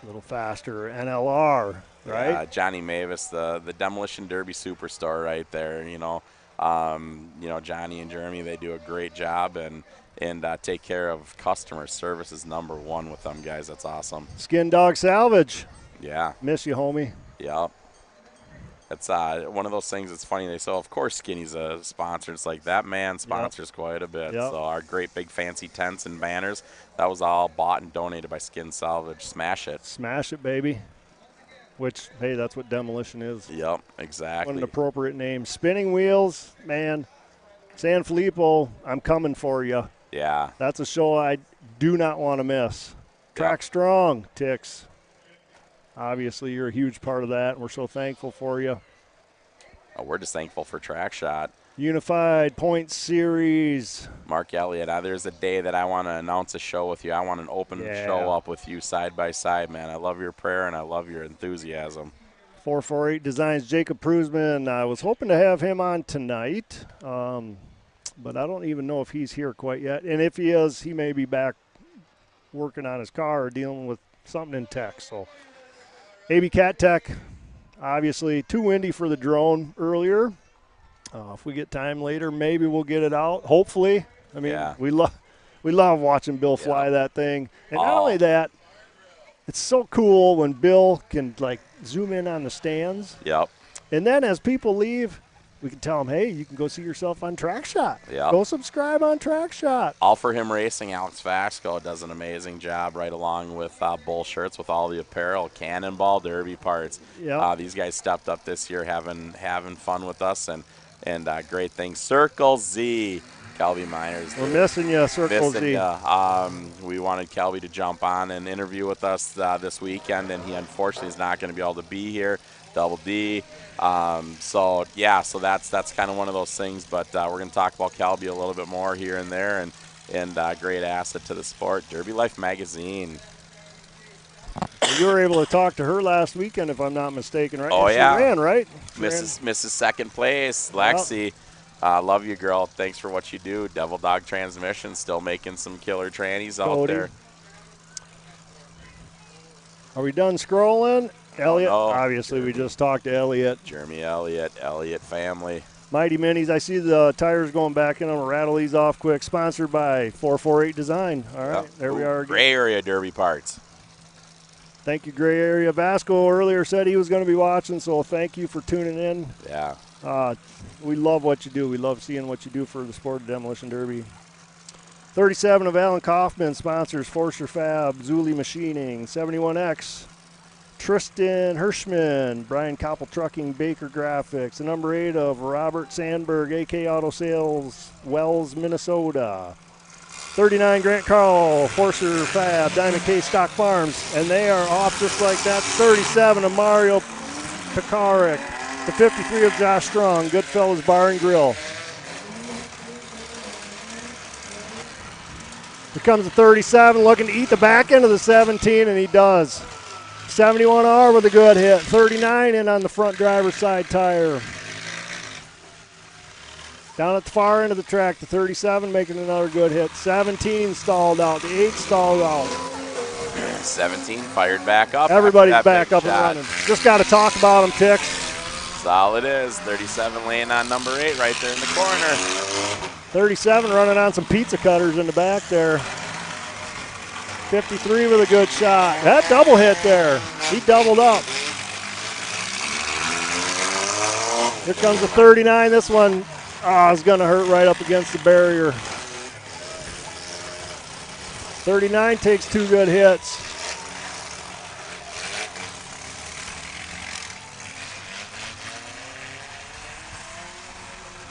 B: A little faster. NLR, right?
H: Yeah, Johnny Mavis, the Demolition Derby superstar right there, you know. Johnny and Jeremy, they do a great job and take care of customers. Service is #1 with them guys. That's awesome.
B: Skin Dog Salvage.
H: Yeah.
B: Miss you, homie.
H: Yeah. It's one of those things that's funny. They say, of course, Skinny's a sponsor. It's like that man sponsors quite a bit.
B: Yep.
H: So our great big fancy tents and banners, that was all bought and donated by Skin Salvage. Smash it.
B: Smash it, baby. Which, hey, that's what Demolition is.
H: Yep, exactly.
B: What an appropriate name. Spinning Wheels, man. San Filippo, I'm coming for you.
H: Yeah.
B: That's a show I do not want to miss. Track Strong, Tix. obviously you're a huge part of that, and we're so thankful for you.
H: Oh, we're just thankful for TrackShot.
B: Unified Point Series.
H: Mark Elliott, there's a day that I want to announce a show with you. I want an open show up with you side by side, man. I love your prayer, and I love your enthusiasm.
B: 448 Designs, Jacob Prusman. I was hoping to have him on tonight, but I don't even know if he's here quite yet. And if he is, he may be back working on his car or dealing with something in tech. So AB Cat Tech, obviously too windy for the drone earlier. If we get time later, maybe we'll get it out. Hopefully. I mean, we love watching Bill fly that thing. And not only that, it's so cool when Bill can, like, zoom in on the stands.
H: Yep.
B: And then as people leave, we can tell them, hey, you can go see yourself on TrackShot.
H: Yep.
B: Go subscribe on TrackShot.
H: All for Him Racing, Alex Vasco does an amazing job right along with Bull Shirts with all the apparel, Cannonball, Derby parts.
B: Yep.
H: These guys stepped up this year having fun with us and great things. Circle Z, Kelby Myers.
B: We're missing you, Circle Z.
H: We wanted Kelby to jump on and interview with us this weekend, and he unfortunately is not going to be able to be here. Double D. So that's kind of one of those things, but we're going to talk about Kelby a little bit more here and there, and great asset to the sport. Derby Life Magazine.
B: You were able to talk to her last weekend, if I'm not mistaken, right?
H: Oh,
B: she
H: yeah.
B: ran, right?
H: Mrs. Second Place, Lexi. Love you, girl. Thanks for what you do. Devil Dog Transmission, still making some killer trannies out there.
B: Are we done scrolling? Elliot?
H: Oh, no.
B: Obviously, we just talked to Elliot.
H: Jeremy Elliott, Elliott family.
B: Mighty Minis. I see the tires going back in. I'm going to rattle these off quick. Sponsored by 448 Design. All right, there we are again.
H: Gray Area Derby parts.
B: Thank you, Gray Area. Vasco earlier said he was going to be watching, so thank you for tuning in.
H: Yeah.
B: We love what you do. We love seeing what you do for the sport of Demolition Derby. 37 of Alan Kaufman sponsors Forster Fab, Zuli Machining, 71X, Tristan Hirschman, Brian Koppel Trucking, Baker Graphics, the number 8 of Robert Sandberg, AK Auto Sales, Wells, Minnesota. 39 Grant Carl, Forster Fab, Diamond K Stock Farms, and they are off just like that. 37 of Mario Pekarik, the 53 of Josh Strong, Goodfellas Bar and Grill. Here comes the 37, looking to eat the back end of the 17, and he does. 71R with a good hit. 39 in on the front driver's side tire. Down at the far end of the track, the 37 making another good hit. 17 stalled out. The 8 stalled out.
H: 17 fired back up.
B: Everybody's back up and running. Just got to talk about them, Tick.
H: That's all it is. 37 laying on number 8 right there in the corner.
B: 37 running on some pizza cutters in the back there. 53 with a good shot. That double hit there. He doubled up. Here comes the 39. This one is going to hurt right up against the barrier. 39 takes 2 good hits.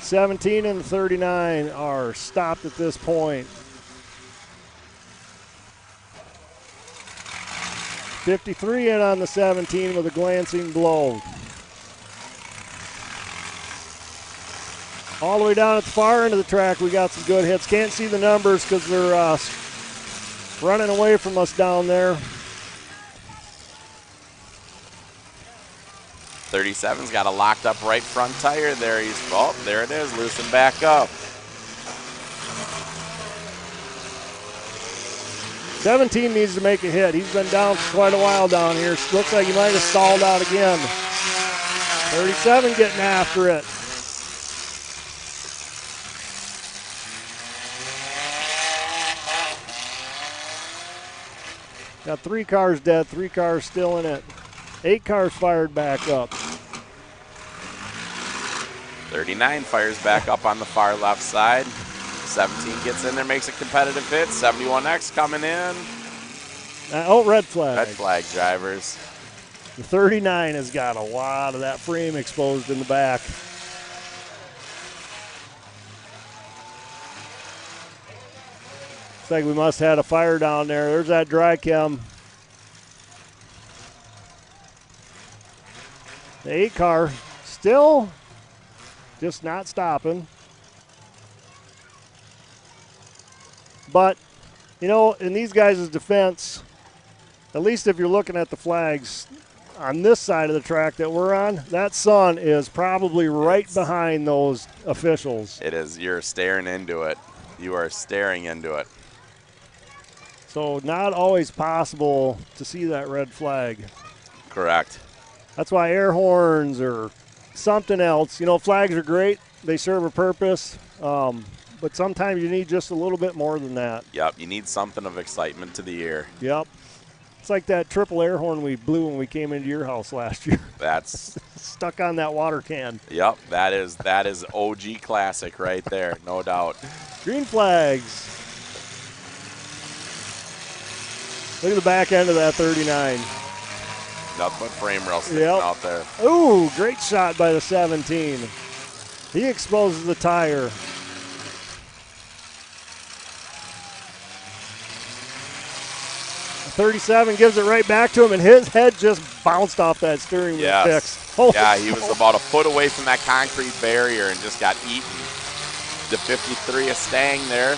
B: '17 and the 39 are stopped at this point. 53 in on the 17 with a glancing blow. All the way down at the far end of the track, we got some good hits. Can't see the numbers because they're running away from us down there.
H: 37's got a locked up right front tire there. There it is, loosened back up.
B: 17 needs to make a hit. He's been down for quite a while down here. Looks like he might have stalled out again. 37 getting after it. Got 3 cars dead, 3 cars still in it. 8 cars fired back up.
H: 39 fires back up on the far left side. 17 gets in there, makes a competitive hit. 71X coming in.
B: Red flag.
H: Red flag drivers.
B: The 39 has got a lot of that frame exposed in the back. Looks like we must have had a fire down there. There's that dry chem. The 8 car still just not stopping. But, you know, in these guys' defense, at least if you're looking at the flags on this side of the track that we're on, that sun is probably right behind those officials.
H: It is. You're staring into it. You are staring into it.
B: So not always possible to see that red flag.
H: Correct.
B: That's why air horns or something else, you know, flags are great. They serve a purpose. But sometimes you need just a little bit more than that.
H: Yep, you need something of excitement to the ear.
B: Yep. It's like that triple air horn we blew when we came into your house last year.
H: That's
B: stuck on that water can.
H: Yep, that is OG classic right there, no doubt.
B: Green flags. Look at the back end of that 39.
H: Nothing but frame rail sticking
B: Yep.
H: out there.
B: Ooh, great shot by the 17. He exposes the tire. The 37 gives it right back to him, and his head just bounced off that steering wheel fix. Oh.
H: Yeah, he was about a foot away from that concrete barrier and just got eaten. The 53 is staying there.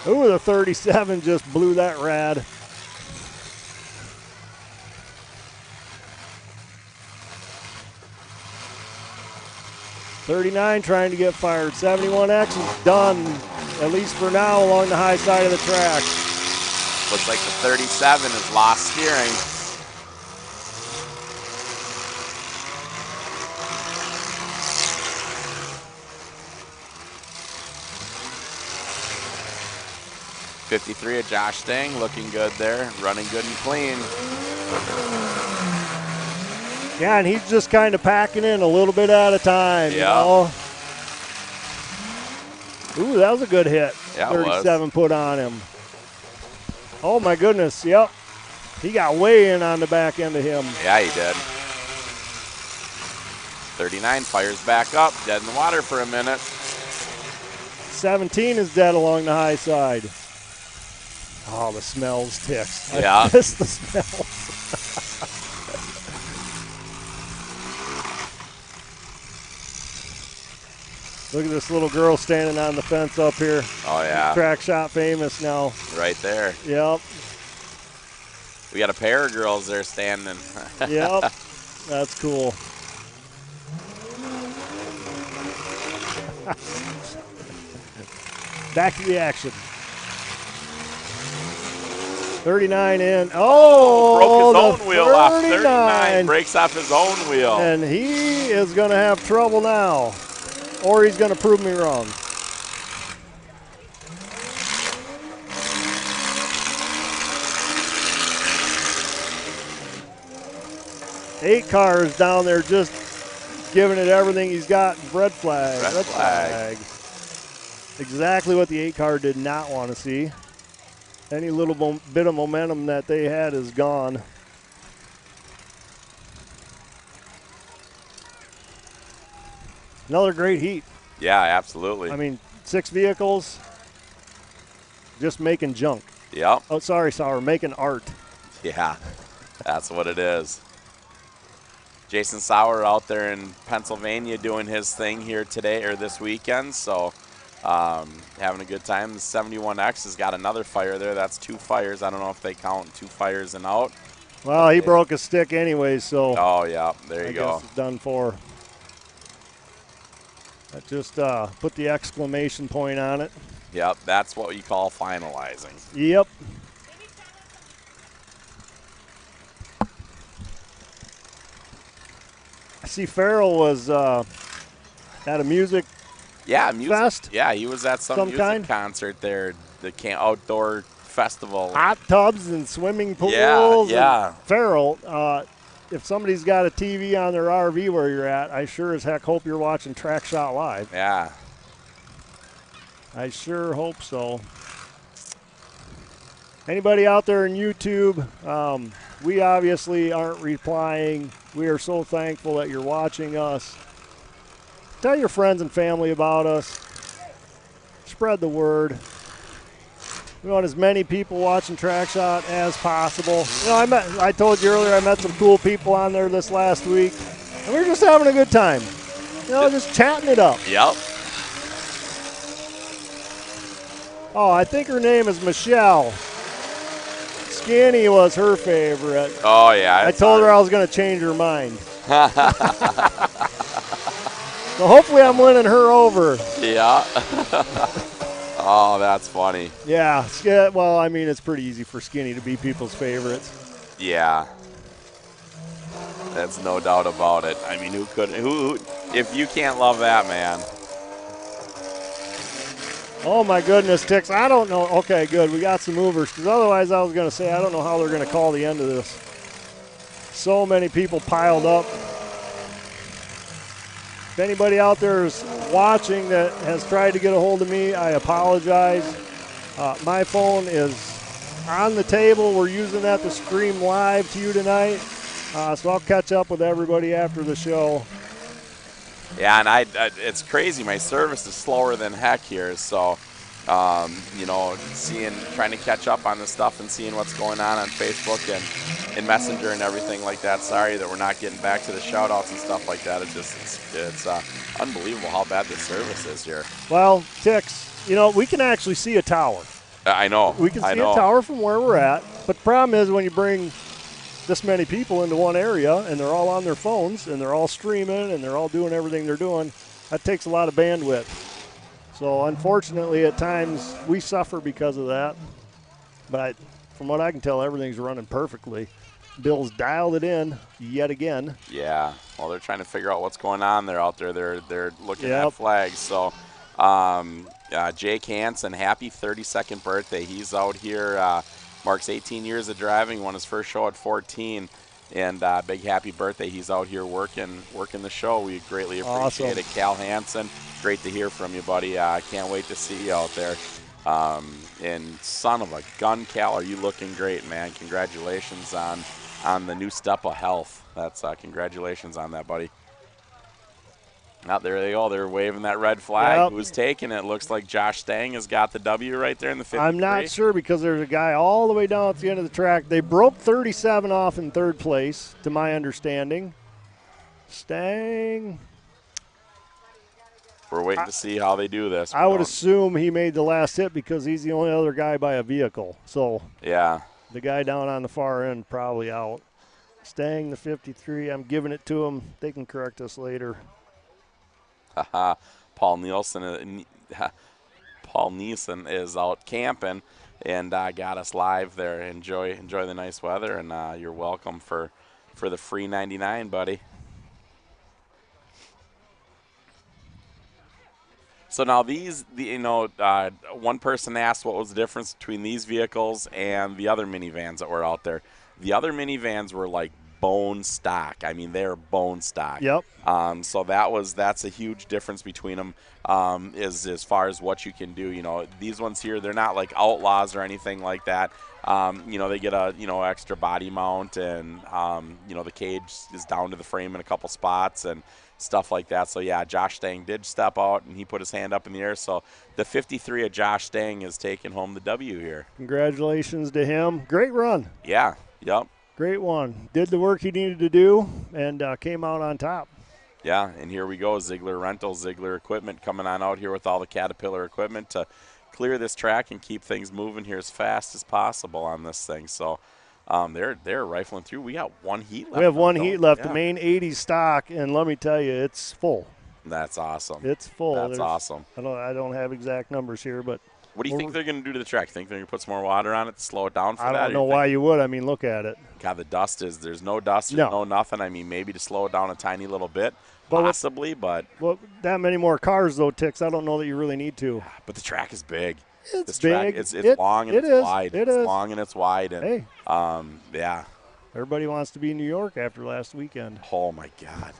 B: Ooh, the 37 just blew that rad. '39 trying to get fired. 71X is done, at least for now, along the high side of the track.
H: Looks like the 37 has lost steering. '53 of Josh Stang looking good there, running good and clean.
B: Yeah, and he's just kind of packing in a little bit at a time.
H: Yeah.
B: You know? Ooh, that was a good hit.
H: Yeah, it was.
B: 37 put on him. Oh, my goodness. Yep. He got way in on the back end of him.
H: Yeah, he did. 39 fires back up, dead in the water for a minute.
B: 17 is dead along the high side. Oh, the smells ticks.
H: Yeah.
B: I miss the smells. Look at this little girl standing on the fence up here.
H: Oh, yeah.
B: Track shot famous now.
H: Right there.
B: Yep.
H: We got a pair of girls there standing.
B: Yep. That's cool. Back to the action. 39 in. Oh,
H: broke his own wheel off.
B: 39
H: breaks off his own wheel.
B: And he is going to have trouble now, or he's going to prove me wrong. Eight cars down there just giving it everything he's got. Red flag.
H: Red flag.
B: Exactly what the 8 car did not want to see. Any little bit of momentum that they had is gone. Another great heat.
H: Yeah, absolutely.
B: I mean, 6 vehicles just making junk.
H: Yep.
B: Oh, sorry, Sauer, making art.
H: Yeah, that's what it is. Jason Sauer out there in Pennsylvania doing his thing here today or this weekend, so having a good time. The 71X has got another fire there. That's 2 fires. I don't know if they count 2 fires and out.
B: Well, he broke a stick anyway, so.
H: Oh, yeah, there you go.
B: Guess it's done for. That just put the exclamation point on it.
H: Yep, that's what you call finalizing.
B: Yep. I see Farrell was at a music fest.
H: Yeah, he was at some music concert there, the outdoor festival.
B: Hot tubs and swimming pools.
H: Yeah.
B: And Farrell, if somebody's got a TV on their RV where you're at, I sure as heck hope you're watching TrackShotLive.
H: Yeah.
B: I sure hope so. Anybody out there in YouTube, we obviously aren't replying. We are so thankful that you're watching us. Tell your friends and family about us. Spread the word. We want as many people watching Track Shot as possible. You know, I told you earlier, I met some cool people on there this last week, and we were just having a good time. You know, just chatting it up.
H: Yep.
B: Oh, I think her name is Michelle. Skinny was her favorite.
H: Oh, yeah.
B: I told her I was going to change her mind. So hopefully I'm winning her over.
H: Yeah. Oh, that's funny.
B: Yeah. Well, I mean, it's pretty easy for Skinny to be people's favorites.
H: Yeah. That's no doubt about it. I mean, who if you can't love that, man.
B: Oh, my goodness, Tix. I don't know. Okay, good. We got some movers, because otherwise I was going to say I don't know how they're going to call the end of this. So many people piled up. If anybody out there is watching that has tried to get a hold of me, I apologize. My phone is on the table. We're using that to stream live to you tonight. So I'll catch up with everybody after the show.
H: Yeah, and it's crazy. My service is slower than heck here. So, you know, trying to catch up on this stuff and seeing what's going on Facebook and Messenger and everything like that. Sorry that we're not getting back to the shout-outs and stuff like that. It's unbelievable how bad the service is here.
B: Well, Tix, you know, we can actually see a tower.
H: I know.
B: We can see a tower from where we're at. But the problem is when you bring this many people into one area and they're all on their phones and they're all streaming and they're all doing everything they're doing, that takes a lot of bandwidth. So unfortunately at times we suffer because of that. But from what I can tell, everything's running perfectly. Bill's dialed it in yet again.
H: Yeah. Well, they're trying to figure out what's going on there out there. They're looking
B: Yep.
H: at flags. So Jake Hansen, happy 32nd birthday. He's out here. Mark's 18 years of driving, won his first show at 14. And big happy birthday. He's out here working the show. We greatly appreciate
B: Awesome.
H: it. Cal Hansen, great to hear from you, buddy. Can't wait to see you out there. And son of a gun, Cal, are you looking great, man. Congratulations on the new step of health. That's congratulations on that, buddy. Now, there they go. They're waving that red flag.
B: Yep.
H: Who's taking it? Looks like Josh Stang has got the W right there in the 53.
B: I'm not sure because there's a guy all the way down at the end of the track. They broke 37 off in third place, to my understanding. Stang.
H: We're waiting to see how they do this.
B: I would assume he made the last hit because he's the only other guy by a vehicle. So
H: yeah,
B: the guy down on the far end probably out. Stang, the 53. I'm giving it to him. They can correct us later.
H: Paul Nielsen is out camping and got us live there. Enjoy the nice weather, and you're welcome for the free 99, buddy. So now one person asked what was the difference between these vehicles and the other minivans that were out there. The other minivans were like bone stock. I mean, they're bone stock.
B: Yep.
H: So that's a huge difference between them. Is as far as what you can do. You know, these ones here, they're not like Outlaws or anything like that. You know, they get a extra body mount, and the cage is down to the frame in a couple spots and stuff like that. So yeah, Josh Stang did step out and he put his hand up in the air. So the 53 of Josh Stang is taking home the W here.
B: Congratulations to him. Great run.
H: Yeah. Yep.
B: Great one. Did the work he needed to do and came out on top.
H: Yeah, and here we go. Ziegler Rental, Ziegler Equipment coming on out here with all the Caterpillar equipment to clear this track and keep things moving here as fast as possible on this thing. So they're rifling through. We got one heat left.
B: We have one heat left,
H: yeah.
B: The main 80 stock, and let me tell you, it's full.
H: That's awesome.
B: It's full.
H: That's awesome.
B: I don't have exact numbers here, but
H: what do you think they're going to do to the track? Think they're going to put some more water on it to slow it down for
B: I
H: that?
B: don't know why you would. I mean, look at it.
H: God, there's no dust, there's no nothing. I mean, maybe to slow it down a tiny little bit, possibly, but.
B: Well, that many more cars, though, Tix, I don't know that you really need to.
H: But the track is big.
B: It's
H: big. It's long and it's wide.
B: It
H: is
B: is
H: long and it's wide. And,
B: hey.
H: Yeah.
B: Everybody wants to be in New York after last weekend.
H: Oh, my God.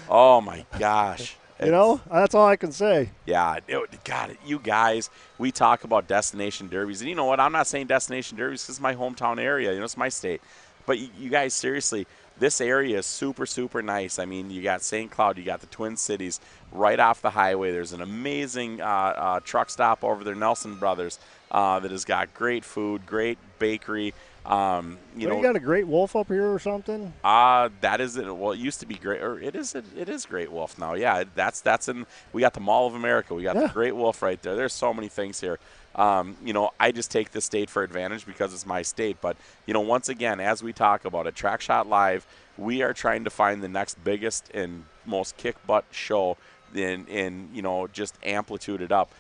H: Oh, my gosh.
B: You know, that's all I can say.
H: Yeah, God, you guys, we talk about destination derbies. And you know what? I'm not saying destination derbies because it's my hometown area. You know, it's my state. But you guys, seriously, this area is super, super nice. I mean, you got St. Cloud, you got the Twin Cities right off the highway. There's an amazing truck stop over there, Nelson Brothers. that has got great food, great bakery.
B: You got a Great Wolf up here or something?
H: That is it. Well, it used to be great, or it is Great Wolf now. Yeah, that's in. We got the Mall of America. We got the Great Wolf right there. There's so many things here. I just take this state for advantage because it's my state. But once again, as we talk about it, TrackShotLive, we are trying to find the next biggest and most kick butt show in just amplitude it up.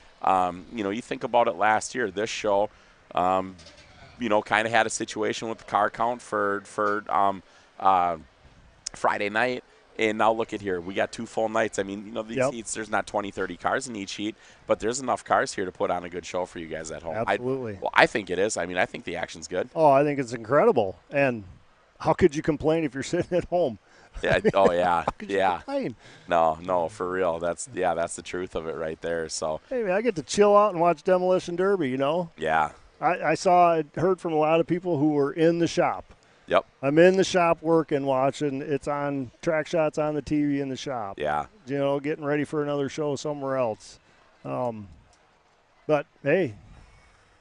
H: You think about it last year, this show. Kind of had a situation with the car count for Friday night. And now look at here. We got 2 full nights. I mean, these heats, there's not 20, 30 cars in each heat, but there's enough cars here to put on a good show for you guys at home.
B: Absolutely.
H: I think it is. I mean, I think the action's good.
B: Oh, I think it's incredible. And how could you complain if you're sitting at home?
H: Yeah. Oh, yeah. Yeah.
B: Complain?
H: No, for real. That's the truth of it right there. So.
B: Hey, man, I get to chill out and watch Demolition Derby,
H: Yeah.
B: I heard from a lot of people who were in the shop.
H: Yep.
B: I'm in the shop working, watching. It's on track shots on the TV in the shop.
H: Yeah.
B: Getting ready for another show somewhere else. But, hey,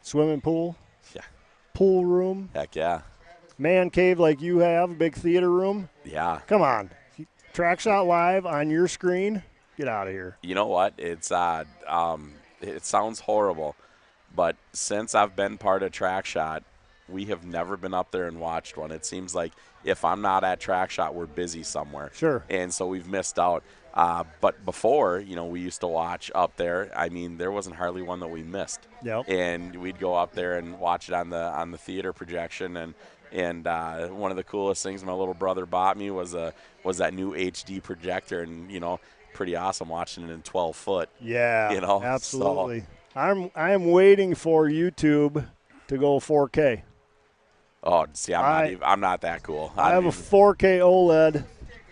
B: swimming pool.
H: Yeah.
B: Pool room.
H: Heck yeah.
B: Man cave like you have, a big theater room.
H: Yeah.
B: Come on. TrackShotLive on your screen. Get out of here.
H: You know what? It's it sounds horrible. But since I've been part of TrackShot, we have never been up there and watched one. It seems like if I'm not at TrackShot, we're busy somewhere.
B: Sure.
H: And so we've missed out. But before, we used to watch up there. I mean, there wasn't hardly one that we missed.
B: Yep.
H: And we'd go up there and watch it on the theater projection. And one of the coolest things my little brother bought me was that new HD projector, and pretty awesome watching it in 12 foot.
B: Yeah. Absolutely.
H: So,
B: I'm waiting for YouTube to go 4K.
H: Oh, see, I'm not that cool.
B: I have a 4K OLED,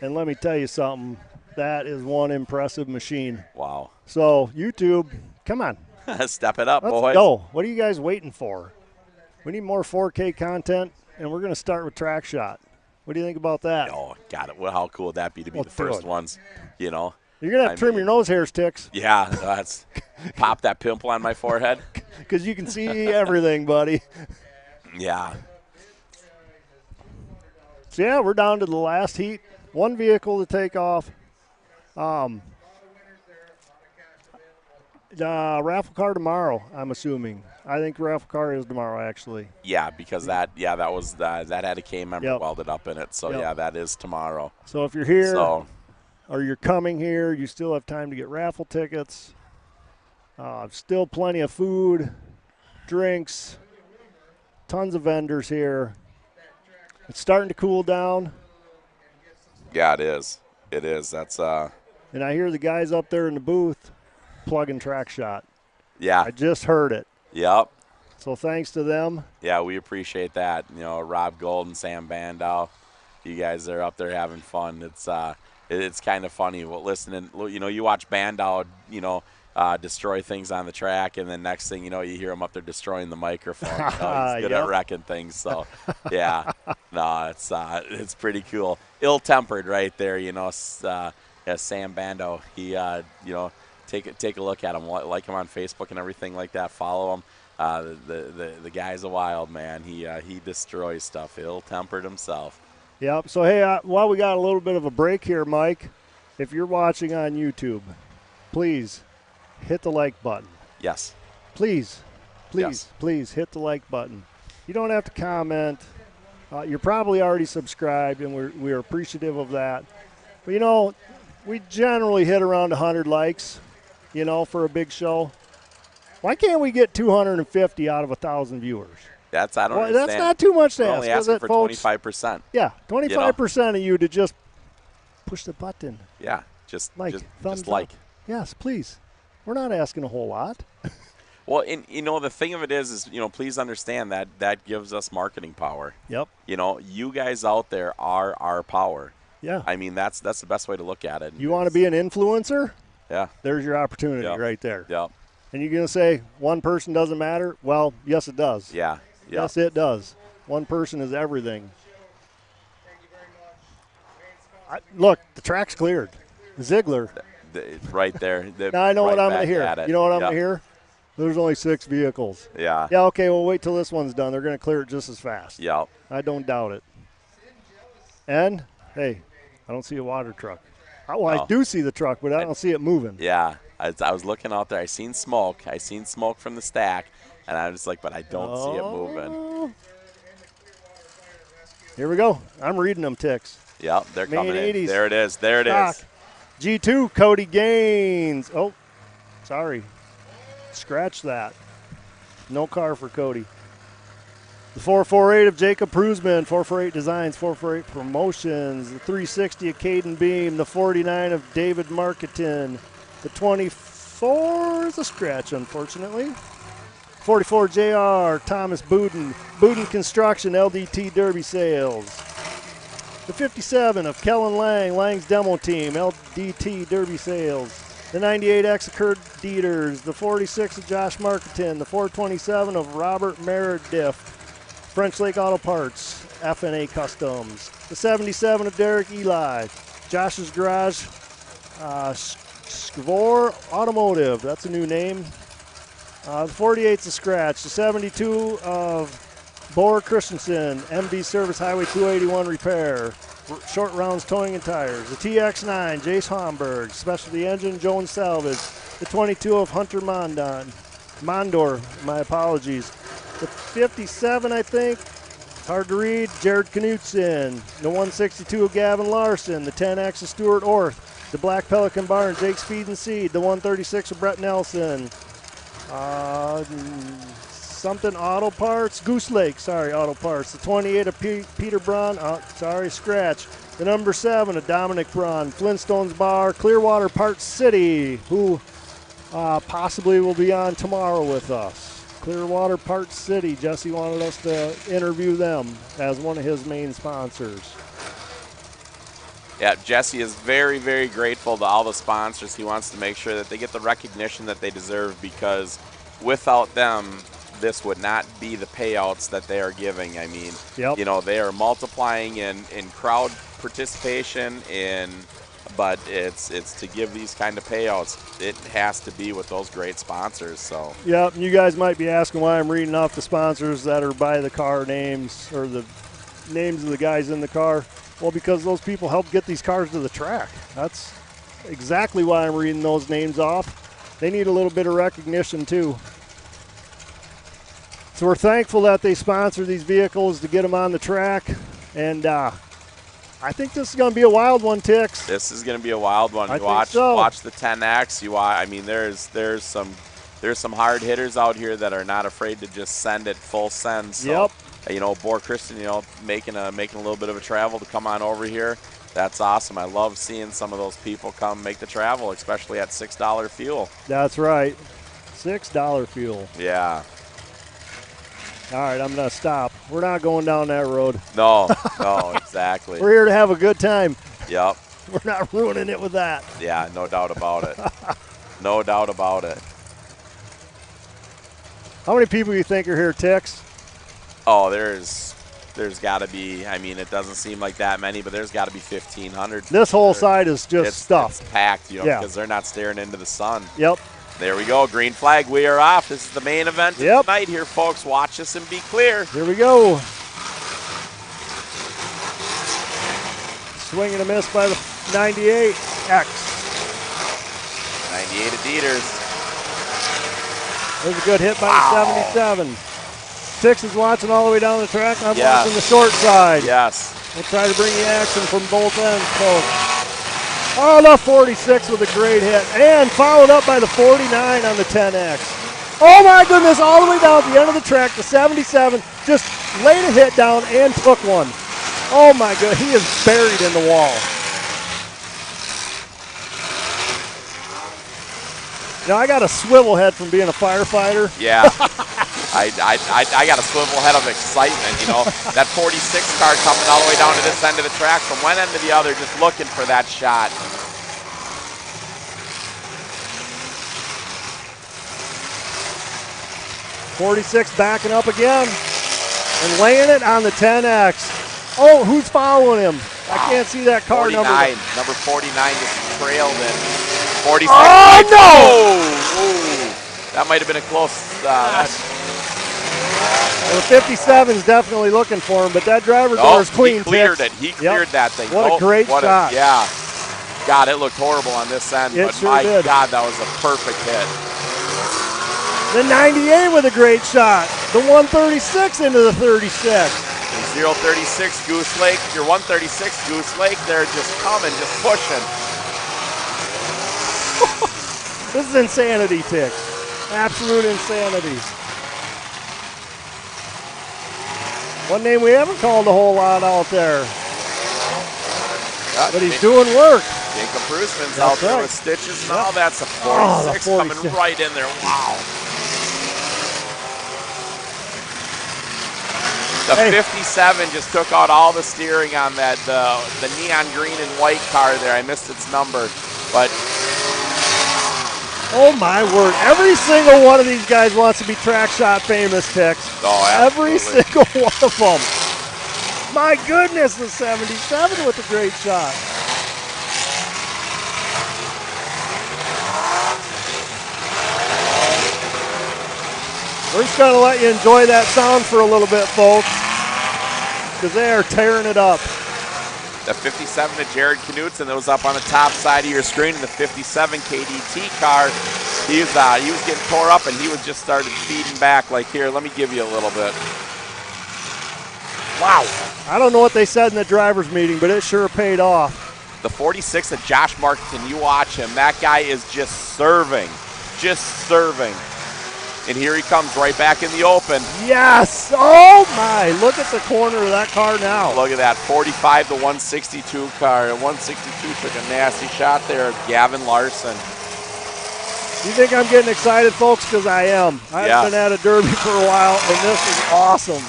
B: and let me tell you something. That is one impressive machine.
H: Wow.
B: So, YouTube, come on.
H: Step it up,
B: Let's
H: boys.
B: go. What are you guys waiting for? We need more 4K content, and we're going to start with TrackShot. What do you think about that?
H: Oh, got it. Well, how cool would that be to be the first ones,
B: You're going to have to trim your nose hairs, Tix.
H: Yeah, that's pop that pimple on my forehead.
B: Because you can see everything, buddy.
H: Yeah.
B: So, yeah, we're down to the last heat. One vehicle to take off. Raffle car tomorrow, I'm assuming. I think raffle car is tomorrow, actually.
H: Yeah, because that had a K member welded up in it. So, yeah, that is tomorrow.
B: So, if you're here or you're coming here, you still have time to get raffle tickets. Still plenty of food, drinks, tons of vendors here. It's starting to cool down.
H: Yeah, it is. It is. That's
B: And I hear the guys up there in the booth plugging TrackShot.
H: Yeah.
B: I just heard it.
H: Yep.
B: So thanks to them.
H: Yeah, we appreciate that. Rob Gold and Sam Bandow, you guys are up there having fun. It's kind of funny listening. You watch Bandow, destroy things on the track, and then next thing you know, you hear him up there destroying the microphone. He's good at wrecking things. So, yeah, no, it's pretty cool. Ill-tempered right there, Sam Bandow. He, take a look at him, like him on Facebook and everything like that. Follow him. The guy's a wild man. He destroys stuff. Ill-tempered himself.
B: Yep. So, hey, while we got a little bit of a break here, Mike, if you're watching on YouTube, please hit the like button.
H: Yes.
B: Please hit the like button. You don't have to comment. You're probably already subscribed, and we're appreciative of that. But, we generally hit around 100 likes, for a big show. Why can't we get 250 out of 1,000 viewers?
H: I don't understand.
B: That's not too much to ask.
H: Only asking for 25%.
B: Yeah, 25% of you to just push the button.
H: Yeah, just
B: thumbs
H: like.
B: Up. Yes, please. We're not asking a whole lot.
H: Well, and the thing of it is please understand that gives us marketing power.
B: Yep.
H: You guys out there are our power.
B: Yeah.
H: I mean, that's the best way to look at it.
B: You want to be an influencer?
H: Yeah.
B: There's your opportunity right there.
H: Yep.
B: And you're going to say one person doesn't matter? Well, yes, it does.
H: Yeah. Yep.
B: Yes, it does. One person is everything. Look, the track's cleared. Ziegler.
H: Right there.
B: Now I know what I'm going to hear. You know what I'm going to hear? There's only 6 vehicles.
H: Yeah.
B: Yeah, okay, well, wait till this one's done. They're going to clear it just as fast.
H: Yep.
B: I don't doubt it. And, hey, I don't see a water truck. Well, I do see the truck, but I don't see it moving.
H: Yeah. I was looking out there. I seen smoke. I seen smoke from the stack, and I was just like, but I don't see it moving.
B: Here we go. I'm reading them ticks.
H: Yep, they're
B: Main
H: coming
B: 80s.
H: in. There it is. There it
B: Stock.
H: is.
B: G2, Cody Gaines. Oh, sorry. Scratch that. No car for Cody. The 448 of Jacob Prusman, 448 Designs, 448 Promotions, the 360 of Caden Beam, the 49 of David Marketon, the 24 is a scratch, unfortunately. 44 JR, Thomas Buden, Buden Construction, LDT Derby Sales. The 57 of Kellen Lang, Lang's Demo Team, LDT Derby Sales. The 98X of Kurt Dieters, the 46 of Josh Marketon, the 427 of Robert Meredith, French Lake Auto Parts, FNA Customs. The 77 of Derek Eli, Josh's Garage, Skvor Automotive, that's a new name. The 48's a scratch. The 72 of Bor Christensen, MB Service Highway 281 Repair, Short Rounds Towing and Tires. The TX9, Jace Homburg, Specialty Engine, Jones Salvage. The 22 of Hunter Mondor, my apologies. The 57, I think, hard to read, Jared Knutson. The 162 of Gavin Larson. The 10X of Stuart Orth. The Black Pelican Barn, Jake's Feed and Seed. The 136 of Brett Nelson. Something Auto Parts, Goose Lake, sorry, Auto Parts. The 28 of Peter Braun, scratch. The number 7 of Dominic Braun, Flintstones Bar, Clearwater Parts City, who possibly will be on tomorrow with us. Clearwater Parts City, Jesse wanted us to interview them as one of his main sponsors.
H: Yeah, Jesse is very, very grateful to all the sponsors. He wants to make sure that they get the recognition that they deserve, because without them, this would not be the payouts that they are giving. I mean, you know, they are multiplying in crowd participation, but it's to give these kind of payouts, it has to be with those great sponsors. So
B: Yep, you guys might be asking why I'm reading off the sponsors that are by the car names, or the names of the guys in the car. Well, because those people help get these cars to the track. That's exactly why I'm reading those names off. They need a little bit of recognition too. So we're thankful that they sponsor these vehicles to get them on the track. And I think this is going to be a wild one, Tix.
H: this is going to be a wild one.
B: I
H: You
B: think
H: watch
B: so.
H: watch the 10X. I mean, there's some hard hitters out here that are not afraid to just send it full send. So,
B: Yep.
H: You know, Bor Christian, you know, making a little bit of a travel to come on over here. That's awesome. I love seeing some of those people come make the travel, especially at $6 fuel.
B: That's right. $6 fuel.
H: Yeah.
B: All right, I'm going to stop. We're not going down that road.
H: No, exactly.
B: We're here to have a good time.
H: Yep.
B: We're not ruining it with that.
H: Yeah, no doubt about it. No doubt about it.
B: How many people do you think are here, Tix?
H: Oh, there's got to be, I mean, it doesn't seem like that many, but there's got to be 1,500.
B: This whole side is just stuffed.
H: It's packed, you know,
B: Yeah.
H: because they're not staring into the sun.
B: Yep.
H: There we go, green flag, we are off. This is the main event of tonight here, folks. Watch us and be clear.
B: Here we go. Swing and a miss by the 98X.
H: 98 of Dieters.
B: There's a good hit by the 77. Tix is watching all the way down the track. I'm
H: Yes.
B: watching the short side.
H: Yes.
B: We'll try to bring you action from both ends, folks. Oh, the 46 with a great hit. And followed up by the 49 on the 10X. Oh, my goodness, all the way down at the end of the track, the 77 just laid a hit down and took one. Oh, my God, he is buried in the wall. You know, I got a swivel head from being a firefighter.
H: Yeah. I got a swivel head of excitement, you know. That 46 car coming all the way down to this end of the track from one end to the other, just looking for that shot.
B: .46 backing up again and laying it on the 10X. Oh, who's following him? I can't see that car
H: 49,
B: number.
H: number 49 just trailed in. 46.
B: Oh, no!
H: Ooh. That might have been a close.
B: The 57's definitely looking for him, but that driver's door is clean.
H: He cleared it. He cleared that thing.
B: What a great shot.
H: Yeah. God, it looked horrible on this end, but
B: sure
H: my
B: did.
H: God, that was a perfect hit.
B: The 98 with a great shot. The 136 into the 36.
H: 036 Goose Lake, your 136 Goose Lake, they're just coming, just pushing.
B: This is insanity, Tick. Absolute insanity. One name we haven't called a whole lot out there. But he's doing work.
H: Jacob Prusman's out there with stitches and all. That's a 46 coming right in there. Wow. The 57 just took out all the steering on that the neon green and white car there. I missed its number, but
B: oh my word! Every single one of these guys wants to be track shot famous, Tex.
H: Oh,
B: every single one of them. My goodness, the 77 with a great shot. We're just going to let you enjoy that sound for a little bit, folks, because they are tearing it up.
H: The 57 to Jared Knutson that was up on the top side of your screen, and the 57 KDT car, he was getting tore up, and he was just started feeding back like, here, let me give you a little bit. Wow.
B: I don't know what they said in the driver's meeting, but it sure paid off.
H: The 46 of Josh Markton, you watch him. That guy is just serving. And here he comes right back in the open.
B: Yes! Oh my! Look at the corner of that car now.
H: Look at that 45 to 162 car. 162 took a nasty shot there. Gavin Larson.
B: You think I'm getting excited, folks? Because I am. I haven't been at a derby for a while, and this is awesome.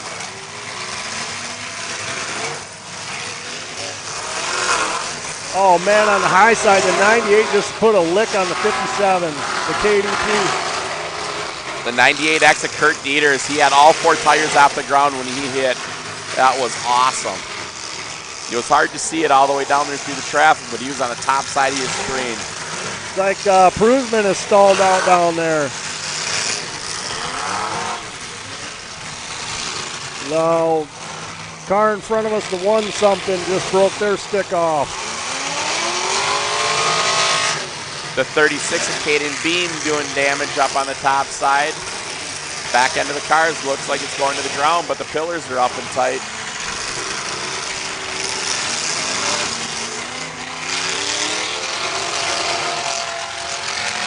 B: Oh man, on the high side, the 98 just put a lick on the 57, the KDT.
H: The 98X of Kurt Dieters, he had all four tires off the ground when he hit. That was awesome. It was hard to see it all the way down there through the traffic, but he was on the top side of your screen.
B: It's like Prusman is stalled out down there. No, car in front of us, the 1-something, just broke their stick off.
H: The 36 of Caden Beam doing damage up on the top side. Back end of the cars looks like it's going to the ground, but the pillars are up and tight.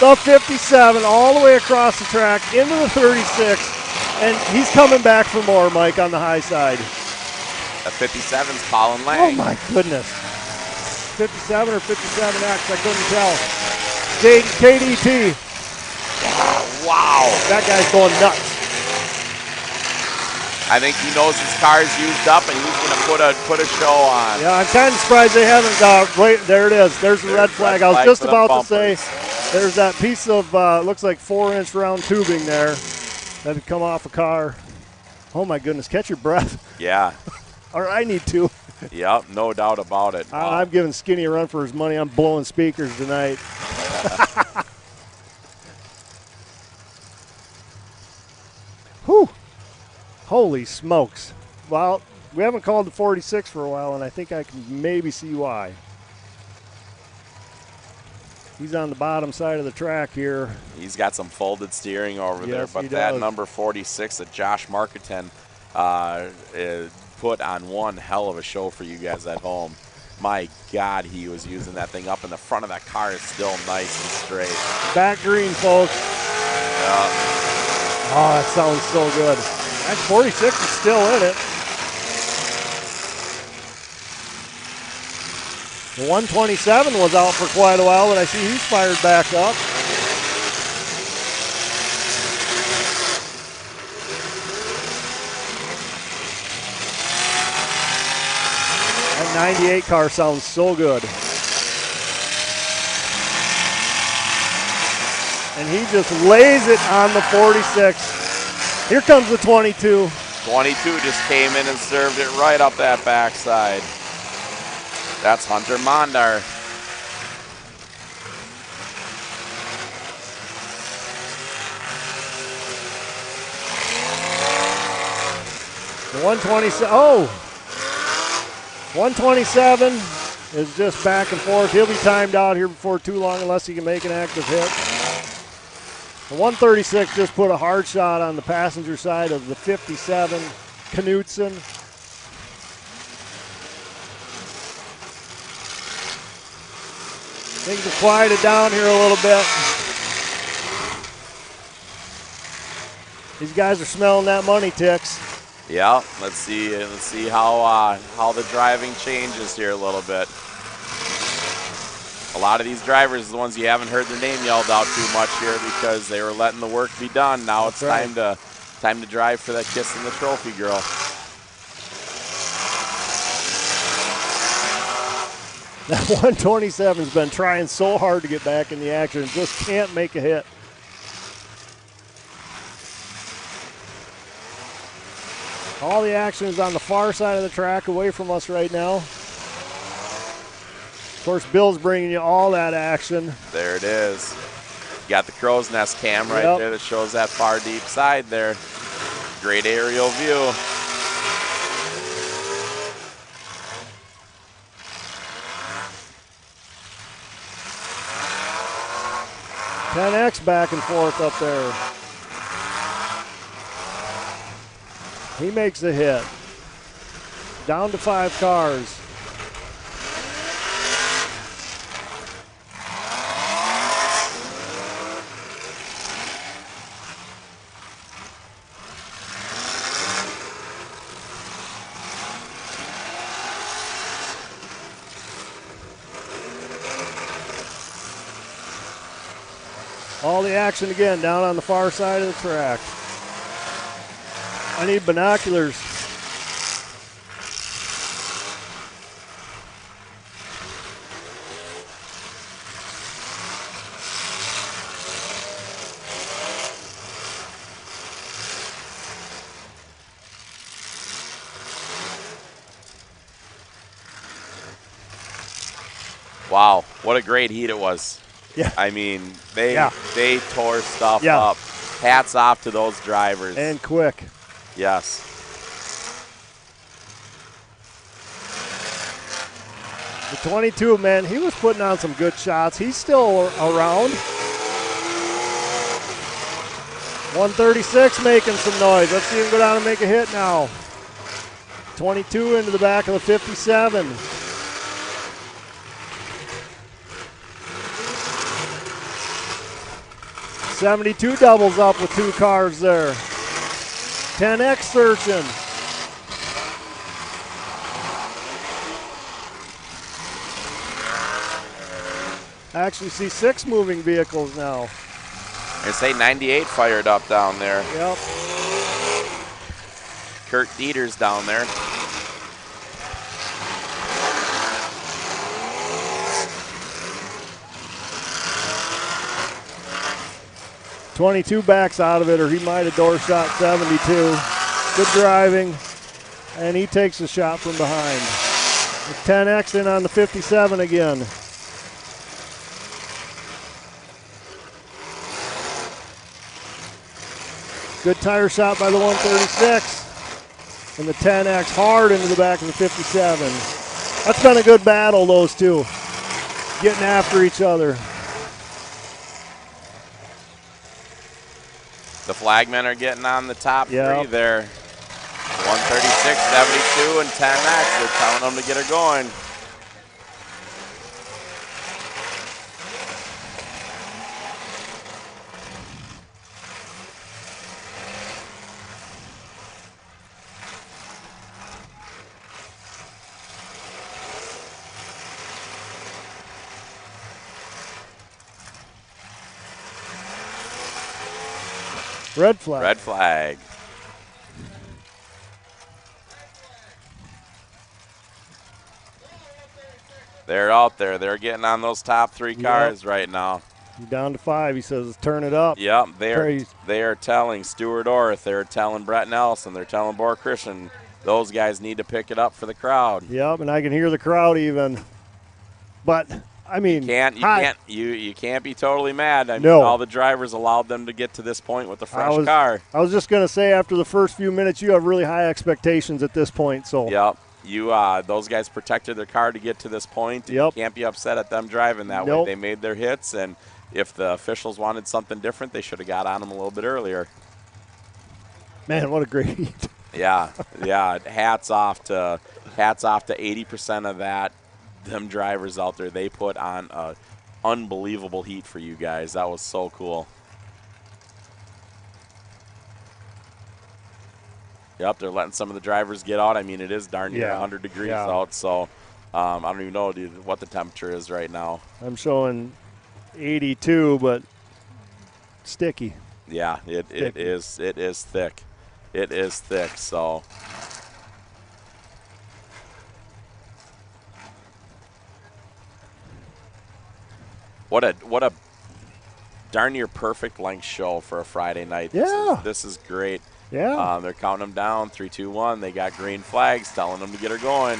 H: The 57 all the way across the track into the 36, and he's coming back for more, Mike, on the high side. The 57's Colin Lang.
B: Oh my goodness. 57 or 57X, I couldn't tell. KDT.
H: Wow.
B: That guy's going nuts.
H: I think he knows his car's used up, and he's going to put a show on.
B: Yeah, I'm kind of surprised they haven't. There it is. There's the red flag. I was just about to say, there's that piece of looks like 4-inch round tubing there that had come off a car. Oh my goodness, catch your breath.
H: Yeah.
B: Or I need to.
H: Yep, no doubt about it.
B: I'm giving Skinny a run for his money. I'm blowing speakers tonight. Whew. Holy smokes. Well, we haven't called the 46 for a while, and I think I can maybe see why. He's on the bottom side of the track here.
H: He's got some folded steering over there, but that number 46 that Josh Marketon put on one hell of a show for you guys at home. My God, he was using that thing up, and the front of that car is still nice and straight.
B: Back green, folks.
H: Yeah.
B: Oh, that sounds so good. That 46 is still in it. The 127 was out for quite a while, but I see he's fired back up. That 98 car sounds so good. And he just lays it on the 46. Here comes the 22.
H: 22 just came in and served it right up that backside. That's Hunter Mondar.
B: The 127, oh! 127 is just back and forth. He'll be timed out here before too long unless he can make an active hit. The 136 just put a hard shot on the passenger side of the 57 Knutson. Things have quieted down here a little bit. These guys are smelling that money, Tix.
H: Yeah, let's see how the driving changes here a little bit. A lot of these drivers, the ones you haven't heard their name yelled out too much here because they were letting the work be done. Now it's time to drive for that kissing the trophy girl.
B: That 127's been trying so hard to get back in the action and just can't make a hit. All the action is on the far side of the track away from us right now. Of course, Bill's bringing you all that action.
H: There it is. You got the crow's nest cam right there that shows that far deep side there. Great aerial view.
B: .10X back and forth up there. He makes the hit. Down to 5 cars. All the action again down on the far side of the track. I need binoculars.
H: Wow, what a great heat it was.
B: Yeah.
H: I mean, they tore stuff up. Hats off to those drivers.
B: And quick.
H: Yes.
B: The 22, man, he was putting on some good shots. He's still around. 136 making some noise. Let's see him go down and make a hit now. 22 into the back of the 57. '72 doubles up with 2 cars there. 10X searching. I actually see 6 moving vehicles now.
H: I say 98 fired up down there.
B: Yep.
H: Kurt Dieter's down there.
B: '22 backs out of it, or he might have door shot 72. Good driving, and he takes a shot from behind. The 10X in on the 57 again. Good tire shot by the 136. And the 10X hard into the back of the 57. That's been a good battle, those two. Getting after each other.
H: The flagmen are getting on the top 3 there. 136, 72, and 10X. They're telling them to get her going.
B: Red flag.
H: Red flag. They're out there. They're getting on those top 3 cars right now.
B: Down to 5. He says, turn it up.
H: Yep. They are telling Stuart Orth. They're telling Brett Nelson. They're telling Bor Christian. Those guys need to pick it up for the crowd.
B: Yep, and I can hear the crowd even. But I mean,
H: you can't be totally mad. I mean,
B: No.
H: all the drivers allowed them to get to this point with a fresh
B: I
H: car.
B: I was just going to say, after the first few minutes, you have really high expectations at this point. So
H: Yep. Those guys protected their car to get to this point. And
B: Yep.
H: You can't be upset at them driving that way.
B: Nope.
H: They made their hits, and if the officials wanted something different, they should have got on them a little bit earlier.
B: Man, what a great heat.
H: Yeah. Hats off to 80% of them drivers out there. They put on a unbelievable heat for you guys. That was so cool. Yep, they're letting some of the drivers get out. I mean, it is darn near 100 degrees out, so I don't even know what the temperature is right now.
B: I'm showing 82, but sticky.
H: Yeah, it is thick. It is thick, so. What a darn near perfect length show for a Friday night. This is great.
B: Yeah.
H: They're counting them down, 3, 2, 1. They got green flags telling them to get her going.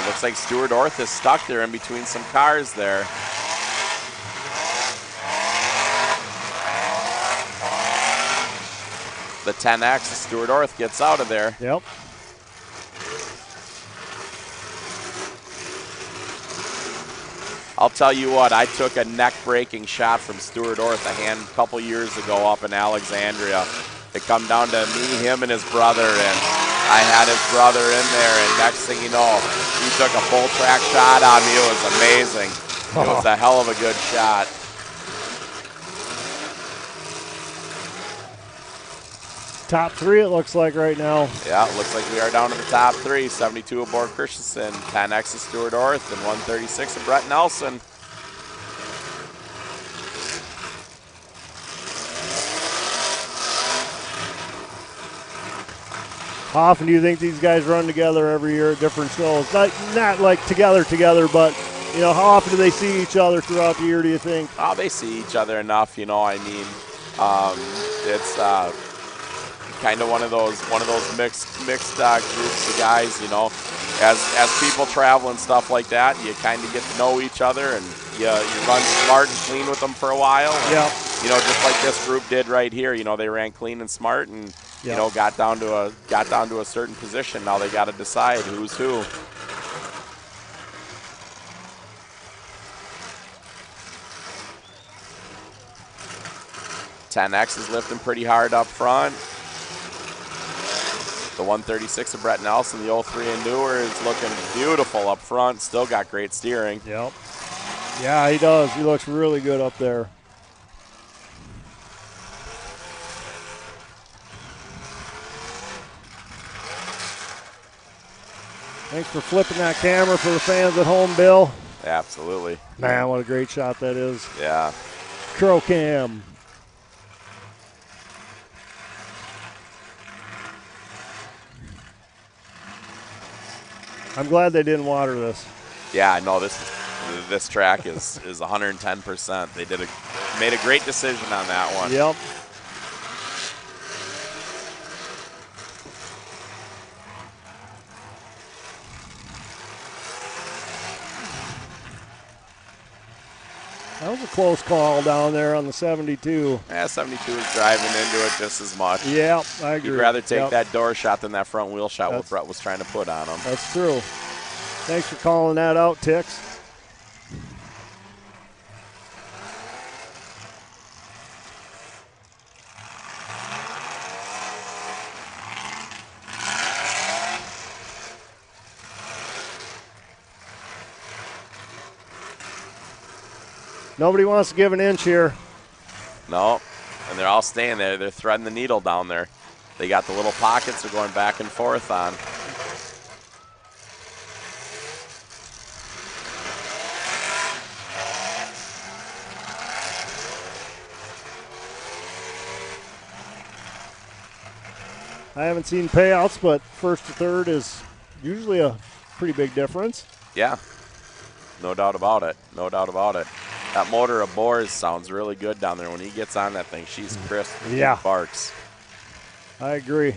H: Looks like Stuart Orth is stuck there in between some cars there. The 10X, Stuart Orth gets out of there.
B: Yep.
H: I'll tell you what, I took a neck-breaking shot from Stuart Orth a couple years ago up in Alexandria. It come down to me, him, and his brother, and I had his brother in there, and next thing you know, he took a full track shot on me. It was amazing. It was a hell of a good shot.
B: Top 3, it looks like right now.
H: Yeah, it looks like we are down to the top 3. 72 of Borg Christensen, 10X of Stuart Orth, and 136 of Brett Nelson.
B: How often do you think these guys run together every year at different shows? Not like together, but, you know, how often do they see each other throughout the year, do you think?
H: Oh, they see each other enough, you know. I mean, it's kind of one of those mixed groups of guys, you know. As people travel and stuff like that, you kind of get to know each other, and you run smart and clean with them for a while. And, you know, just like this group did right here. You know, they ran clean and smart, and you know, got down to a certain position. Now they got to decide who's who. .10X is lifting pretty hard up front. The 136 of Brett Nelson, the 03 and newer, is looking beautiful up front. Still got great steering.
B: Yep. Yeah, he does. He looks really good up there. Thanks for flipping that camera for the fans at home, Bill.
H: Absolutely.
B: Man, what a great shot that is.
H: Yeah.
B: Crow cam. I'm glad they didn't water this.
H: Yeah, I know this track is 110%. They made a great decision on that one.
B: Yep. That was a close call down there on the 72.
H: Yeah, 72 is driving into it just as much.
B: Yeah, I agree.
H: You'd rather take that door shot than that front wheel shot what Brett was trying to put on him.
B: That's true. Thanks for calling that out, Tix. Nobody wants to give an inch here.
H: No, and they're all staying there. They're threading the needle down there. They got the little pockets they're going back and forth on.
B: I haven't seen payouts, but first to third is usually a pretty big difference.
H: Yeah, no doubt about it. No doubt about it. That motor of Bohr's sounds really good down there. When he gets on that thing, she's crisp.
B: Yeah.
H: Barks.
B: I agree.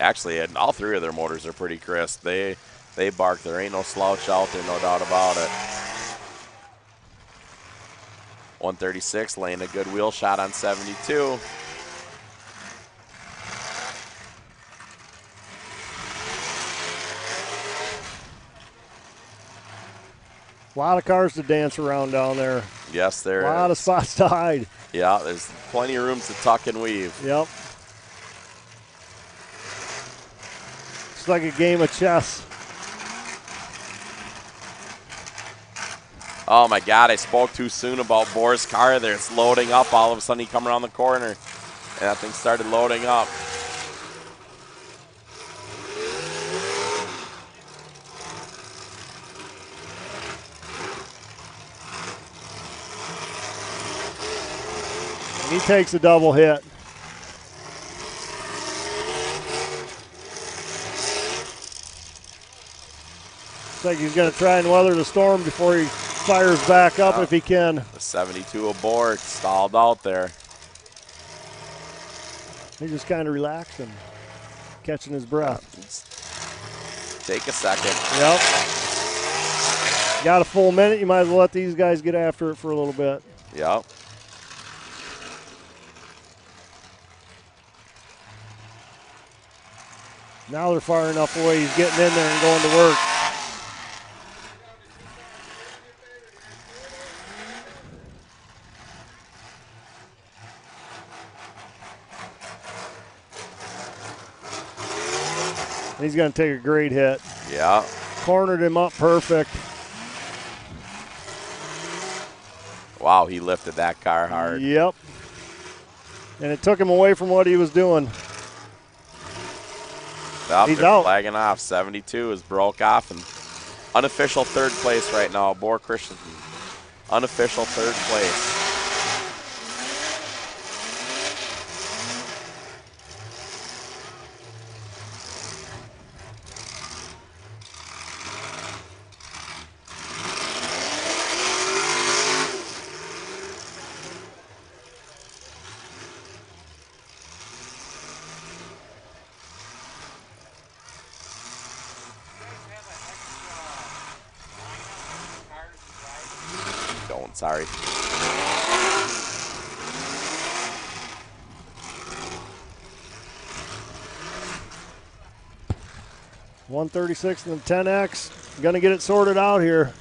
H: Actually, and all three of their motors are pretty crisp. They bark. There ain't no slouch out there, no doubt about it. 136 laying a good wheel shot on 72.
B: A lot of cars to dance around down there.
H: Yes, there is.
B: A lot of spots to hide.
H: Yeah, there's plenty of rooms to tuck and weave.
B: Yep. It's like a game of chess.
H: Oh my God, I spoke too soon about Boris' car there. It's loading up. All of a sudden he come around the corner and that thing started loading up.
B: And he takes a double hit. Looks like he's going to try and weather the storm before he fires back up if he can.
H: The 72 aboard, stalled out there.
B: He's just kind of relaxing, catching his breath.
H: Take a second.
B: Yep. Got a full minute. You might as well let these guys get after it for a little bit.
H: Yep.
B: Now they're far enough away. He's getting in there and going to work. And he's going to take a great hit.
H: Yeah.
B: Cornered him up perfect.
H: Wow, he lifted that car hard.
B: Yep. And it took him away from what he was doing.
H: He's out. Flagging off. 72 is broke off and unofficial third place right now. Boar Christensen. Unofficial third place. Sorry.
B: .136 and the 10X. Going to get it sorted out here.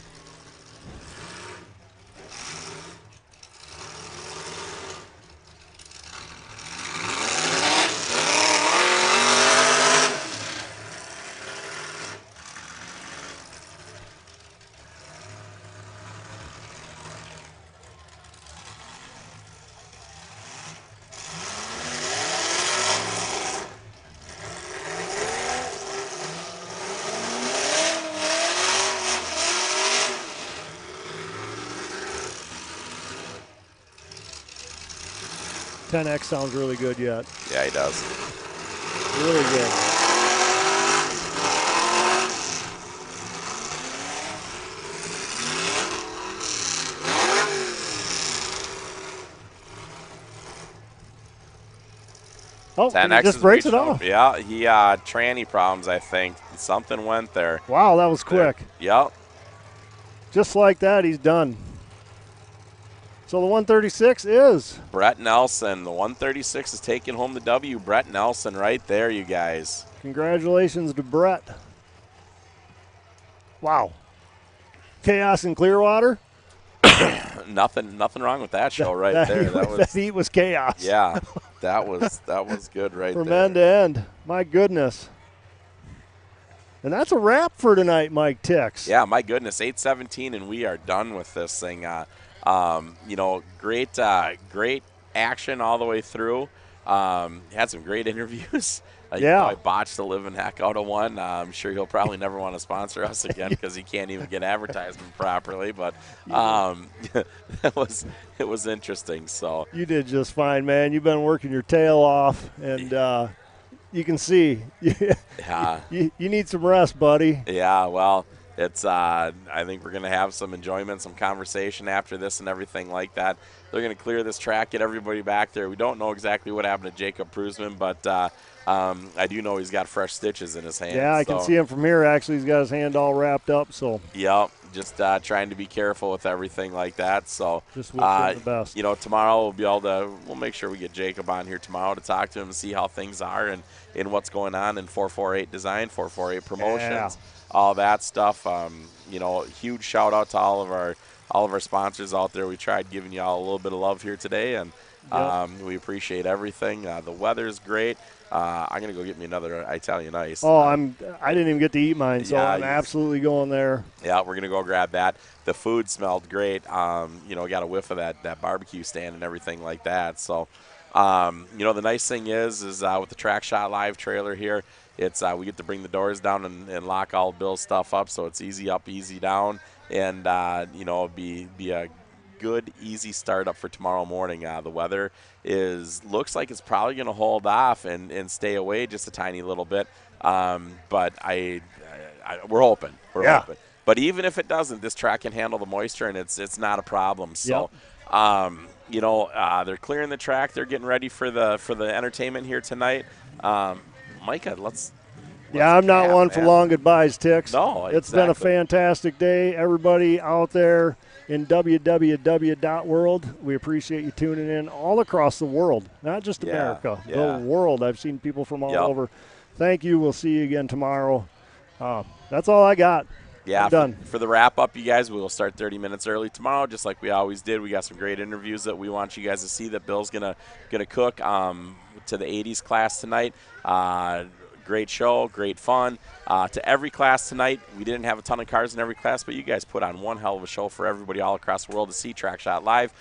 B: .10X sounds really good yet.
H: Yeah, he does.
B: Really good. Oh, and he just breaks it off.
H: Yeah, he tranny problems, I think. Something went there.
B: Wow, that was quick.
H: Yep.
B: Just like that, he's done. So the 136 is
H: Brett Nelson. The 136 is taking home the W. Brett Nelson right there, you guys.
B: Congratulations to Brett. Wow. Chaos in Clearwater?
H: Nothing wrong with that show right there.
B: That heat was chaos.
H: Yeah, that was good right
B: From
H: there.
B: end to end. My goodness. And that's a wrap for tonight, Mike Tix.
H: Yeah, my goodness, 8:17, and we are done with this thing. You know, great action all the way through. Had some great interviews.
B: Yeah.
H: I botched the living heck out of one. I'm sure he'll probably never want to sponsor us again because he can't even get advertisement properly. But it was interesting. So
B: you did just fine, man. You've been working your tail off, and you can see you need some rest, buddy.
H: Yeah, well, It's I think we're going to have some enjoyment, some conversation after this and everything like that. They're going to clear this track, get everybody back there. We don't know exactly what happened to Jacob Prusman, but I do know he's got fresh stitches in his hand.
B: Yeah, I can see him from here. Actually, he's got his hand all wrapped up. So.
H: Yep, just trying to be careful with everything like that. So
B: just wish him the best.
H: You know, tomorrow we'll make sure we get Jacob on here tomorrow to talk to him and see how things are and what's going on in 448 Design, 448 Promotions, all that stuff. You know, huge shout out to all of our sponsors out there. We tried giving y'all a little bit of love here today, and we appreciate everything. The weather's great. I'm gonna go get me another Italian ice.
B: Oh, I didn't even get to eat mine, so I'm absolutely going there.
H: Yeah, we're gonna go grab that. The food smelled great. You know, got a whiff of that barbecue stand and everything like that. So, you know, the nice thing is with the TrackShotLive trailer here, it's we get to bring the doors down and lock all Bill's stuff up, so it's easy up, easy down, and you know, be a good, easy startup for tomorrow morning. The weather looks like it's probably going to hold off and stay away just a tiny little bit, but we're hoping. We're hoping. But even if it doesn't, this track can handle the moisture, and it's not a problem. So, you know, they're clearing the track. They're getting ready for the entertainment here tonight. Micah, let's
B: I'm not one for long goodbyes, Tix.
H: No,
B: It's been a fantastic day. Everybody out there in www.world, we appreciate you tuning in all across the world, not just America, the world. I've seen people from all over. Thank you. We'll see you again tomorrow. That's all I got.
H: Yeah,
B: I'm done.
H: For the wrap-up, you guys, we will start 30 minutes early tomorrow, just like we always did. We got some great interviews that we want you guys to see that Bill's gonna cook to the 80s class tonight. Great show, great fun. To every class tonight, we didn't have a ton of cars in every class, but you guys put on one hell of a show for everybody all across the world to see TrackShotLive.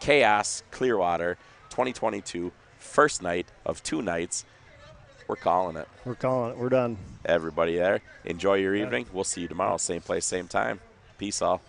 H: Chaos Clearwater 2022, first night of 2 nights. We're calling it.
B: We're calling it. We're done.
H: Everybody there, enjoy your evening. We'll see you tomorrow, same place, same time. Peace all.